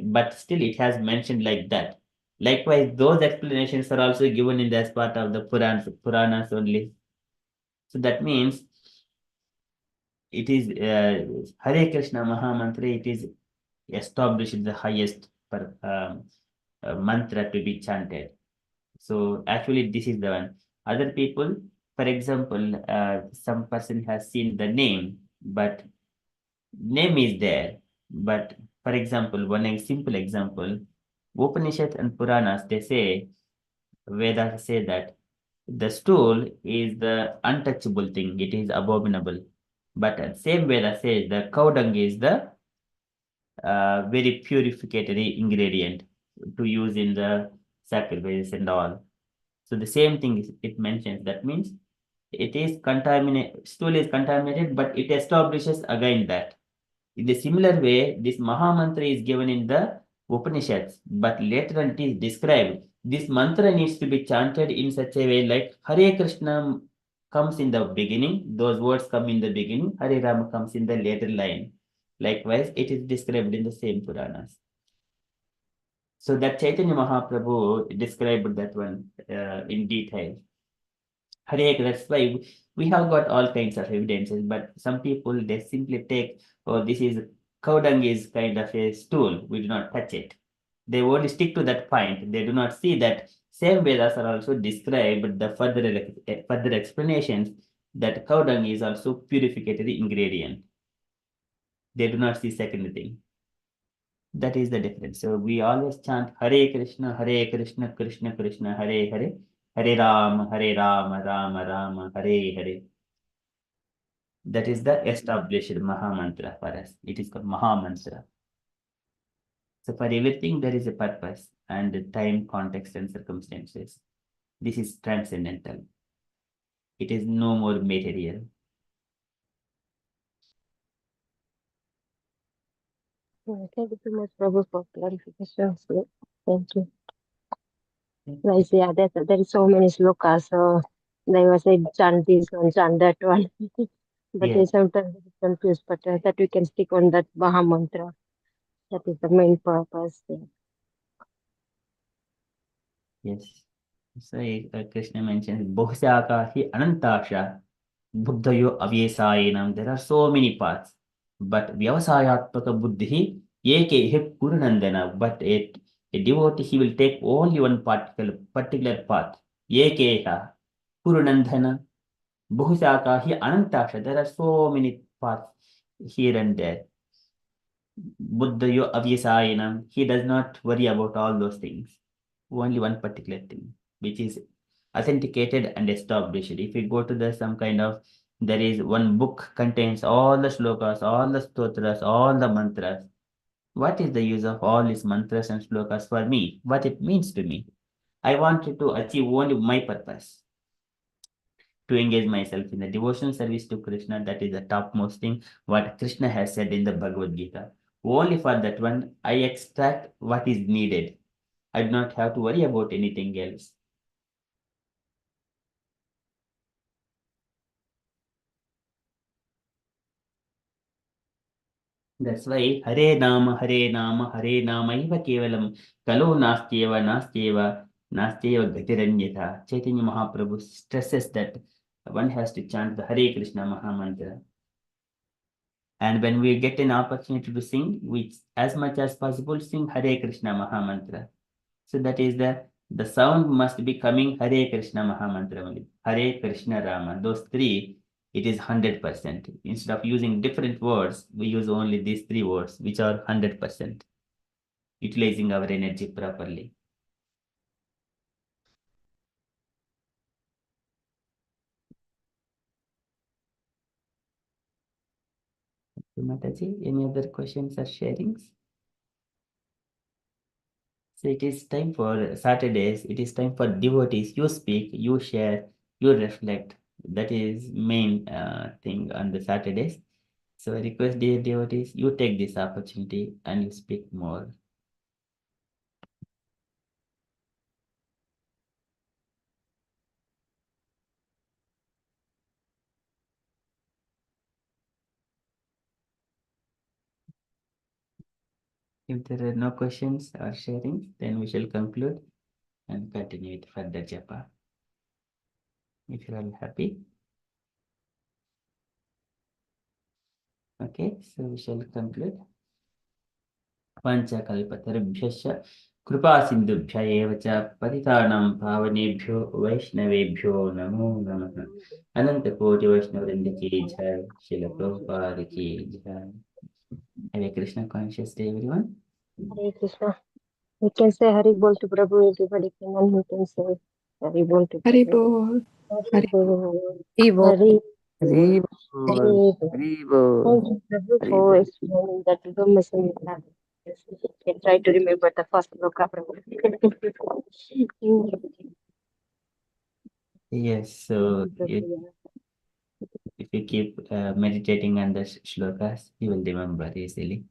but still it has mentioned like that. Likewise, those explanations are also given in the as part of the Puranas only. So that means it is Hare Krishna Maha Mantra, it is established the highest mantra to be chanted. So actually, this is the one. Other people, for example, some person has seen the name, but name is there. But for example, one simple example, Upanishads and Puranas, they say, Vedas say that the stool is the untouchable thing, it is abominable. But same Veda says the cow dung is the very purificatory ingredient to use in the sacrifices and all. So the same thing it mentions. That means it is contaminated, stool is contaminated, but it establishes again that. In the similar way, this Maha Mantra is given in the Upanishads, but later on it is described. This mantra needs to be chanted in such a way like Hare Krishna comes in the beginning, those words come in the beginning, Hare Rama comes in the later line. Likewise, it is described in the same Puranas. So that Chaitanya Mahaprabhu described that one in detail. Hare, that's why we have got all kinds of evidences, but some people they simply take, oh, this is cow dung is kind of a stool, we do not touch it. They only stick to that point. They do not see that same Vedas are also described the further explanations that cow dung is also purificatory ingredient. They do not see second thing. That is the difference. So we always chant Hare Krishna, Krishna Krishna, Hare Hare, Hare Rama, Rama Rama, Hare Hare. That is the established Maha Mantra for us. It is called Maha Mantra. So for everything there is a purpose and time, context, and circumstances. This is transcendental. It is no more material. Thank you so much, Prabhu, for clarification. So, thank you. Like, yeah, there is so many slokas, so they was like chant this one, chant that one. But Yes, sometimes it's confused, but that we can stick on that Maha Mantra. That is the main purpose. Yeah. yes. So Krishna mentions Bhusaka hi Anantasha Buddhayo Avyesayenam. There are so many paths, but Vyavasayatmaka Buddhi Eke Purnandana. But a devotee he will take only one particular path. Ekeha Purnandana Bhusaka hi Anantasha. There are so many paths here and there. Buddhayo Avyesayenam. He does not worry about all those things. Only one particular thing, which is authenticated and established. If we go to the some kind of, there is one book contains all the slokas, all the stotras, all the mantras. What is the use of all these mantras and slokas for me? What it means to me? I wanted to achieve only my purpose, to engage myself in the devotional service to Krishna. That is the topmost thing, what Krishna has said in the Bhagavad Gita. Only for that one, I extract what is needed. I do not have to worry about anything else. That's why Hare Nama, Hare Nama, Hare Nama Iva Kevalam Kalo Nastyeva Gatiranyata. Chaitanya Mahaprabhu stresses that one has to chant the Hare Krishna Maha Mantra. And when we get an opportunity to sing, we as much as possible sing Hare Krishna Maha Mantra. So that is the the sound must be coming Hare Krishna Mahamantra only. Hare Krishna Rama. Those three, it is 100%. Instead of using different words, we use only these three words, which are 100%, utilizing our energy properly. Mataji, any other questions or sharings? So it is time for Saturdays. It is time for devotees. You speak, you share, you reflect. That is main thing on the Saturdays. So I request dear devotees, you take this opportunity and you speak more. If there are no questions or sharing, then we shall conclude and continue with further japa. If you are all happy. Okay, so we shall conclude. पंचकल्पतरुभ्यश्च कृपासिन्धुभ्य एव च पतितानां पावनेभ्यो वैष्णवेभ्यो नमो नमः। अनंतकोटि वैष्णववृंद की जय। श्रील प्रभुपाद की जय। Hare Krishna conscious day, everyone. Hare Krishna. We can say Hari Bol to Prabhu, everybody can, and we can say Hari Bol to Hari Prabhu. Bol. Hari Bol. Evo. Hari Hari Bol. Bol. Hari Bol. Thank you, Prabhu, Hari for Bol. explaining that Brahma Samhita. Yes, I can try to remember the first loka, Prabhu. Yes, so if you keep meditating on the shlokas, you will remember easily.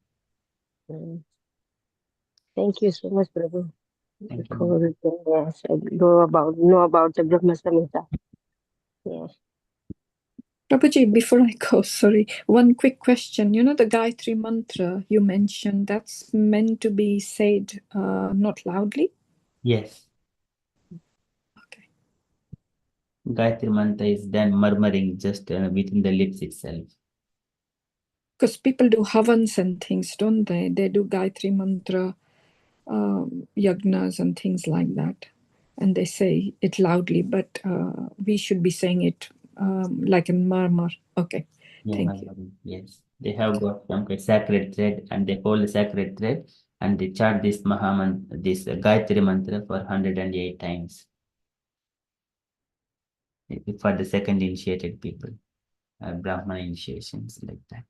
Thank you so much, Prabhu. Thank you. For yes, know about the Brahma Samhita. Yes. Prabhuji, before I go, sorry, one quick question. You know the Gayatri mantra you mentioned, that's meant to be said not loudly? Yes. Okay. Gayatri mantra is done murmuring just within the lips itself. Because people do havans and things, don't they? They do Gayatri mantra, yagnas and things like that. And they say it loudly, but we should be saying it like a murmur. Okay, Yeah, thank you. yes, they have got some kind of sacred thread, and they hold the sacred thread, and they chant this this Gayatri mantra for 108 times for the second initiated people, Brahmana initiations like that.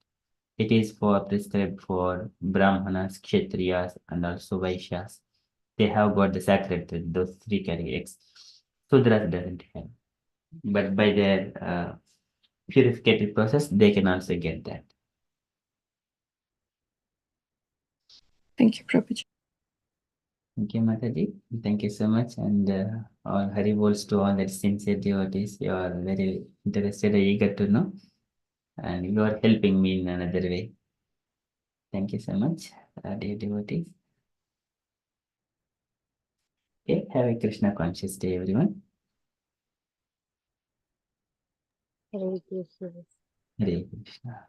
It is for prescribed for Brahmanas, Kshatriyas, and also Vaishyas. They have got the sacred thread, those three categories. Sudras doesn't have, but by their purificated process, they can also get that. Thank you, Prabhuji. Thank you, Mataji. Thank you so much. And all Hari Bols to all that sincere devotees. You are very interested and eager to know. And you are helping me in another way. Thank you so much, dear devotees. Okay, have a Krishna conscious day, everyone. Hare Krishna. Hare Krishna.